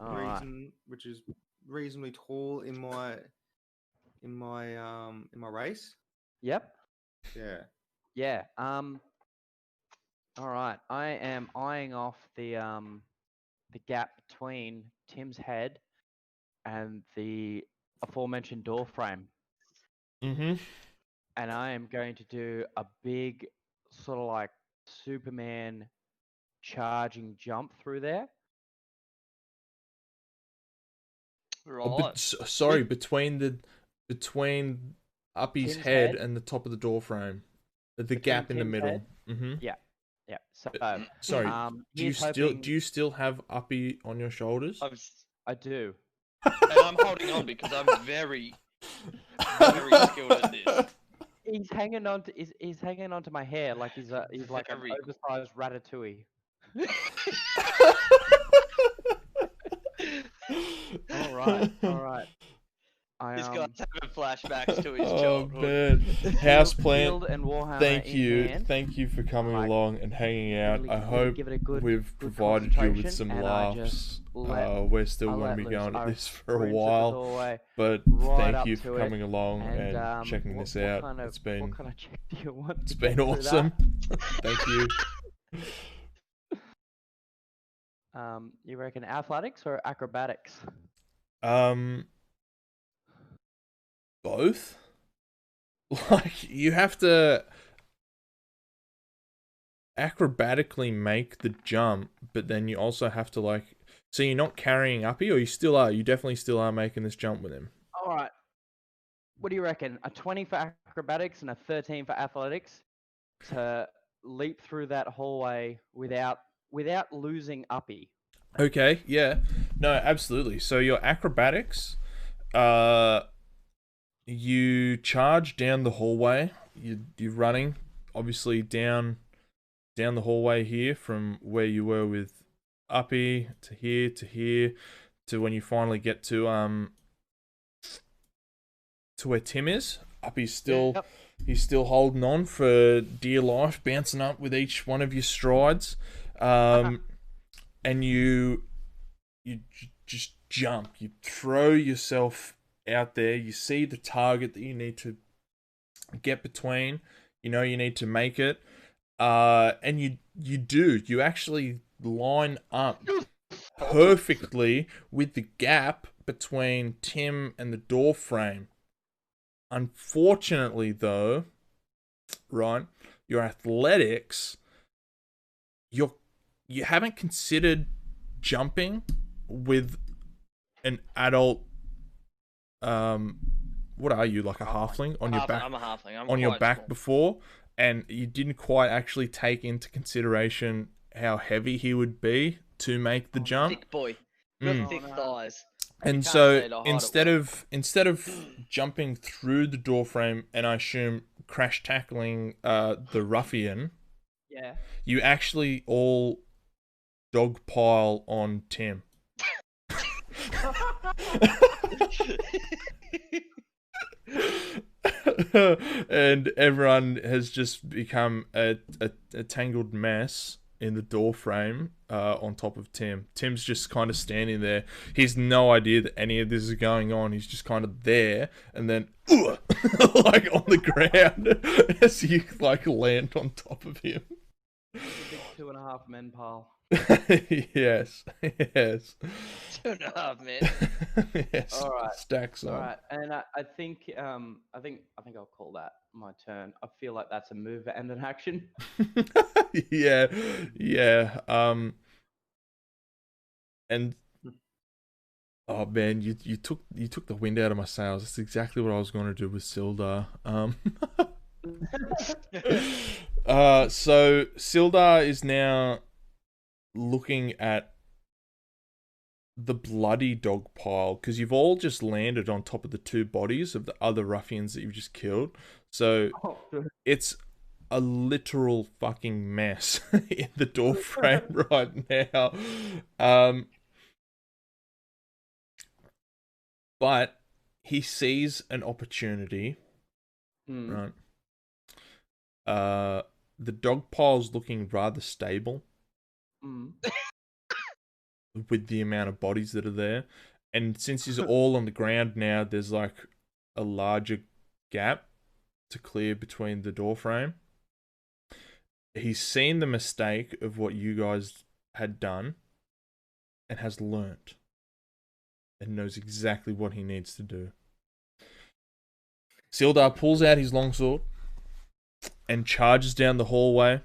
Which is reasonably tall in my race. Yep. Yeah. Yeah. All right. I am eyeing off the gap between Tim's head and the aforementioned door frame. Mm-hmm. And I am going to do a big sort of like Superman charging jump through there. Right. Sorry, between Uppy's Tim's head head and the top of the door frame, the gap in the Tim's middle. head? Mm-hmm. Yeah. So, sorry. Do you still have Uppy on your shoulders? I do. And I'm holding on because I'm very, very skilled at this. He's hanging on to my hair like he's like an oversized ratatouille. All right. This guy's having flashbacks to his Man. childhood. Houseplant, and Warhammer thank you for coming along and hanging out. I hope we've provided you with some laughs. We're still going to be going at this for a while, but thank you for coming along and checking this out. What kind of check do you want? It's been awesome. Thank you. You reckon athletics or acrobatics? Both. Like you have to acrobatically make the jump, but then you also have to like. So you're not carrying Uppy, or you still are? You definitely still are making this jump with him. All right. What do you reckon? A 20 for acrobatics and a 13 for athletics to leap through that hallway without losing Uppy. Okay, yeah. No, absolutely. So your acrobatics, you charge down the hallway. You're running, obviously down the hallway here from where you were with Uppy to here to when you finally get to where Tim is. Uppy's still he's still holding on for dear life, bouncing up with each one of your strides, and you just jump. You throw yourself out there. You see the target that you need to get between. You know you need to make it, and you do. You actually line up perfectly with the gap between Tim and the door frame. Unfortunately, though, right, your athletics, you haven't considered jumping with an adult. What are you, like a halfling on your back? I'm a halfling. I'm on your quite back small. before, and you didn't quite actually take into consideration how heavy he would be to make the jump. Thick boy. Mm. Thick thighs. And can't so say to hide it instead of jumping through the doorframe and I assume crash tackling the ruffian, Yeah. you actually all dogpile on Tim. And everyone has just become a tangled mess in the door frame on top of Tim. Tim's just kind of standing there. He's no idea that any of this is going on. He's just kind of there, and then like on the ground as you like land on top of him. Big 2.5 men pile. Yes. 2.5 men. Yes. All right. Stacks on. All right, and I think I'll call that my turn. I feel like that's a move and an action. Yeah. And oh man, you took the wind out of my sails. That's exactly what I was going to do with Sildar. So Sildar is now looking at the bloody dog pile because you've all just landed on top of the two bodies of the other ruffians that you've just killed. So it's a literal fucking mess in the door frame right now. But he sees an opportunity, right? The dog pile's looking rather stable with the amount of bodies that are there. And since he's all on the ground now, there's like a larger gap to clear between the door frame. He's seen the mistake of what you guys had done and has learnt and knows exactly what he needs to do. Sildar pulls out his longsword and charges down the hallway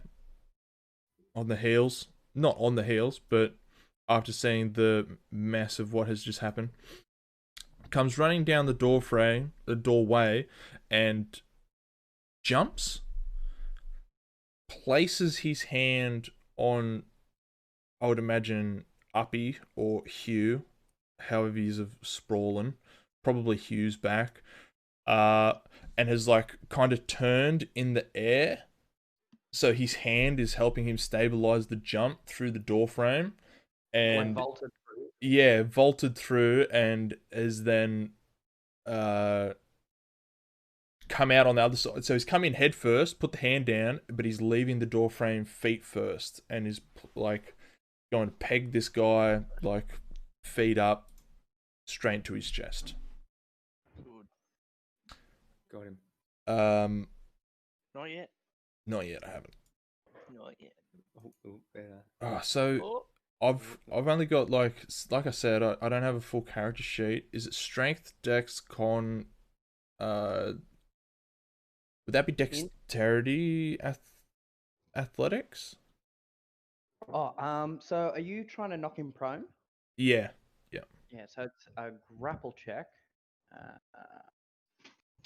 on the heels. Not on the heels, but after seeing the mess of what has just happened. Comes running down the doorway, and jumps, places his hand on, I would imagine, Uppy or Hugh, however he's of sprawling, probably Hugh's back, and has like kind of turned in the air, so his hand is helping him stabilize the jump through the door frame, and like vaulted through. Yeah, vaulted through, and is then come out on the other side. So he's come in head first, put the hand down, but he's leaving the door frame feet first, and is like going to peg this guy like feet up straight to his chest. Good. Got him. Not yet. Not yet. I haven't. Not yet. Better. So Oh. I've only got like I said, I don't have a full character sheet. Is it strength, dex, con? Would that be dexterity, athletics? Oh, so are you trying to knock him prone? Yeah, yeah. Yeah, so it's a grapple check.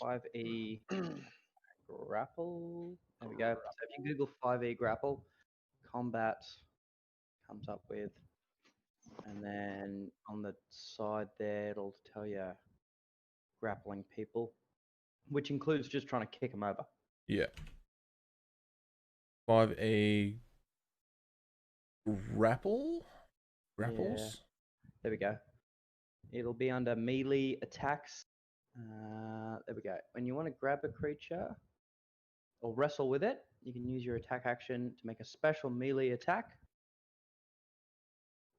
5e grapple. There we go. So if you Google 5e grapple, combat comes up with, and then on the side there, it'll tell you grappling people, which includes just trying to kick them over. Yeah. 5A grapple? Grapples? Yeah. There we go. It'll be under melee attacks. There we go. When you want to grab a creature or wrestle with it, you can use your attack action to make a special melee attack.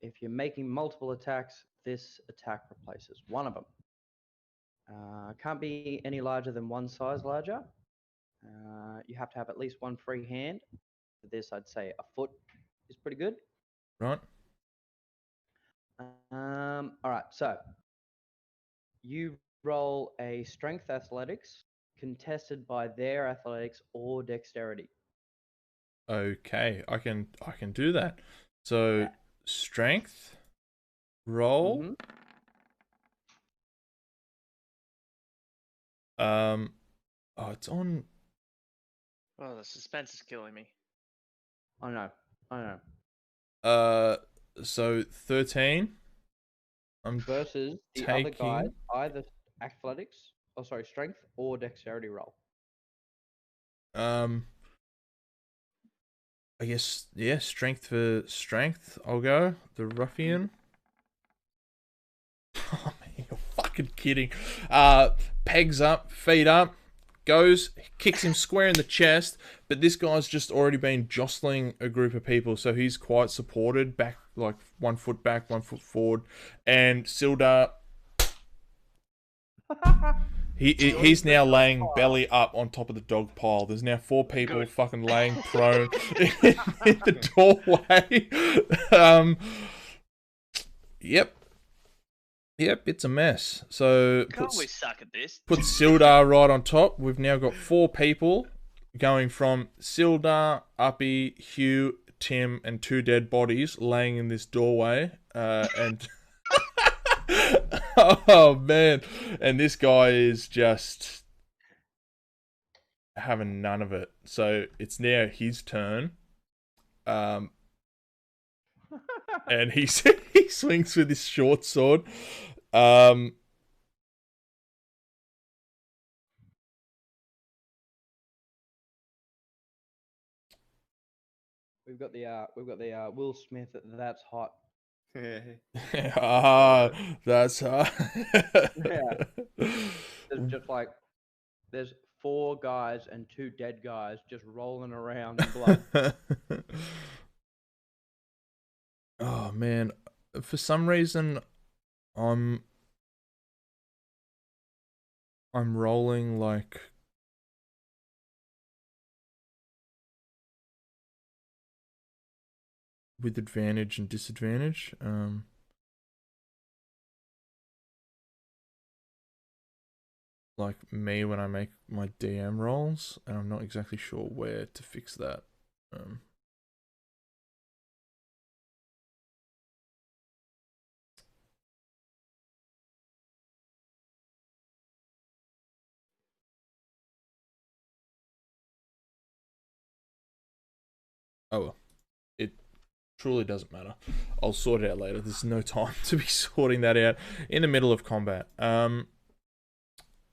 If you're making multiple attacks, this attack replaces one of them. Can't be any larger than one size larger. You have to have at least one free hand. For this, I'd say a foot is pretty good. Right. All right, so you roll a strength athletics contested by their athletics or dexterity. Okay, I can do that. So Yeah. strength roll. Mm-hmm. Oh, it's on. Oh, the suspense is killing me. I know. So 13. I'm Versus the other guy, either athletics, strength or dexterity roll. I guess, yeah, strength for strength. I'll go the ruffian. Oh man, you're fucking kidding. Pegs up, feet up, goes, kicks him square in the chest. But this guy's just already been jostling a group of people, so he's quite supported. Back, like 1 foot back, 1 foot forward, and Sildar. He's now laying belly up on top of the dog pile. There's now 4 people fucking laying prone in the doorway. Yep, it's a mess. So Can't we suck at this? Put Sildar right on top. We've now got 4 people going from Sildar, Uppy, Hugh, Tim, and 2 dead bodies laying in this doorway. And oh man, and this guy is just having none of it. So it's now his turn. And he swings with his short sword. We've got the Will Smith. That's hot. That's hot. Yeah. There's 4 guys and 2 dead guys just rolling around in blood. Oh man, for some reason, I'm rolling like with advantage and disadvantage. Like me when I make my DM rolls, and I'm not exactly sure where to fix that. Oh well. It truly doesn't matter. I'll sort it out later. There's no time to be sorting that out in the middle of combat.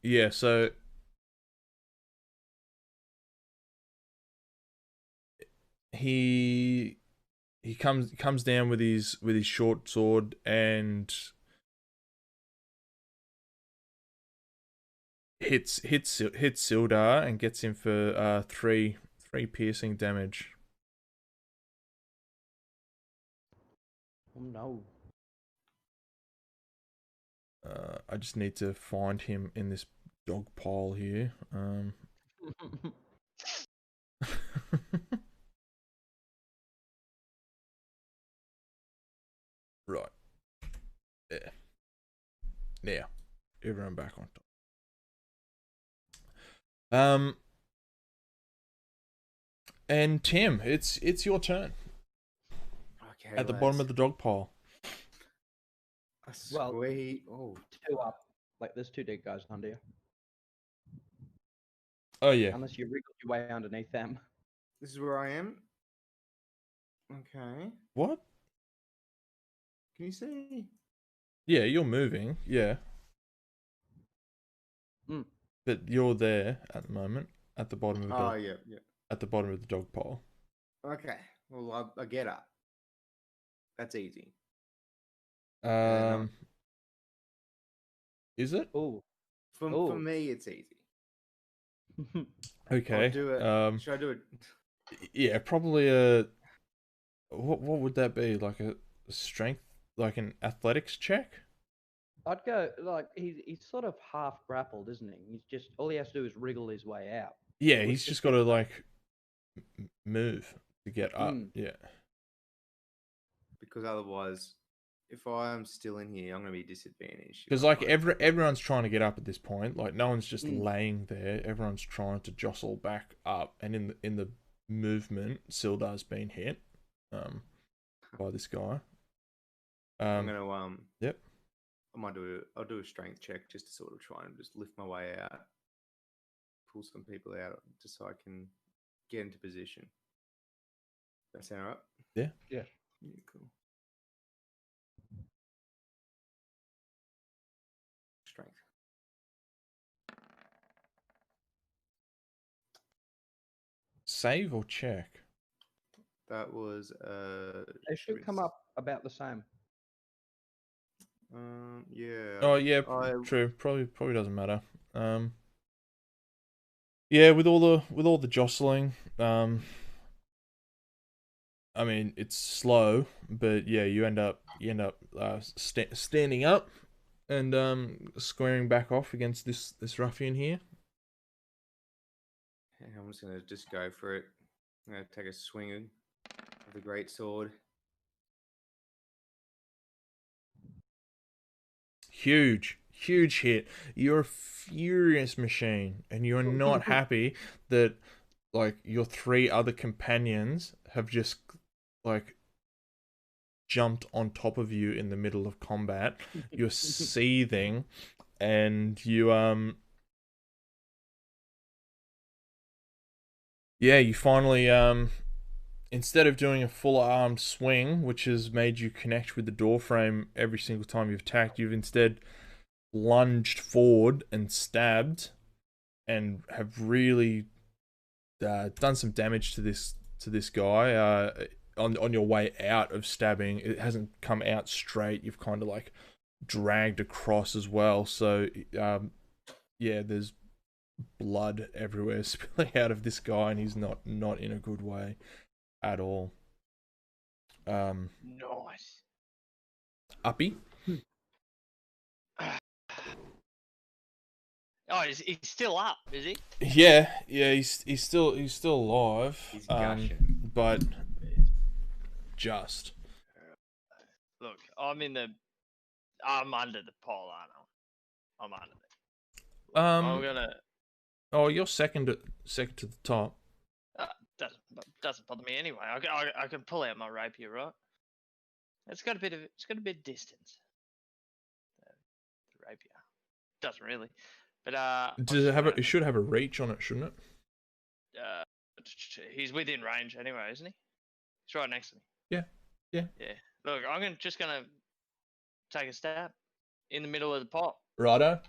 Yeah, so he comes down with his short sword and hits Sildar and gets him for 3 piercing damage. Oh no. I just need to find him in this dog pile here. Yeah, everyone back on top. And Tim, it's your turn. Okay. At the bottom of the dog pile. Well, Sweet. Oh. 2 up. Like, there's 2 dead guys under you. Oh yeah. Unless you wriggle your way underneath them. This is where I am. Okay. What? Can you see? Yeah, you're moving. Yeah. Mm. But you're there at the moment, at the bottom of the Oh, yeah. at the bottom of the dog pile. Okay. Well, I get up. That's easy. Is it? Oh. For me, it's easy. Okay. I'll do it. Should I do it? Yeah, probably a. What would that be? Like a strength, like an athletics check? I'd go, like, he's sort of half grappled, isn't he? He's just, all he has to do is wriggle his way out. Yeah, he's just got to, like, move to get up. Yeah. Because otherwise, if I'm still in here, I'm going to be disadvantaged. Because, like, everyone's trying to get up at this point. Like, no one's just laying there. Everyone's trying to jostle back up. And in the movement, Sildar's been hit by this guy. I'm going to... Yep. I'll do a strength check just to sort of try and just lift my way out. Pull some people out just so I can get into position. That sound right? Yeah. Yeah. Yeah, cool. Strength. Save or check? That was They should come up about the same. Yeah. Oh yeah, true. Probably doesn't matter. Yeah, with all the jostling, I mean it's slow, but yeah, you end up standing up and squaring back off against this ruffian here. I'm just gonna go for it. I'm gonna take a swing of the great sword. Huge hit. You're a furious machine, and you're not happy that like your 3 other companions have just like jumped on top of you in the middle of combat. You're seething, and you you finally instead of doing a full armed swing, which has made you connect with the door frame every single time you've attacked, you've instead lunged forward and stabbed, and have really done some damage to this guy. On your way out of stabbing, it hasn't come out straight. You've kind of like dragged across as well. So yeah, there's blood everywhere spilling out of this guy, and he's not in a good way at all. Nice. Uppy. Oh, he's still up, is he? Yeah, he's still alive. He's gushing. But just Look, I'm under the pole, aren't I? I'm under there. I'm gonna. Oh, you're second to the top. Doesn't bother me anyway. I can pull out my rapier, right? It's got a bit of distance. The rapier doesn't really, but Does it have it should have a reach on it, shouldn't it? He's within range anyway, isn't he? He's right next to me. Yeah. Look, I'm just gonna take a stab in the middle of the pot. Righto,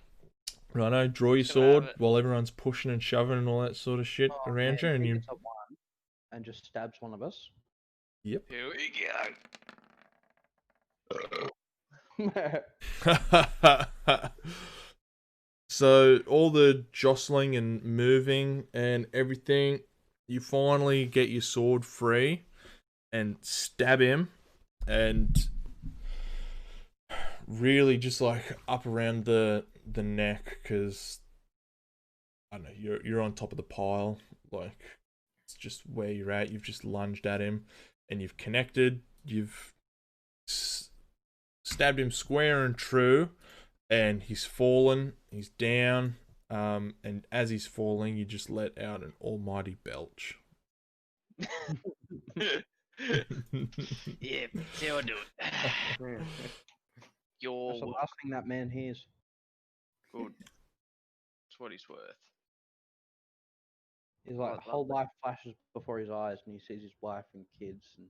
draw your sword while everyone's pushing and shoving and all that sort of shit around you, and you and just stabs one of us. Yep. Here we go. So all the jostling and moving and everything, you finally get your sword free and stab him, and really just like up around the neck, because I don't know, you're on top of the pile, like it's just where you're at. You've just lunged at him and you've connected. You've stabbed him square and true, and he's fallen. He's down. And as he's falling, you just let out an almighty belch. Yeah, see how I do it. You're That's the last thing that man hears. good. That's what he's worth. He's like, Right, whole lovely. life flashes before his eyes, and he sees his wife and kids, and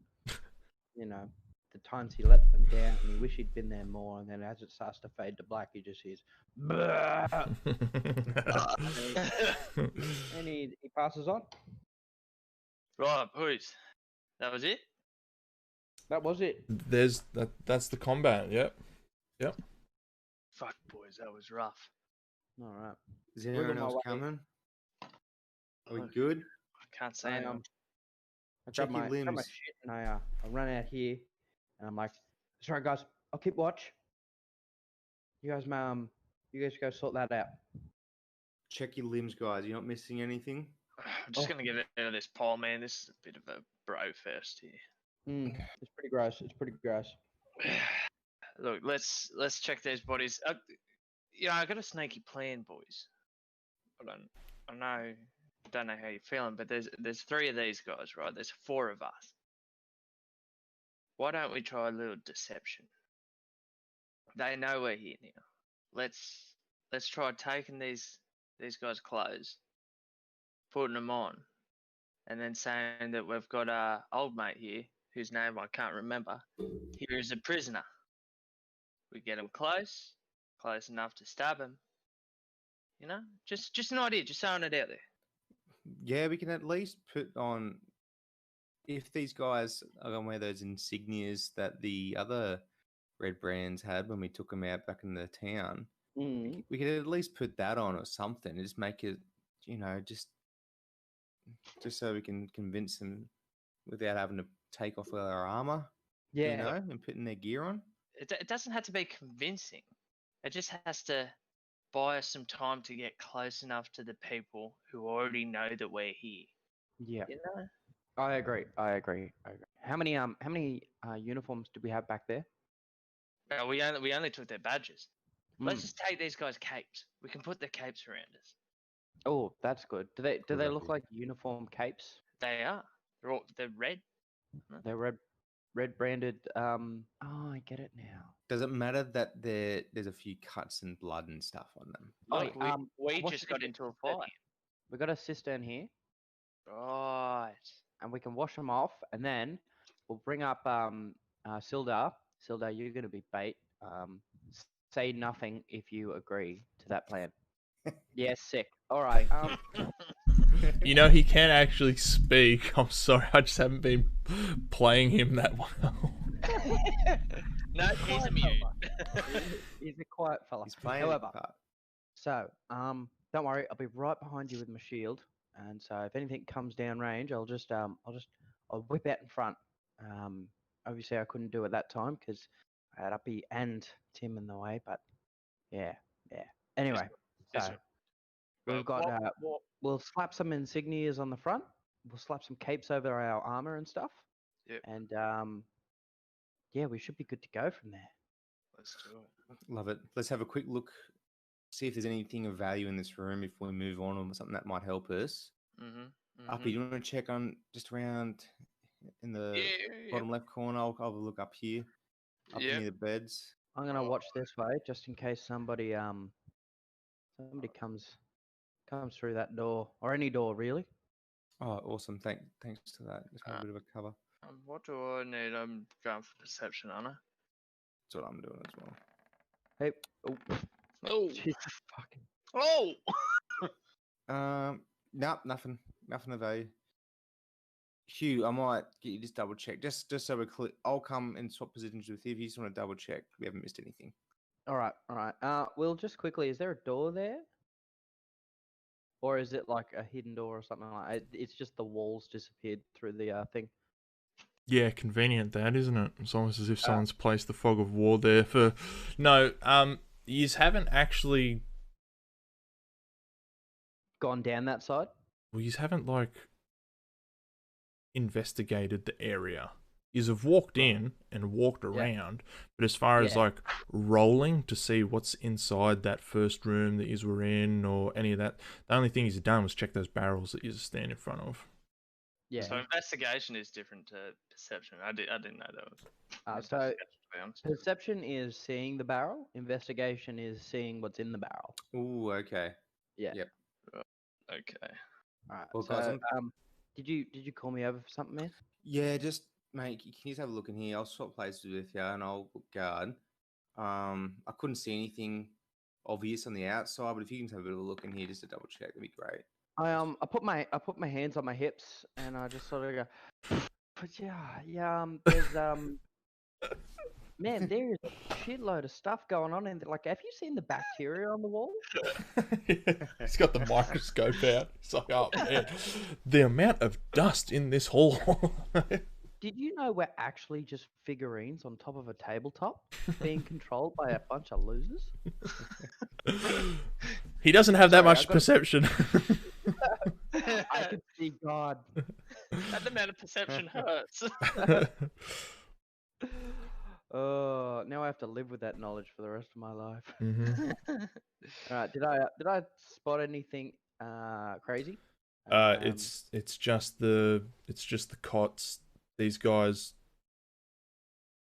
you know, the times he let them down, and he wish he'd been there more. And then as it starts to fade to black, he just hears, "Bah!" and he passes on. Right, boys. That was it? That was it. That's the combat. Yep. Fuck, boys, that was rough. All right. Is anyone my else way. coming? Are we good? I can't say I anything. I Check grab your my limbs. shit, and I run out here, and I'm like, "That's right, guys. I'll keep watch. You guys go sort that out." Check your limbs, guys. You're not missing anything. I'm just gonna get out of this pole, man. This is a bit of a bro fest here. It's pretty gross. It's pretty gross. Look, let's check these bodies. I got a snaky plan, boys. I don't know how you're feeling, but there's 3 of these guys, right? There's 4 of us. Why don't we try a little deception? They know we're here now. Let's try taking these guys' clothes, putting them on, and then saying that we've got our old mate here, whose name I can't remember, here is a prisoner. We get him close enough to stab him. You know, just an idea, just throwing it out there. Yeah, we can at least put on. If these guys are going to wear those insignias that the other red brands had when we took them out back in the town, we could at least put that on or something and just make it, just so we can convince them without having to take off all our armor, Yeah. and putting their gear on. It doesn't have to be convincing. It just has to buy us some time to get close enough to the people who already know that we're here. Yeah. You know? I agree. How many uniforms do we have back there? No, we only took their badges. Let's Mm. just take these guys' capes. We can put the capes around us. Oh, that's good. Do they Good look idea. like uniform capes? They are. They're red. They're red branded. Oh, I get it now. Does it matter that there's a few cuts and blood and stuff on them? Look, Oi, we wash just the got dishes into a in here. fight. We got a cistern here, Right. and we can wash them off, and then we'll bring up Sildar. Sildar, you're gonna be bait. Say nothing if you agree to that plan. Yes, sick. All right. You know, he can actually speak. I'm sorry, I just haven't been playing him that well. No, he's a mute. He's a quiet fella. He's playing. However, Part. so don't worry, I'll be right behind you with my shield, and so if anything comes down range, I'll whip out in front. Obviously I couldn't do it that time because I had Uppy and Tim in the way, but yeah. Anyway, Yes, so sir. we've got we'll slap some insignias on the front. We'll slap some capes over our armor and stuff. Yep. And yeah, we should be good to go from there. Let's do it. Love it. Let's have a quick look, see if there's anything of value in this room if we move on or something that might help us. Uppy, do you want to check on just around in the bottom left corner? I'll have a look up here, up near the beds. I'm gonna watch this way just in case somebody comes through that door or any door really. Oh, awesome! Thanks to that. Just have a bit of a cover. What do I need? I'm going for perception, aren't I? That's what I'm doing as well. Hey, Oh, Jesus fucking. oh! Nope, nothing of value. Hugh, I might get you just double check, just so we're clear. I'll come and swap positions with you if you just want to double check we haven't missed anything. All right. Will, just quickly, is there a door there? Or is it like a hidden door or something like that? It's just the walls disappeared through the thing. Yeah, convenient that, isn't it? It's almost as if someone's placed the fog of war there for... No, yous haven't actually... Gone down that side? Well, yous haven't, like, investigated the area. is have walked in and walked around, but as far as like rolling to see what's inside that first room that you were in or any of that, the only thing he's done was check those barrels that you stand in front of. Yeah. So investigation is different to perception. I didn't know that was. So investigation, to be honest. perception is seeing the barrel. Investigation is seeing what's in the barrel. Ooh, okay. Yeah. Yep. Okay. All right. Well, So guys, did you call me over for something, man? yeah, just mate, can you just have a look in here? I'll swap places with you, and I'll look guard. I couldn't see anything obvious on the outside, but if you can just have a bit of a look in here just to double check, that'd be great. I put my hands on my hips and I just sort of go, but there's man, there is a shitload of stuff going on in there. Like, have you seen the bacteria on the wall? He's got the microscope out. It's like, oh man, the amount of dust in this hall. Did you know we're actually just figurines on top of a tabletop being controlled by a bunch of losers? He doesn't have that Sorry, much perception. I can see God. That amount of perception hurts. Now I have to live with that knowledge for the rest of my life. Mm-hmm. All right, did I spot anything crazy? It's just the cots. These guys,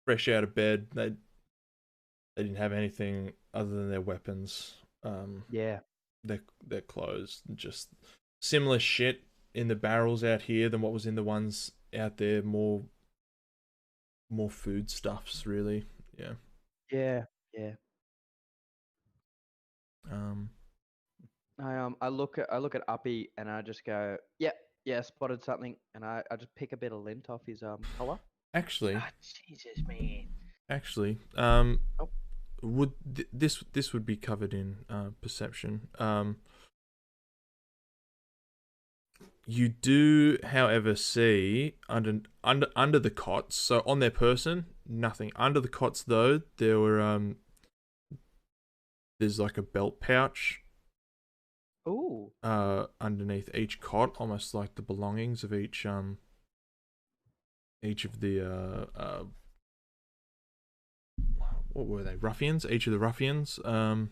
fresh out of bed, they didn't have anything other than their weapons. Yeah. Their clothes, just similar shit in the barrels out here than what was in the ones out there. More food stuffs, really. Yeah. Yeah. Yeah. I look at Uppy and I just go, yeah, spotted something, and I just pick a bit of lint off his collar. Actually, Jesus, man. Actually, would this would be covered in perception. You do, however, see under the cots. So on their person, nothing. Under the cots, though, there were there's like a belt pouch. Ooh. Underneath each cot, almost like the belongings of each of the what were they? Ruffians. Each of the ruffians. Yeah,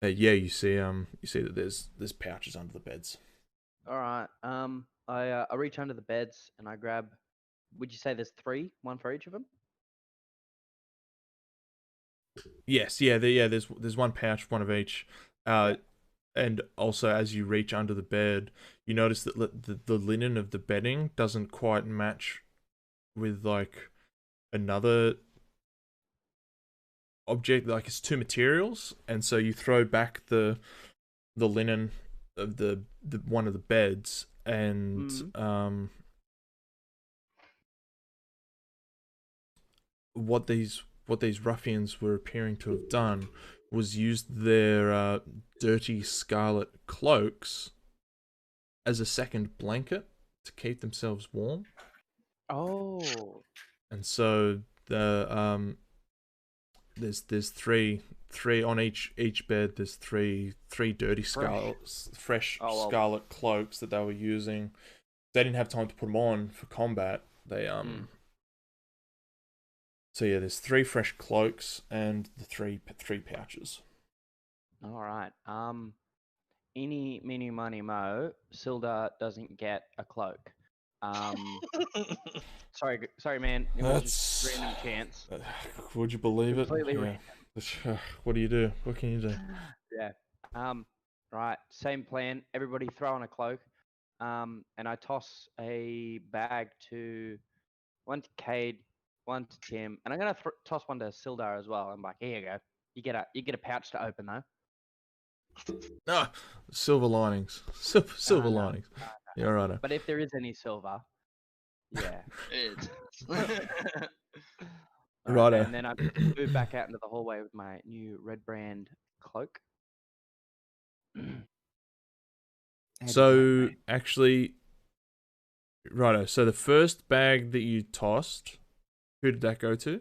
you see that there's pouches under the beds. All right. I reach under the beds and I grab. Would you say there's 3, one for each of them? Yes, there's one pouch, one of each. And also, as you reach under the bed, you notice that the linen of the bedding doesn't quite match with like another object. Like, it's 2 materials, and so you throw back the linen of the one of the beds, and what these ruffians were appearing to have done was used their dirty scarlet cloaks as a second blanket to keep themselves warm. Oh. And so the there's three on each bed. There's three dirty fresh scarlet cloaks that they were using. They didn't have time to put them on for combat. They So yeah, there's 3 fresh cloaks and the three pouches. All right. Eeny, meeny, miny, mo. Silda doesn't get a cloak. Sorry, man. It was just a random chance. Would you believe it? Completely random. What do you do? What can you do? Yeah. Right. Same plan. Everybody throw on a cloak. And I toss a bag to one to Cade, one to Tim, and I'm gonna toss one to Sildar as well. I'm like, here you go. You get a pouch to open though. Ah, silver linings. Silver linings. You're right. But if there is any silver, yeah. Righto. And then I move back out into the hallway with my new red brand cloak. So actually, righto. So the first bag that you tossed, who did that go to?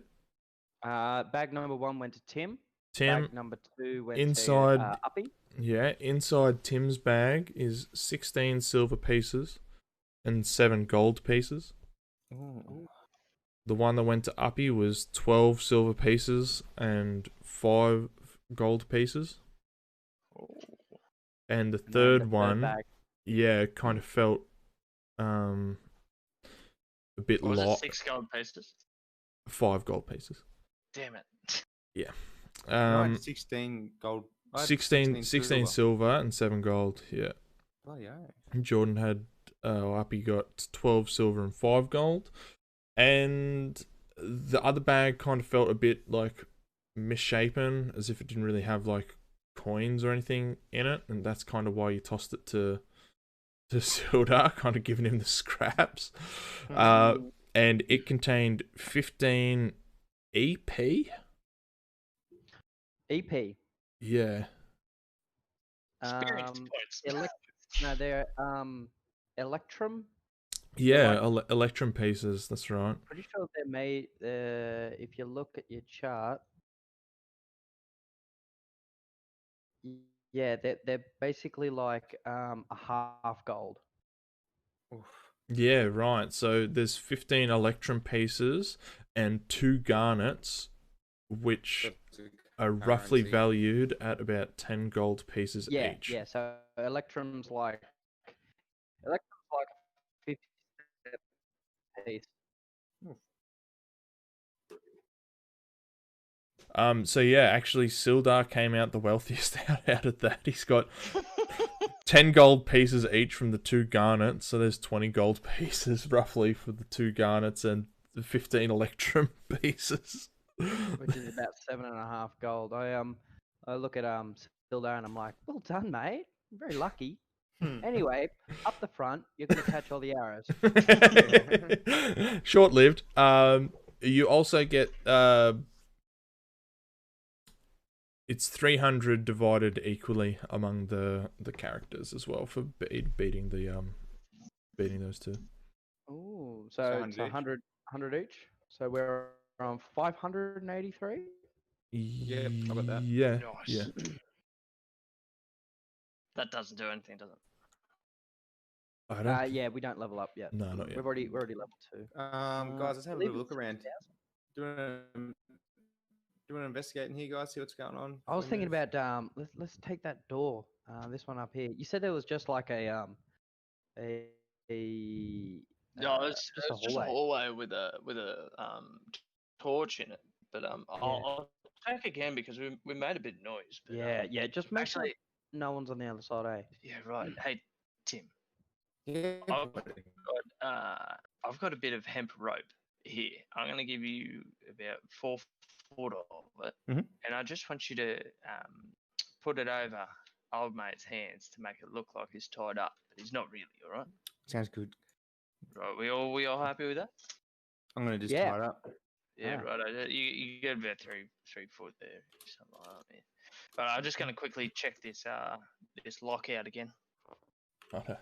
Bag number 1 went to Tim. Tim. Bag number 2 went inside, to Uppy. Yeah, inside Tim's bag is 16 silver pieces and 7 gold pieces. Ooh. The one that went to Uppy was 12 silver pieces and 5 gold pieces. And the third one, bag. yeah, kind of felt a bit What was it? low. 6 gold pieces. 5 gold pieces. Damn it. Yeah. I had 16 gold. I had 16 silver and 7 gold. Yeah. Oh yeah. Jordan had Uppy got 12 silver and 5 gold. And the other bag kind of felt a bit like misshapen, as if it didn't really have like coins or anything in it, and that's kind of why you tossed it to Sildar, kind of giving him the scraps. And it contained 15 EP. EP. Yeah. Experience points. No, they're Electrum. Yeah, like- Electrum pieces. That's right. Pretty sure they're made. If you look at your chart, yeah, they're basically like a half gold. Oof. Yeah, right. So there's 15 Electrum pieces and 2 garnets, which That's are roughly currency. valued at about 10 gold pieces each. Yeah. So Electrum's like 50 piece. So yeah, actually Sildar came out the wealthiest out of that. He's got 10 gold pieces each from the 2 garnets, so there's 20 gold pieces roughly for the 2 garnets and the 15 Electrum pieces. Which is about 7.5 gold. I look at Sildar and I'm like, well done, mate. I'm very lucky. Anyway, up the front, you're gonna catch all the arrows. Short-lived. You also get it's 300 divided equally among the characters as well for beating those two. Ooh, so it's 100 each. So we're on 583. Yep, I got that. Yeah, Nice. yeah. That doesn't do anything, does it? I don't. Yeah, we don't level up yet. No, not yet. We're already level 2. Guys, let's have a believe little look it's around. 6,000. Do you want to investigate in here, guys? See what's going on. I was before we thinking move? about let's take that door. This one up here. You said there was just like a No, it's just a just a hallway. hallway with a torch in it. But I'll check again because we made a bit of noise. But, Yeah. Just make sure actually, no one's on the other side, eh? yeah, right. Hey, Tim, Yeah. I've got a bit of hemp rope here. I'm gonna give you about 4 foot of it, Mhm. and I just want you to put it over old mate's hands to make it look like he's tied up, but he's not really. All right. Sounds good. Right. We all happy with that? I'm gonna just Yeah. tie it up. Yeah, Ah. right. You get about 3 foot there, something like that. Yeah. But I'm just gonna quickly check this this lock out again. Okay.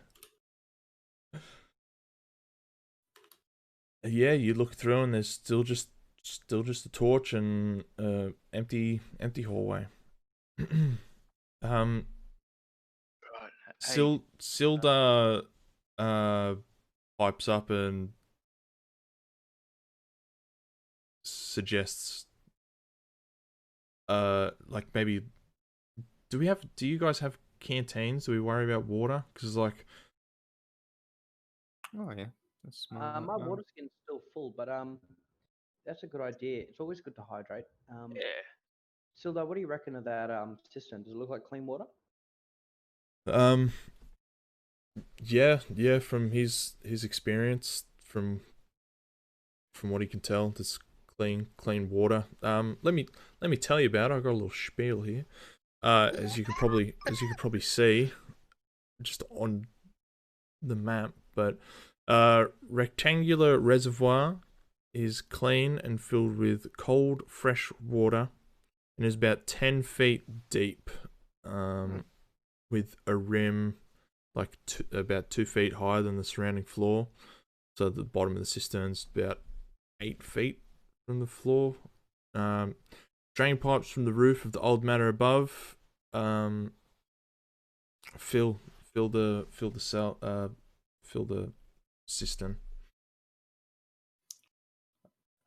Yeah, you look through and there's still just a torch and empty hallway. Right. Hey, Sildar pipes up and suggests like maybe do you guys have canteens? Do we worry about water? Because like Oh yeah. That's My water skin's still full, but that's a good idea. It's always good to hydrate. yeah. Sildar, what do you reckon of that cistern? Does it look like clean water? yeah, from his experience, from what he can tell, it's clean water. Let me tell you about it. I've got a little spiel here. As you could probably see just on the map, but rectangular reservoir is clean and filled with cold fresh water and is about 10 feet deep, with a rim like about 2 feet higher than the surrounding floor. So the bottom of the cistern's about 8 feet from the floor. Drain pipes from the roof of the old manor above fill the cistern.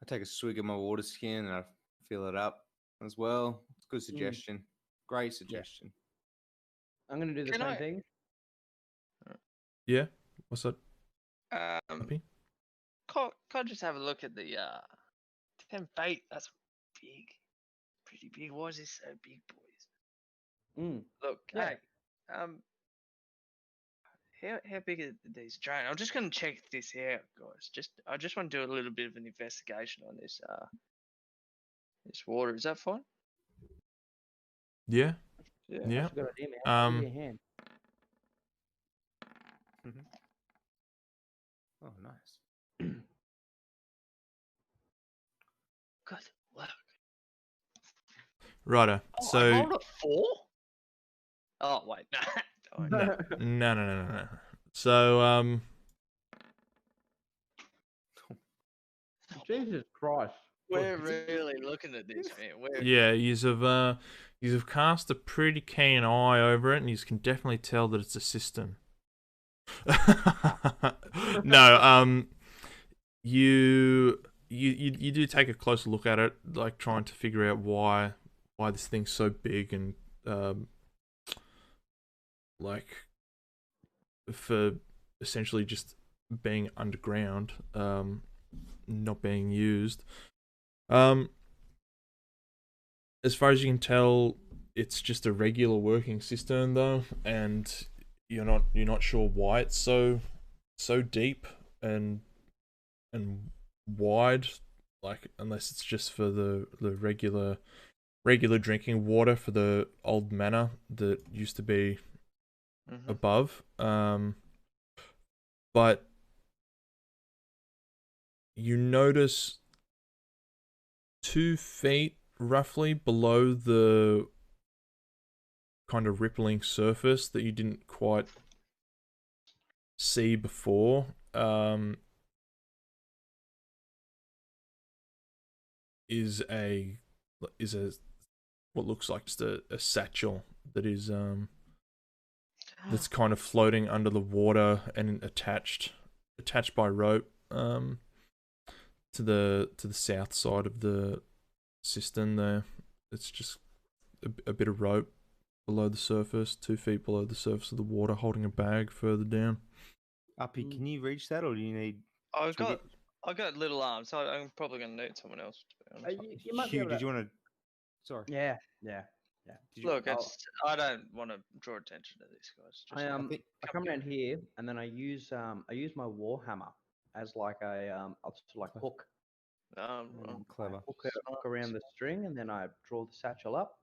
I take a swig of my water skin and I fill it up as well. It's a good suggestion. Great suggestion. I'm going to do the same thing. Yeah. What's that? Can I just have a look at the 10 feet? That's big, pretty big. Why is this so big, boys? Look, hey, how big are these drones? I'm just gonna check this out, guys. I just want to do a little bit of an investigation on this this water. Is that fine? Yeah. Yeah. Yeah. That's a good idea, man. I'll give you a hand. Oh, nice. Good work. Righto. Oh, So I rolled a 4? Oh wait, no. no. So Jesus Christ. We're really looking at this, man. yeah, you've cast a pretty keen eye over it, and you can definitely tell that it's a cistern. No, you do take a closer look at it, like trying to figure out why this thing's so big, and like for essentially just being underground, not being used. As far as you can tell, it's just a regular working cistern though, and you're not sure why it's so deep and wide, like unless it's just for the regular drinking water for the old manor that used to be above. But you notice 2 feet roughly below the kind of rippling surface that you didn't quite see before, is what looks like just a satchel that is that's kind of floating under the water and attached by rope to the south side of the cistern there. It's just a bit of rope below the surface, 2 feet below the surface of the water, holding a bag further down. Uppy, can you reach that, or do you need? I got little arms, so I'm probably gonna need someone else. To be honest. You might be able Did to... you want to? Sorry. Yeah. Look, I don't want to draw attention to this, guys. Just, I come around here, and then I use my war hammer as like a hook. Clever. Hook around the string, and then I draw the satchel up,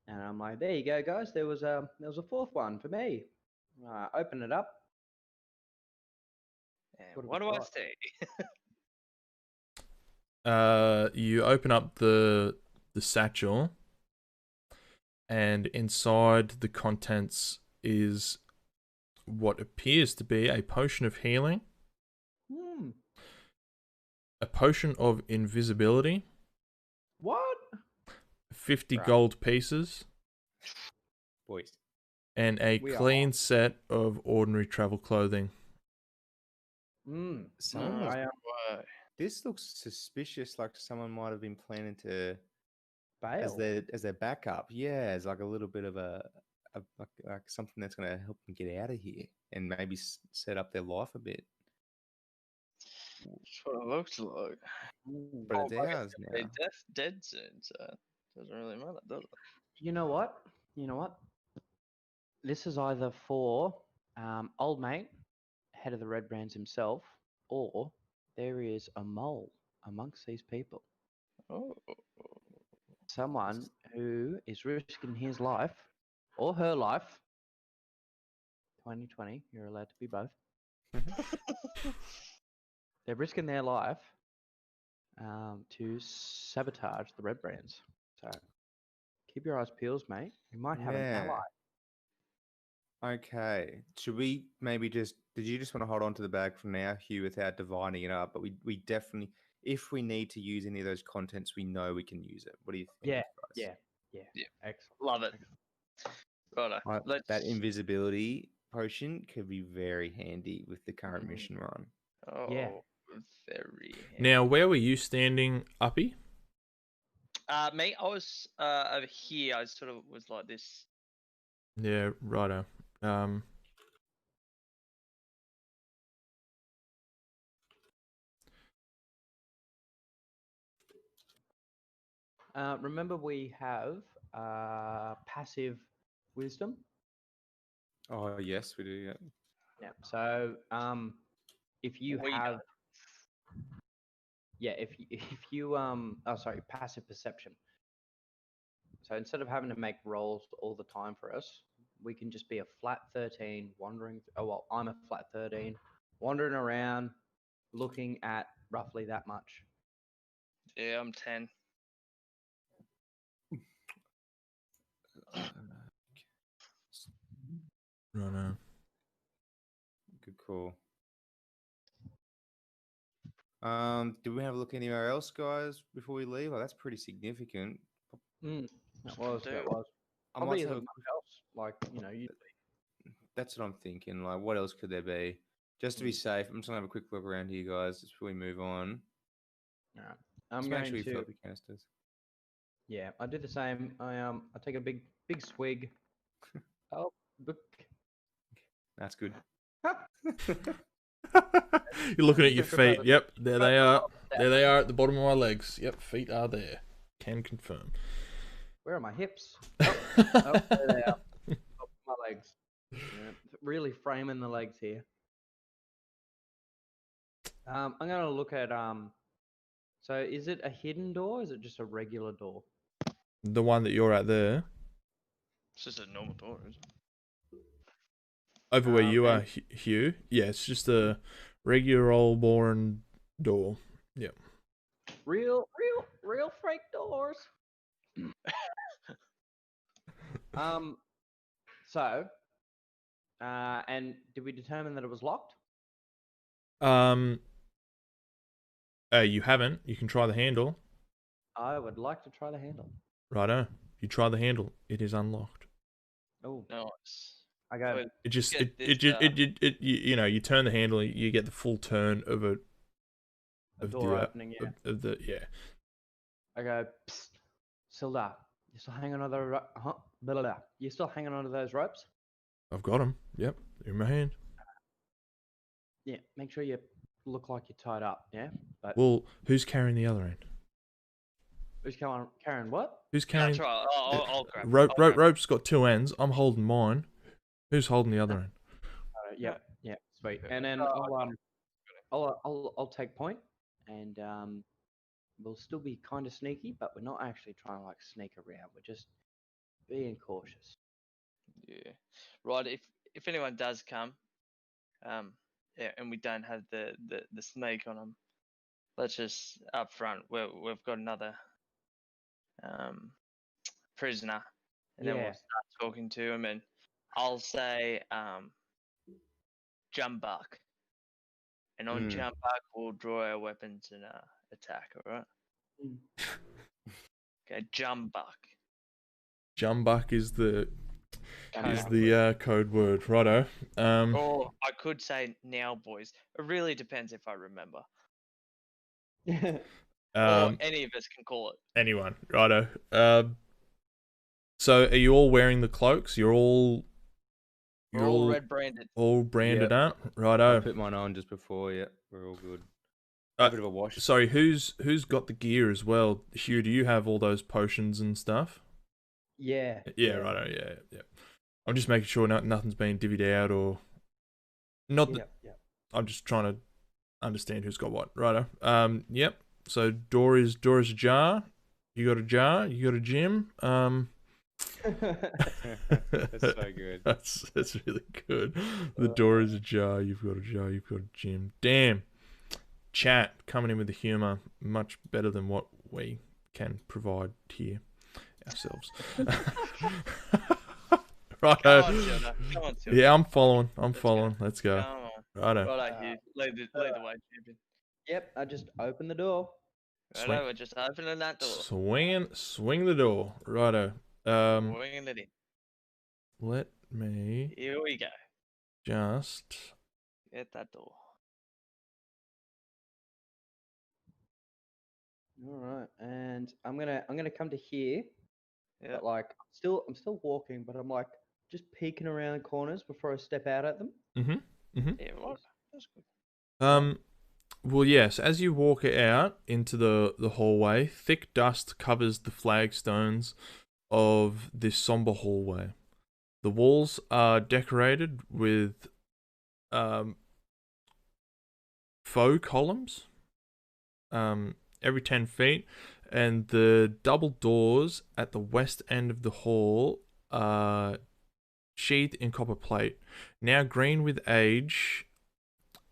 and I'm like, there you go, guys. There was a 4th one for me. Open it up. What do I see? You open up the satchel, and inside the contents is what appears to be a potion of healing, a potion of invisibility, what? 50 gold pieces, boys, and a clean set of ordinary travel clothing. This looks suspicious. Like someone might have been planning to bail as their backup. Yeah, as like a little bit of a like something that's going to help them get out of here and maybe set up their life a bit. That's what it looks like. But it's ours now. They're dead soon, so it doesn't really matter, does it? You know what? This is either for old mate, head of the Red Brands himself, or there is a mole amongst these people. Oh. Someone who is risking his life or her life. 2020, you're allowed to be both. They're risking their life to sabotage the Red Brands. So keep your eyes peeled, mate. We might have an ally. Okay. Should we maybe just... Did you just want to hold on to the bag for now, Hugh, without dividing it up? But we definitely... If we need to use any of those contents, we know we can use it. What do you think? Yeah. Excellent. Love it. Righto. That invisibility potion could be very handy with the current mission run. Oh, yeah. Very handy. Now, where were you standing, Uppy? Me, I was over here. I sort of was like this. Yeah, righto. Remember, we have passive wisdom. Oh yes, we do. Yeah. Yeah. So, if you We have, yeah, if you oh sorry, passive perception. So instead of having to make rolls all the time for us, we can just be a flat 13 wandering. Oh well, I'm a flat 13, wandering around, looking at roughly that much. Yeah, I'm 10. Righto. Good call. Do we have a look anywhere else, guys, before we leave? Oh, that's pretty significant. That was. I Probably might isn't have a much else. Like you. That's what I'm thinking. Like, what else could there be? Just to be safe, I'm just gonna have a quick look around here, guys, just before we move on. All right. I'm Just going make sure you to. fill up your canisters. Yeah, I do the same. I take a big swig. Oh, look. That's good. You're looking at your Different feet. brother. Yep, there they are. There they are at the bottom of my legs. Yep, feet are there. Can confirm. Where are my hips? Oh, there they are. Top of my legs. Yeah, really framing the legs here. I'm gonna look at So is it a hidden door? Or is it just a regular door? The one that you're at there, It's just a normal door, isn't it? over where you are, and- Hugh. Yeah, it's just a regular old boring door. Yep. Real fake doors. So, and did we determine that it was locked? You haven't. You can try the handle. I would like to try the handle. Righto. You try the handle. It is unlocked. Oh, Nice. I go. Wait, It just get it this, you know, you turn the handle, you get the full turn of A door the opening, yeah. of the yeah. I go, psst, Sildar, you still hanging on the blah, blah, blah. You still hanging onto those ropes? I've got them. Yep, they're in my hand. Yeah, make sure you look like you're tied up, yeah? But Well, who's carrying the other end? who's carrying what? Who's I'll carrying try. I'll grab. rope? I'll grab. Rope's got two ends. I'm holding mine. Who's holding the other end? Yeah, sweet. And then I'll take point, and we'll still be kind of sneaky, but we're not actually trying to like sneak around. We're just being cautious. Yeah. Right. If anyone does come, yeah, and we don't have the snake on them, let's just up front. We've got another prisoner, and then we'll Yeah. start talking to him, and I'll say jump buck, and on jump buck we'll draw our weapons and attack. All right. Okay, jump buck. Jumbuck is the Code code word. Righto. Or I could say now, boys. It really depends if I remember. Or any of us can call it. Anyone. Righto. So are you all wearing the cloaks? You're all red branded. all branded Yep. up. Righto. I put mine on just before. Yeah, we're all good. Uh, A bit of a wash. Sorry, who's got the gear as well? Hugh, do you have all those potions and stuff? Yeah. Yeah, righto. Yeah. I'm just making sure nothing's been divvied out or not. Yeah. I'm just trying to understand who's got what. Righto. Yep. So door is ajar. You got a jar. You got a gym. That's so good. That's really good. The door is ajar. You've got a jar. You've got a gym. Damn. Chat coming in with the humor much better than what we can provide here ourselves. Righto. Come on, Silver. Yeah, I'm following. go. Let's go. Come on. Righto. Righto, Hugh. Lead the way, champion. Yep. I just open the door. Righto, we're just opening that door. Swing the door. Righto. Swinging it in. Let me Here we go. just Get that door. All right, and I'm gonna come to here, Yeah. but like I'm still walking, but I'm like just peeking around corners before I step out at them. Yeah, well, that's good. Well, yes, as you walk out into the hallway, thick dust covers the flagstones of this somber hallway. The walls are decorated with faux columns every 10 feet, and the double doors at the west end of the hall are sheathed in copper plate. Now green with age,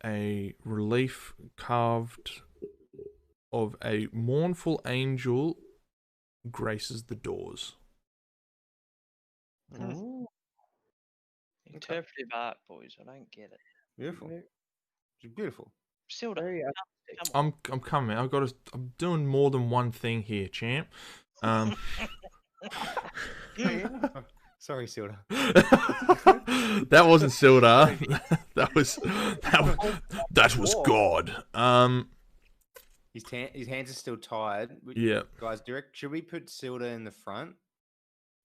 a relief carved of a mournful angel graces the doors. Oh, Interpretive art, boys. I don't get it. Beautiful. It's beautiful. Silda, very come on. I'm coming. I'm doing more than one thing here, champ. Sorry, Silda. That wasn't Silda. that was God. His hands are still tied. Yeah. Guys, direct. Should we put Silda in the front,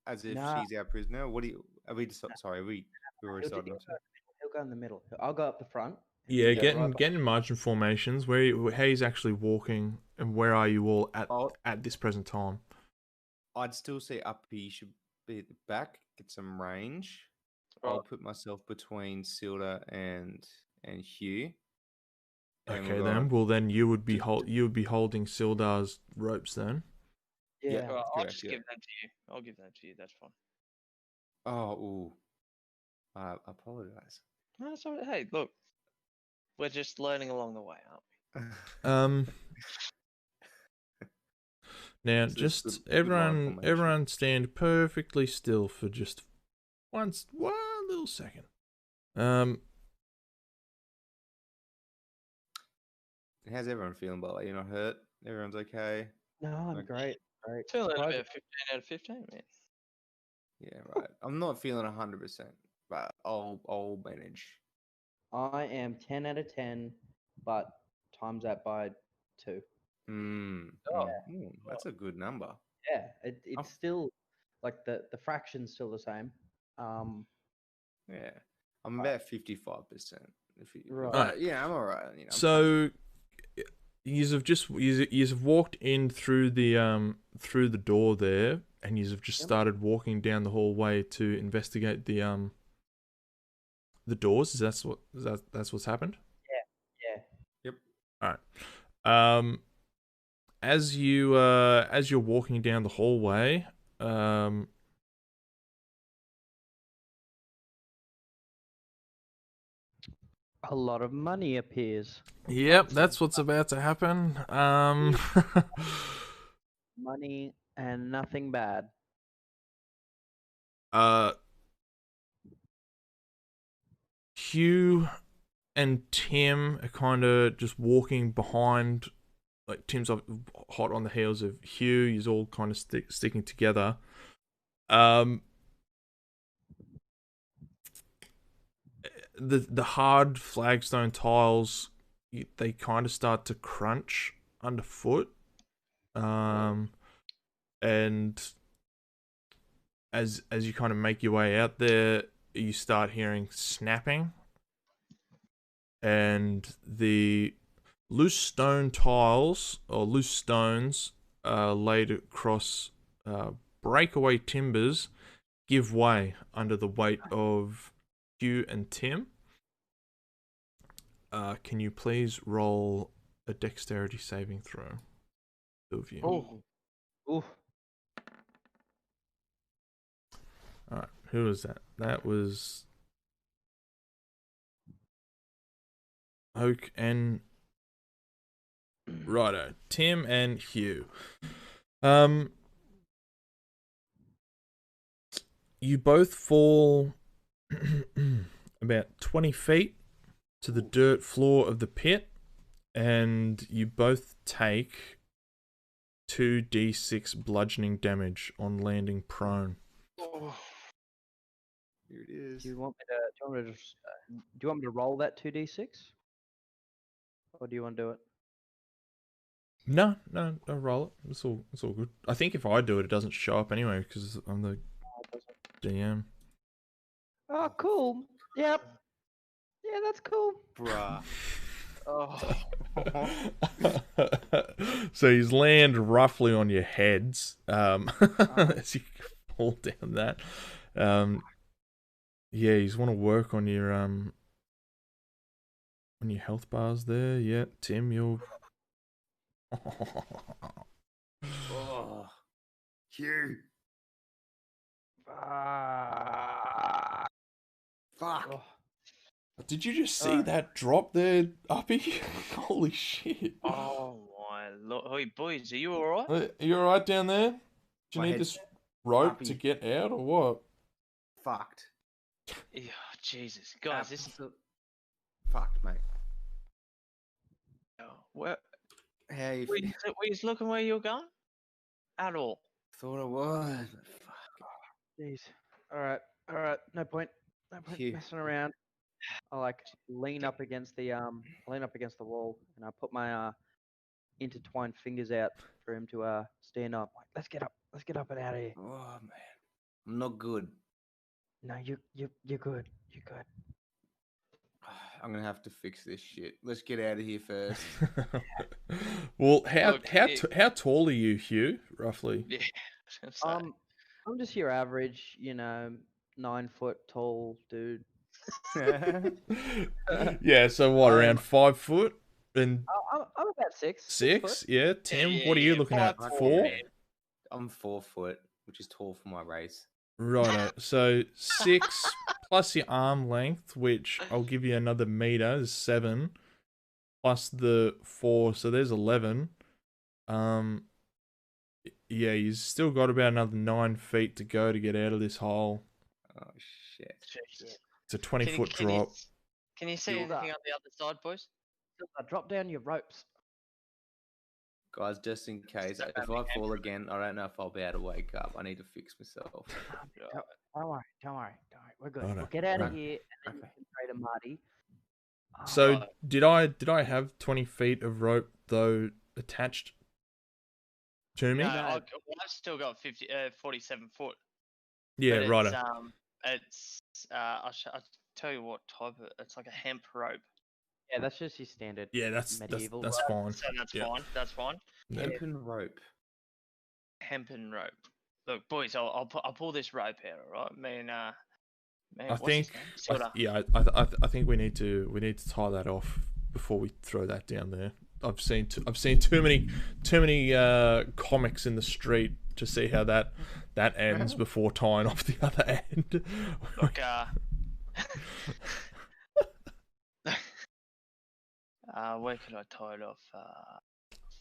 as if Nah. she's our prisoner? What do you? Are we? Sorry, we were He'll, deciding. he'll go in the middle. I'll go up the front. Yeah, You go right getting marching formations. How he's actually walking, and where are you all at this present time? I'd still say Uppy should be at the back, get some range. I'll put myself between Silda and Hugh. And Okay, then. Well, then you would be holding Sildar's ropes then. Yeah. Well, I'll correct, just yeah. give them to you. I'll give them to you. That's fine. Oh, ooh. I apologize. No, it's all right. Hey, look, we're just learning along the way, aren't Now, So just it's good line formation. everyone stand perfectly still for just one little second. How's everyone feeling, by the way? You're not hurt? Everyone's okay? No, I'm Okay. great. Great. we? Feeling Surprised- about 15 out of 15, man. Yeah, right. I'm not feeling 100%, but I'll manage. I am 10 out of 10, but times that by 2. That's a good number. Yeah, it's still like the fraction's still the same. Yeah, I'm about 55%. Right. But yeah, I'm alright. You know, So, you've walked in through the door there, and you've just started walking down the hallway to investigate the doors. That's what's happened? Yeah. Yep. All right. As you're walking down the hallway, A lot of money appears. yep, that's what's about to happen. Money and nothing bad. Hugh and Tim are kind of just walking behind. Like Tim's hot on the heels of Hugh. He's all kind of sticking together. The hard flagstone tiles, they kind of start to crunch underfoot. And as you kind of make your way out there, you start hearing snapping, and the loose stone tiles or loose stones laid across breakaway timbers give way under the weight of Hugh and Tim. Can you please roll a dexterity saving throw? Two of you. Oof. Alright, who was that? That was Oak and righto, Tim and Hugh. You both fall about 20 feet to the dirt floor of the pit, and you both take 2d6 bludgeoning damage on landing prone. Here it is. Do you want me to roll that 2d6? Or do you want to do it? No, don't roll it. It's all good. I think if I do it, it doesn't show up anyway because I'm the GM. Oh, cool. Yep. Yeah, that's cool. Bruh. Oh, So he's land roughly on your heads as you fall down that. Yeah, you want to work on your health bars there. Yeah, Tim, you'll. Oh. Hugh. Fuck. Oh. Did you just see that drop there, Uppy? Holy shit! oh my lord! Hey boys, are you all right? Are you alright down there? Do you My need head's this rope Uppy. to get out or what? Fucked. Yeah, Jesus, guys, this is Fucked, mate. where How you were you, were you looking where you were going? At all? thought I was? Fuck. Jeez. All right. No point Phew. messing around. I like lean up against the wall, and I put my intertwined fingers out for him to stand up. Like, let's get up and out of here. Oh man, I'm not good. No, you're good. You're good. I'm gonna have to fix this shit. Let's get out of here first. Well, Look, how tall are you, Hugh? Roughly. Yeah, I was gonna say. I'm just your average, 9-foot tall dude. Yeah. So what? Around 5 foot and I'm about 6. 6? Yeah. Tim, yeah, what are you yeah, looking 5 at? foot, 4? man. I'm 4 foot, which is tall for my race. Righto. So 6 plus your arm length, which I'll give you another meter, is 7. Plus the 4, so there's 11. Yeah, you've still got about another 9 feet to go to get out of this hole. Oh shit. Jesus. It's a 20-foot drop. Can you see Build anything up. on the other side, boys? Drop down your ropes. Guys, just in case, Step if out I of fall again, I don't know if I'll be able to wake up. I need to fix myself. Don't worry. We're good. Righto. We'll get out of Right. here and then you can pray to Marty. So Right. did I have 20 feet of rope though attached to me? No, I've still got 47 foot. Yeah, But righto. I'll tell you what type of. It's like a hemp rope. Yeah, that's just your standard. Yeah, that's medieval that's rope. fine. So that's Yeah. fine. That's fine. Yeah. Hempen rope. Hempen rope. Look, boys, I'll pull this rope out. All right, man. I think I think we need to tie that off before we throw that down there. I've seen too many comics in the street to see how that ends before tying off the other end. Look, where could I tie it off?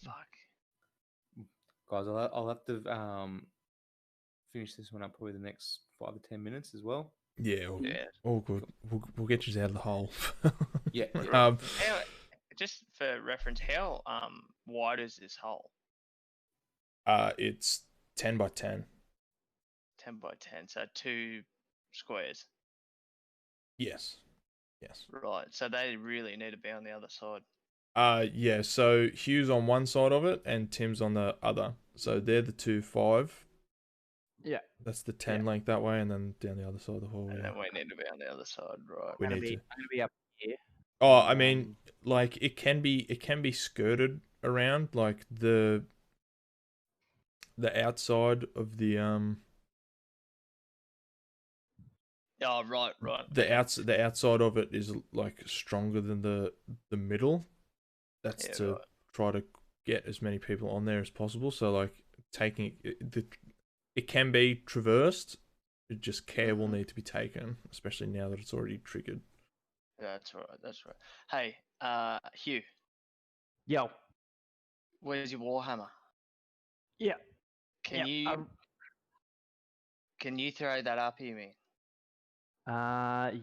Fuck. Guys, I'll have to finish this one up probably the next 5 to 10 minutes as well. Yeah, all good. We'll get you out of the hole. Yeah. How, just for reference, how wide is this hole? It's 10 by 10. 10 by 10, so 2 squares. Yes. Right, so they really need to be on the other side. Yeah. So Hugh's on one side of it and Tim's on the other. So they're the 2 5. Yeah. That's the 10 length that way, and then down the other side of the hole. And Yeah. then we need to be on the other side, right? We I'm need to. gonna be up here. Oh, I mean, like it can be skirted around, like the outside of the Oh, right. the outside of it is like stronger than the middle. That's Yeah, to right. try to get as many people on there as possible. So like taking it can be traversed. Just care will need to be taken, especially now that it's already triggered. That's right. Hey, Hugh, Yo. where's your warhammer? Yeah. Can you throw that up here, man?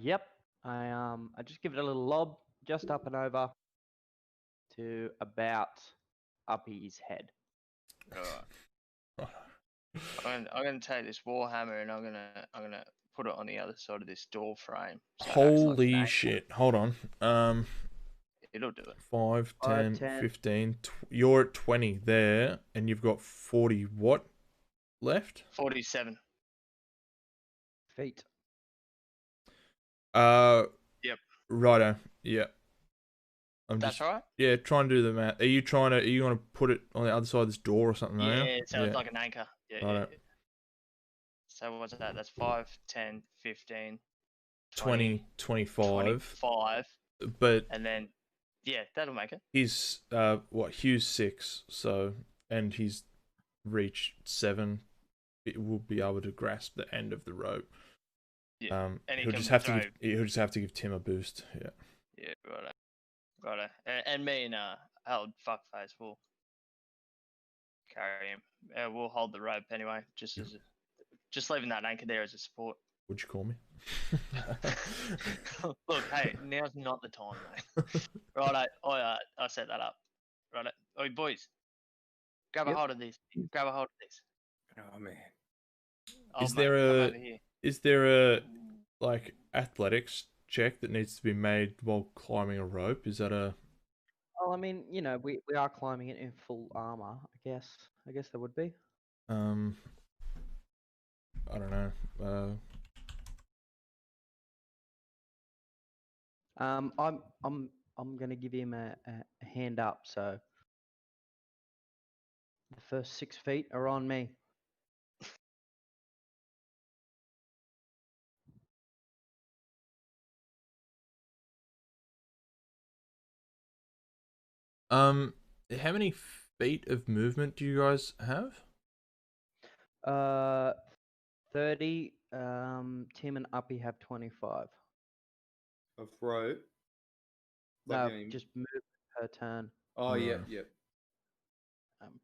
Yep. I just give it a little lob, just up and over to about Uppy's head. Alright. I'm gonna take this warhammer and I'm gonna put it on the other side of this door frame. So it acts like an Holy angle. shit! Hold on. It'll do it. 5, 10, 10. 15. You're at 20 there, and you've got 40 what left? 47. Feet. Yep. Righto. Yeah. That's all right? Yeah, try and do the math. Are you gonna put it on the other side of this door or something? Yeah, so it's like an anchor. Yeah, Righto. yeah. So what's that? That's 5, 10, 15, 20, 25. 25. But And then, yeah, that'll make it. he's Hugh's 6, so, and he's reached 7. It will be able to grasp the end of the rope. Yeah. And he'll just have to give Tim a boost. Yeah. Yeah, righto. And me and old fuckface will carry him. We'll hold the rope anyway, just leaving that anchor there as a support. Would you call me? Look, hey, now's not the time, mate. Righto, I set that up. Righto, oi boys, grab a hold of this. Grab a hold of this. Oh man. Oh, mate, come over here. Is there a like athletics check that needs to be made while climbing a rope? Is that a? Well, I mean, we are climbing it in full armor. I guess there would be. I don't know. I'm gonna give him a hand up. So the first 6 feet are on me. How many feet of movement do you guys have? 30. Tim and Uppy have 25. Of rope. No, just move per turn. Oh yeah, yep. Um,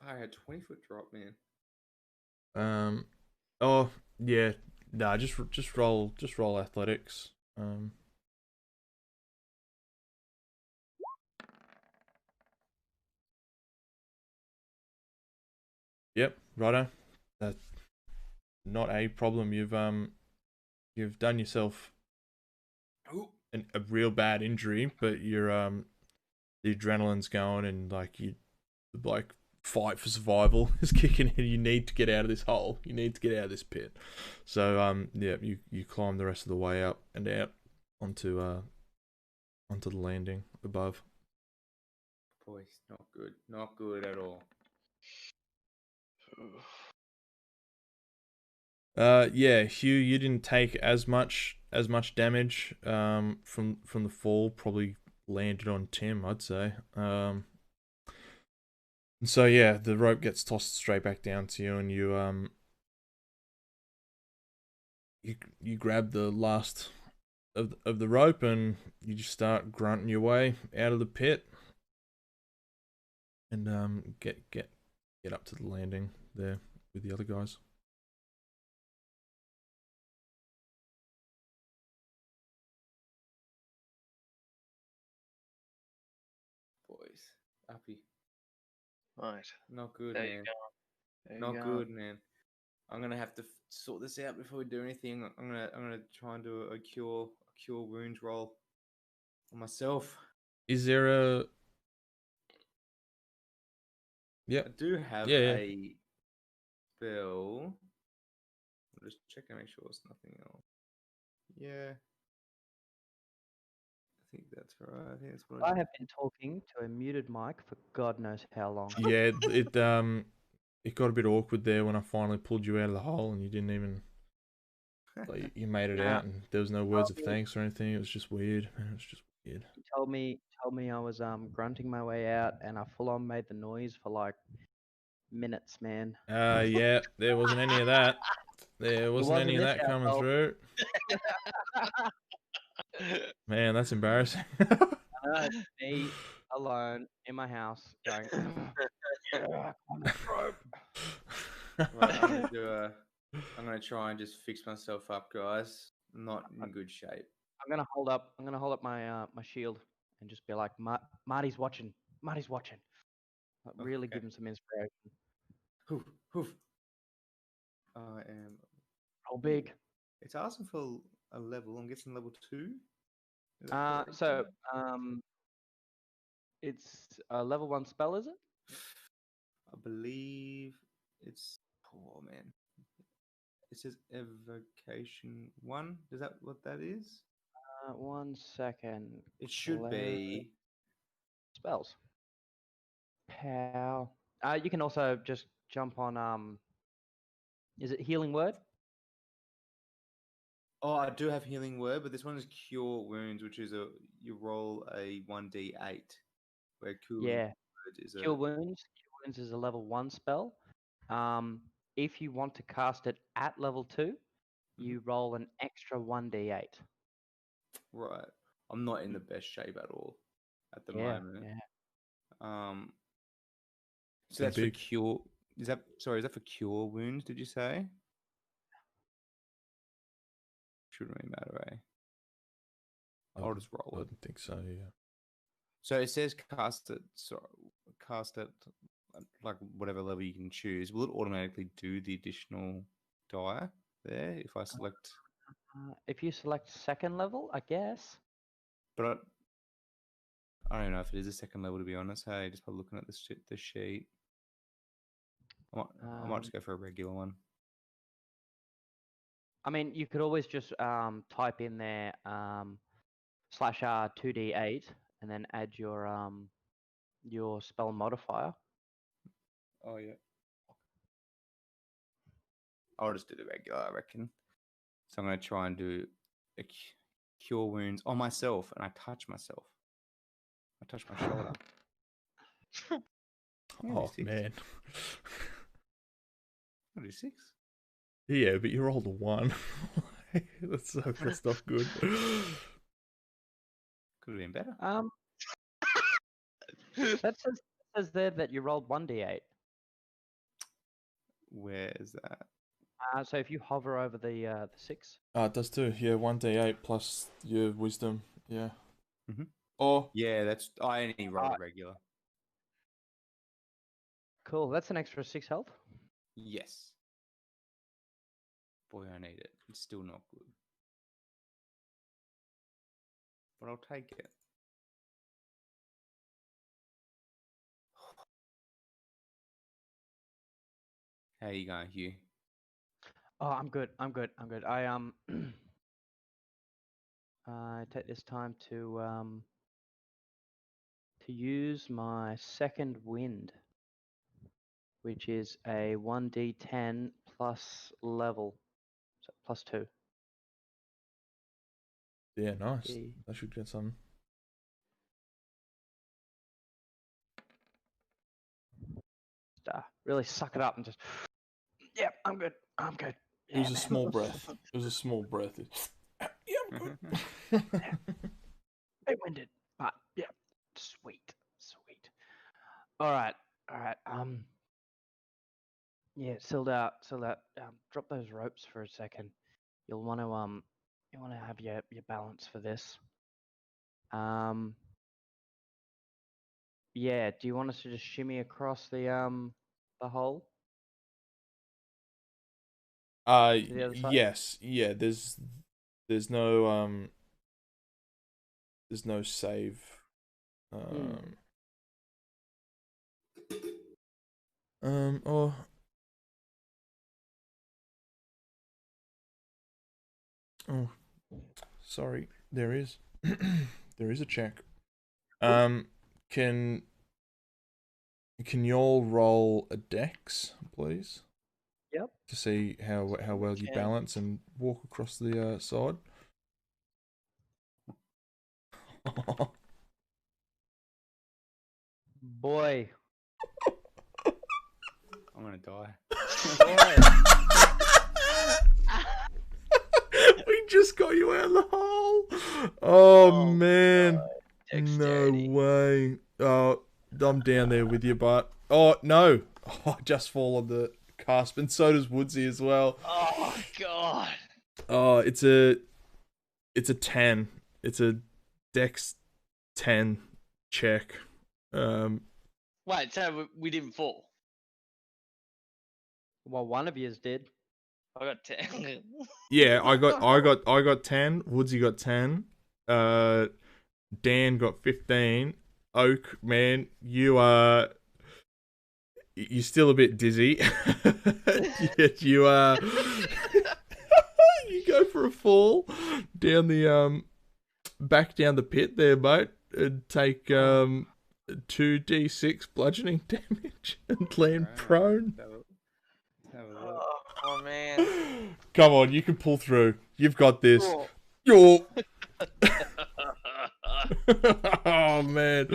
Fire, 20-foot drop, man. Oh yeah. Nah, just roll athletics. Yep, righto. That's not a problem. You've done yourself a real bad injury, but you're the adrenaline's going and like fight for survival is kicking in. You need to get out of this hole. You need to get out of this pit. So yeah, you climb the rest of the way up and out onto the landing above. Boys, not good at all. Yeah, Hugh, you didn't take as much damage from the fall. Probably landed on Tim, I'd say. So yeah, the rope gets tossed straight back down to you, and you grab the last of the rope, and you just start grunting your way out of the pit, and get up to the landing there with the other guys. Boys, Uppy. Right. Not good, There man. you go. Not good, man. I'm gonna have to sort this out before we do anything. I'm gonna try and do a cure wounds roll on myself. Is there a? Yeah. I do have a spell. I'm just checking to make sure it's nothing else. Yeah. I think that's right. I think that's what I have been talking to a muted mic for God knows how long. Yeah, it got a bit awkward there when I finally pulled you out of the hole and you didn't even like you made it out and there was no words of thanks or anything. It was just weird. It was just weird. He told me I was grunting my way out and I full on made the noise for like minutes, man. Yeah, there wasn't any of that. There wasn't any of that coming through. Man, that's embarrassing. Me alone in my house going. Right, I'm gonna try and just fix myself up, guys. I'm not in good shape. I'm gonna hold up my my shield and just be like, Marty's watching. Marty's watching. Like, really give him some inspiration. Hoof. I am. Roll big. It's asking for a level. I'm guessing level 2. It's a level 1 spell, is it? I believe it's. Oh man, it says evocation 1. Is that what that is? 1 second. It should be. Spells. Pow. You can also just jump on. Is it healing word? Oh, I do have healing word, but this one is cure wounds, which is you roll a 1d8, where cure word is Cure wounds. Cure wounds is a level 1 spell. If you want to cast it at level 2, you roll an extra 1d8. Right. I'm not in the best shape at all at the moment. Yeah. So that's for cure. Is that for cure wounds? Did you say? Shouldn't really matter, eh? I'll just roll it. I don't think so. Yeah. So it says cast it. So cast it like whatever level you can choose. Will it automatically do the additional die there if I select? If you select second level, I guess. But I don't know if it is a second level, to be honest. Hey, just by looking at the sheet, I might just go for a regular one. I mean, you could always just type in there /R 2d8 and then add your spell modifier. Oh yeah. I'll just do the regular, I reckon. So I'm going to try and do a cure wounds on myself, and I touch myself. I touch my shoulder. Oh man. I'll do 6. Yeah, but you rolled a 1. that's not good. Could have been better. That says there that you rolled 1d8. Where is that? So if you hover over the 6. It does too. Yeah, 1d8 plus your wisdom. Yeah. Mm-hmm. Oh. Yeah, I only rolled regular. Cool. That's an extra 6 health. Yes. Boy, I need it. It's still not good. But I'll take it. How you going, Hugh? Oh, I'm good. I I take this time to use my second wind, which is a 1d10 plus level, so +2. Yeah, nice. I should get some. Really suck it up and just. Yep, I'm good. It was a small breath. Yeah, I'm good. Bit winded, but yeah, sweet. All right. Yeah, Silda. Drop those ropes for a second. You'll want to have your balance for this. Yeah. Do you want us to just shimmy across the hole? To the other side? Yes. Yeah. There's no save. Oh. Oh, sorry. There is. There is a check. Can you all roll a dex, please? Yep. To see how well you balance and walk across the side. Boy. I'm gonna die. We just got you out of the hole. Oh man. No way. Oh, I'm down there with you, but oh no. Oh, I just fall on the cusp, and so does Woodsy as well. Oh god. Oh, it's a 10. It's a Dex 10 check. Wait, so we didn't fall? Well, one of yous did. I got 10. Yeah, I got 10. Woodsy got 10. Dan got 15. Oak, man, you're still a bit dizzy. Yet you you go for a fall down the back down the pit there, mate, and take 2d6 bludgeoning damage and land prone. Oh man. Come on, you can pull through. You've got this. You're... oh man,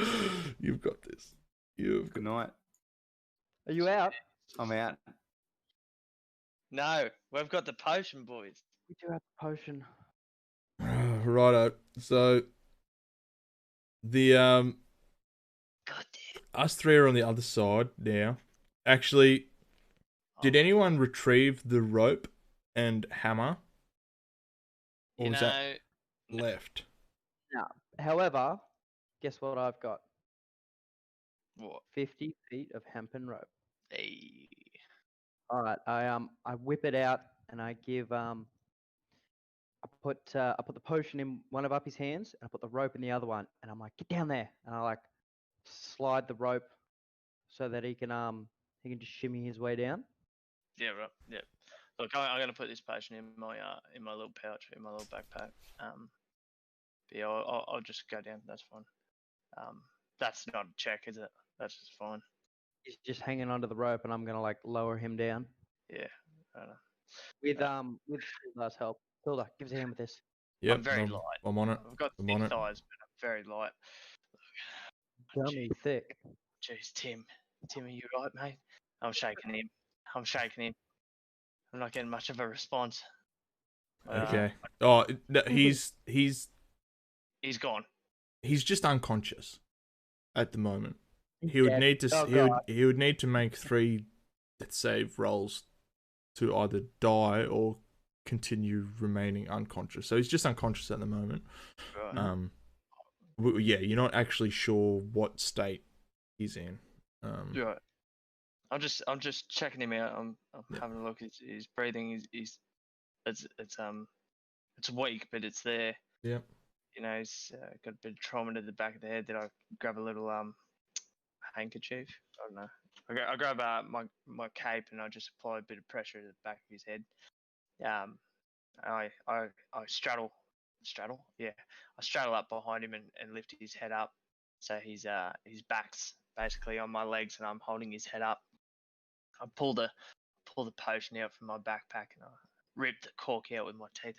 you've got this. Good night. Are you out? I'm out. No, we've got the potion, boys. We do have a potion. Righto. So the God damn. us three are on the other side now. Actually, did anyone retrieve the rope and hammer? Or was that left? No. However, guess what I've got? What? 50 feet of hempen rope. Hey. All right, I whip it out and I give I put the potion in one of Uppy's hands and I put the rope in the other one and I'm like, get down there, and I like slide the rope so that he can just shimmy his way down. Yeah, right. Yeah. Look, I'm gonna put this potion in my little pouch, in my little backpack. But yeah, I'll just go down. That's fine. That's not a check, is it? That's just fine. He's just hanging onto the rope and I'm gonna like lower him down. Yeah. I don't know. With Hilda's help. Hilda, give us a hand with this. Yep, I'm very light. I'm on it. I've got I'm thick on it. thighs, but I'm very light. Dummy thick. Jeez, Tim, are you right, mate? I'm shaking him. I'm not getting much of a response. Okay. Oh, no, he's He's gone. he's just unconscious at the moment. He would Yeah. need to Oh, he would need to make 3 death save rolls to either die or continue remaining unconscious. So he's just unconscious at the moment. Right. Yeah, you're not actually sure what state he's in. Right. I'm just checking him out. I'm having a look. His breathing it's weak, but it's there. Yeah. You know, he's got a bit of trauma to the back of the head. Did I grab a little handkerchief? I don't know. I grab my cape and I just apply a bit of pressure to the back of his head. I straddle. Yeah, I straddle up behind him and lift his head up, so his back's basically on my legs and I'm holding his head up. I pull the potion out from my backpack and I rip the cork out with my teeth.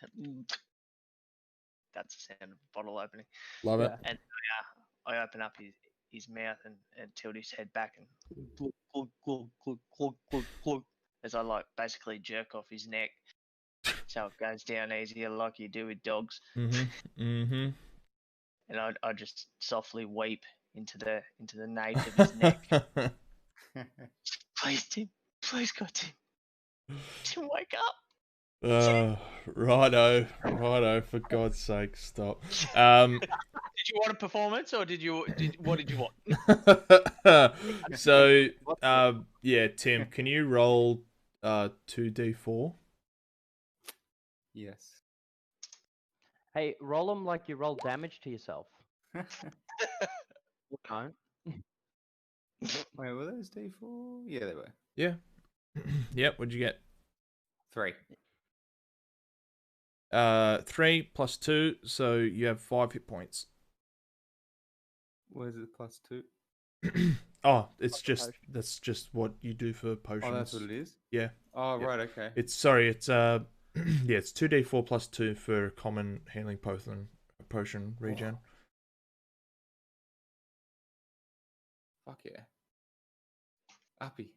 That's the sound of a bottle opening. Love it. And I open up his mouth and tilt his head back and as I like basically jerk off his neck, so it goes down easier like you do with dogs. Mm-hmm. And I just softly weep into the nape of his neck. Please, Tim. Please, God, Tim, wake up. Righto, for God's sake, stop. Did you want a performance or what did you want? So, yeah, Tim, can you roll 2d4? Yes. Hey, roll them like you roll damage to yourself. No. Wait, were those D4? Yeah, they were. Yeah. Yep, what'd you get? 3. 3 plus 2, so you have 5 hit points. Where's it plus 2? Oh, that's just what you do for potions. Oh, that's what it is? Yeah. Oh, Yeah. right, okay. It's yeah, it's 2d4 plus 2 for common healing potion regen. Fuck yeah. Uppy.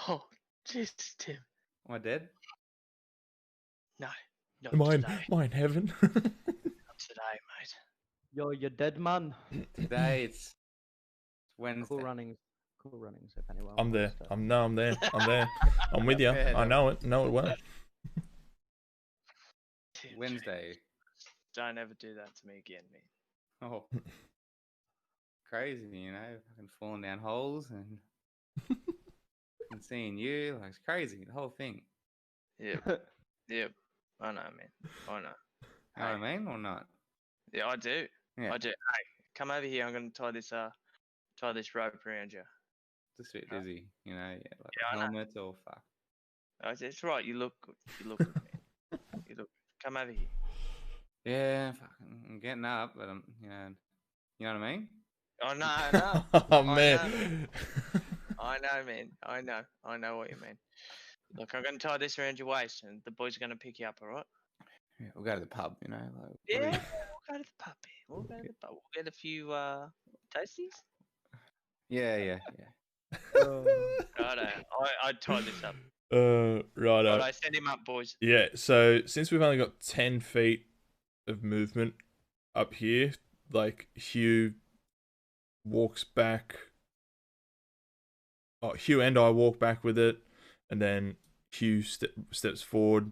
Oh, Jesus, Tim. Am I dead? No, not Am today. I in heaven? Not today, mate. You're dead, man. Today it's Wednesday. Cool runnings, if anyone I'm there. wants to- I'm there. I'm with you. Yeah, I know it well. Tim, Wednesday. Don't ever do that to me again, man. Oh. Crazy, you know, fucking falling down holes and seeing you, like, it's crazy, the whole thing. Yep. Yep. I know, man. I know. Know what I mean, or not? Yeah, I do. Yeah. I do. Hey, come over here. I'm gonna tie this rope around you. Just a bit dizzy, you know. Yeah, like Yeah, a I know. helmet or fuck. It's right. You look good. You look good, man. You look. Come over here. Yeah, fucking, I'm getting up, but I'm, you know what I mean. Oh no, I know. Oh I man. I know, man. I know what you mean. Look, I'm gonna tie this around your waist, and the boys are gonna pick you up. All right? Yeah, we'll go to the pub, you know. Like, what Yeah, do you- we'll go to the pub. Man. We'll go to the pub. We'll get a few toasties. yeah. Righto. I tie this up. Righto. Righto. Send him up, boys. Yeah, so since we've only got 10 feet of movement up here, like Hugh walks back. Oh, Hugh and I walk back with it, and then Hugh steps forward,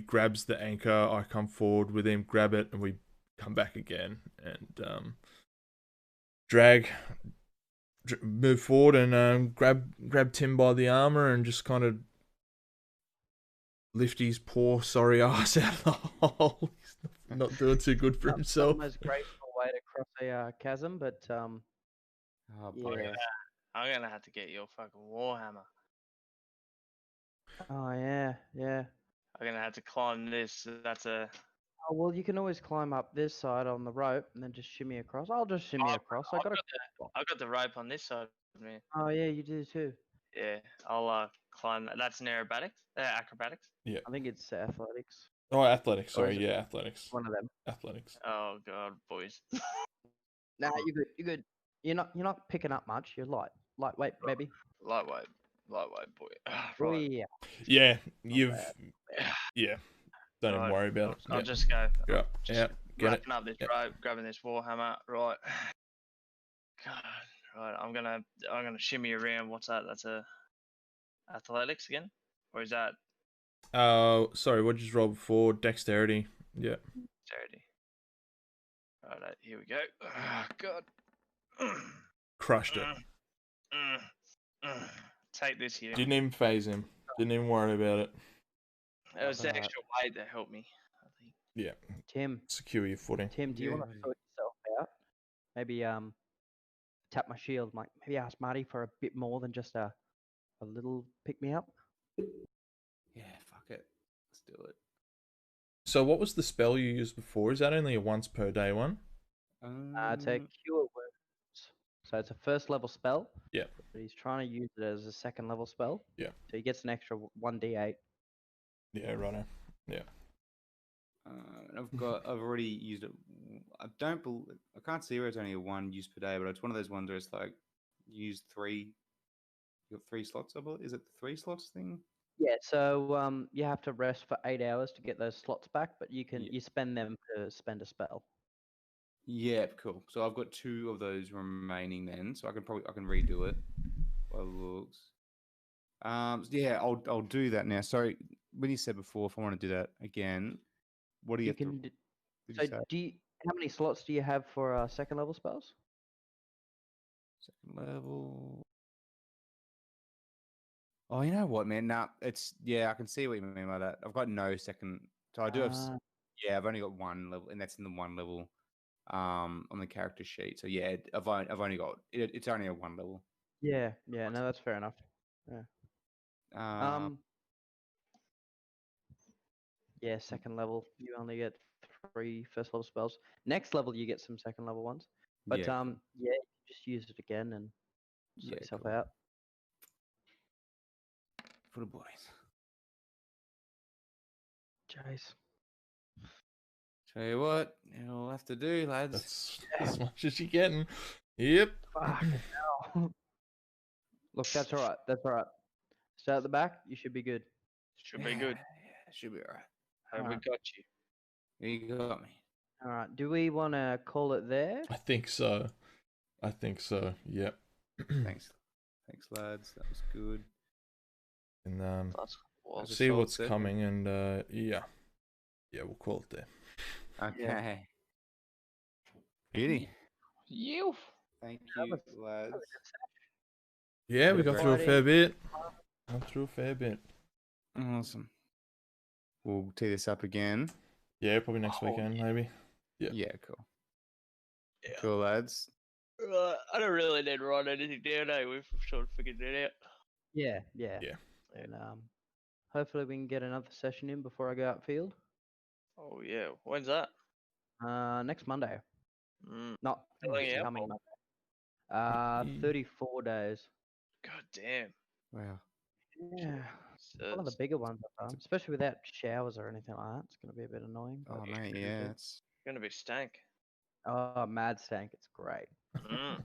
grabs the anchor. I come forward with him, grab it, and we come back again and move forward and grab Tim by the armor and just kind of lift his poor sorry ass out of the hole. He's not doing too good for himself. Not the most graceful way to cross a chasm, but Oh, yeah. I'm gonna have to get your fucking warhammer. Oh yeah. I'm gonna have to climb this. That's a. Oh well, you can always climb up this side on the rope and then just shimmy across. I'll just shimmy across. I got I got the rope on this side of me. Oh yeah, you do too. Yeah, I'll climb that. That's an acrobatics. Yeah. I think it's athletics. Oh, athletics. Or Sorry, is yeah, athletics. One of them. Athletics. Oh god, boys. Nah, you're good. You're good. You're not picking up much. You're lightweight, baby. Lightweight, boy. Oh Right. yeah. Yeah, bad. yeah. Don't even Right, worry about it. I'll Yeah. just go. Yeah, Just yeah, get it. wrapping up this rope, grabbing this warhammer. Right. God. Right. I'm gonna shimmy around. What's that? That's a athletics again, or is that Sorry, what did you just roll before? Dexterity. Yeah. charity? Right. Here we go. Oh, God. Crushed it. Take this here. Didn't even phase him. Didn't even worry about it. It was the extra weight that helped me, I think. Yeah. Tim, Secure your footing. do you want to sort yourself out? Maybe tap my shield. Like maybe ask Marty for a bit more than just a little pick me up. Yeah, fuck it. Let's do it. So what was the spell you used before? Is that only a once per day one? It's a cure wounds. So it's a first level spell. Yeah. But he's trying to use it as a second level spell. Yeah. So he gets an extra 1d8. Yeah, righto. Yeah. I've already used it. I can't see where it's only a one use per day, but it's one of those ones where it's like you use three. You got 3 slots, I believe. Is it the 3 slots thing? Yeah. So you have to rest for 8 hours to get those slots back, but you spend them to spend a spell. Yeah, cool. So I've got 2 of those remaining then, so I can redo it. By the looks. Yeah, I'll do that now. Sorry, when you said before, if I want to do that again, what do you have to? How many slots do you have for second level spells? Second level. Oh, you know what, man? Nah, I can see what you mean by that. I've got no second. So I do have. Yeah, I've only got 1 level, and that's in the 1 level, on the character sheet. So yeah, I've only got it's only a 1 level. Yeah. No, that's fair enough. Yeah. Yeah, second level, you only get 3 first level spells. Next level, you get some second level ones. But Yeah, you just use it again and sort yourself cool. out. For the boys. Jeez. Tell you what, you'll have to do, lads. That's as much as you're getting. Yep. Fuck hell. Look, that's all right. That's all right. Start at the back. You should be good. Should be good. Yeah, should be all right. Have we got you? You got me. All right. Do we want to call it there? I think so. Yep. Thanks, lads. That was good. And Well, see what's coming, and yeah, we'll call it there. Okay. Beauty. You. Thank you, lads. Yeah, we got through a fair bit. Awesome. We'll tee this up again. Yeah, probably next weekend, maybe. Yeah, cool. Yeah. Cool, lads. I don't really need to write anything down, eh? We've sort of figured it out. Yeah. Yeah. And hopefully we can get another session in before I go outfield. Oh yeah. When's that? Next Monday. Mm. Not How long are you out coming for? Monday. 34 days. God damn. Wow. Yeah. One of the bigger ones I've done, especially without showers or anything like that. It's going to be a bit annoying. Oh, But mate, yeah. It's gonna be stank. oh, mad stank. It's great. Mm.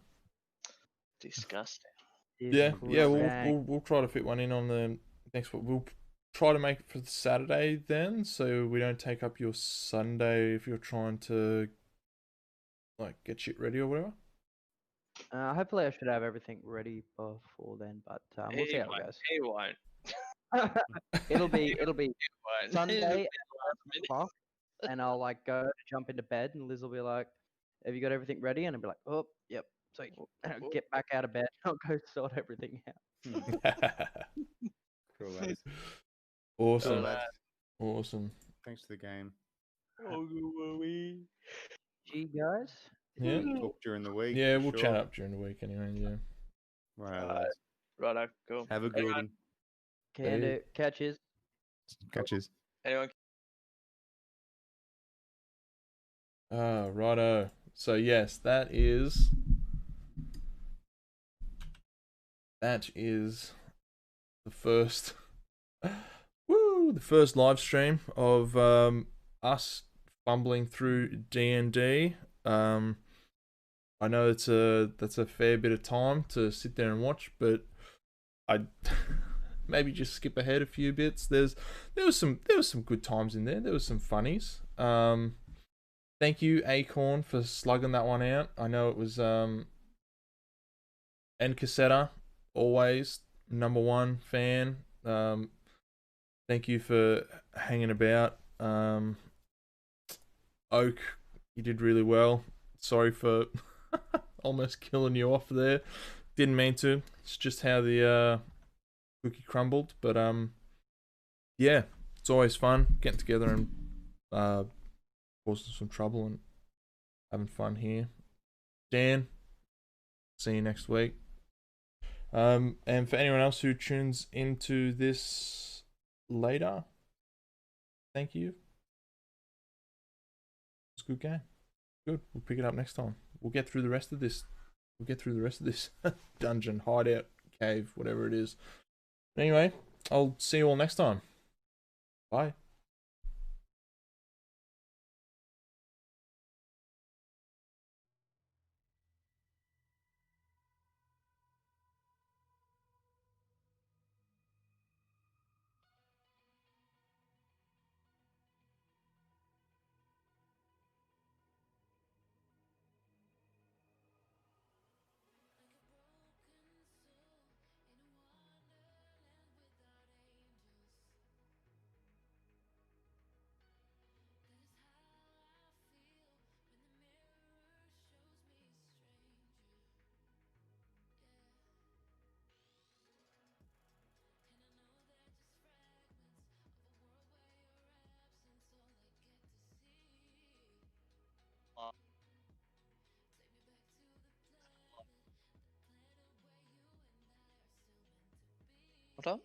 Disgusting. Yeah, Great. we'll try to fit one in on the next one. We'll try to make it for the Saturday then, so we don't take up your Sunday if you're trying to like get shit ready or whatever. Hopefully I should have everything ready before then, but we'll see how it goes. He won't. it'll be He won't. Sunday Last at minute. 11 o'clock, and I'll like go to jump into bed, and Liz will be like, "Have you got everything ready?" And I'll be like, "Oh, yep." So and I'll get back out of bed. I'll go sort everything out. cool, lads. Awesome. Cool, lads. Awesome. Thanks for the game. Gee, guys. Yeah. Talk during the week. Yeah, for we'll sure. chat up during the week anyway. Yeah. Right, lads. Righto, cool. Have a good one. Can do. Catches. Catches. Anyone? Righto. So yes, that is the first the first live stream of us fumbling through D&D. I know that's a fair bit of time to sit there and watch, but I maybe just skip ahead a few bits. There was some good times in there. There was some funnies. Thank you, Acorn, for slugging that one out. I know it was and Cassetta, always #1 fan. Thank you for hanging about. Oak, you did really well. Sorry for almost killing you off there. Didn't mean to. It's just how the cookie crumbled. But yeah, it's always fun getting together and causing some trouble and having fun here. Dan, see you next week. And for anyone else who tunes into this later, thank you. It's a good game. Good. We'll pick it up next time. We'll get through the rest of this. Dungeon, hideout, cave, whatever it is. Anyway, I'll see you all next time. Bye. What up?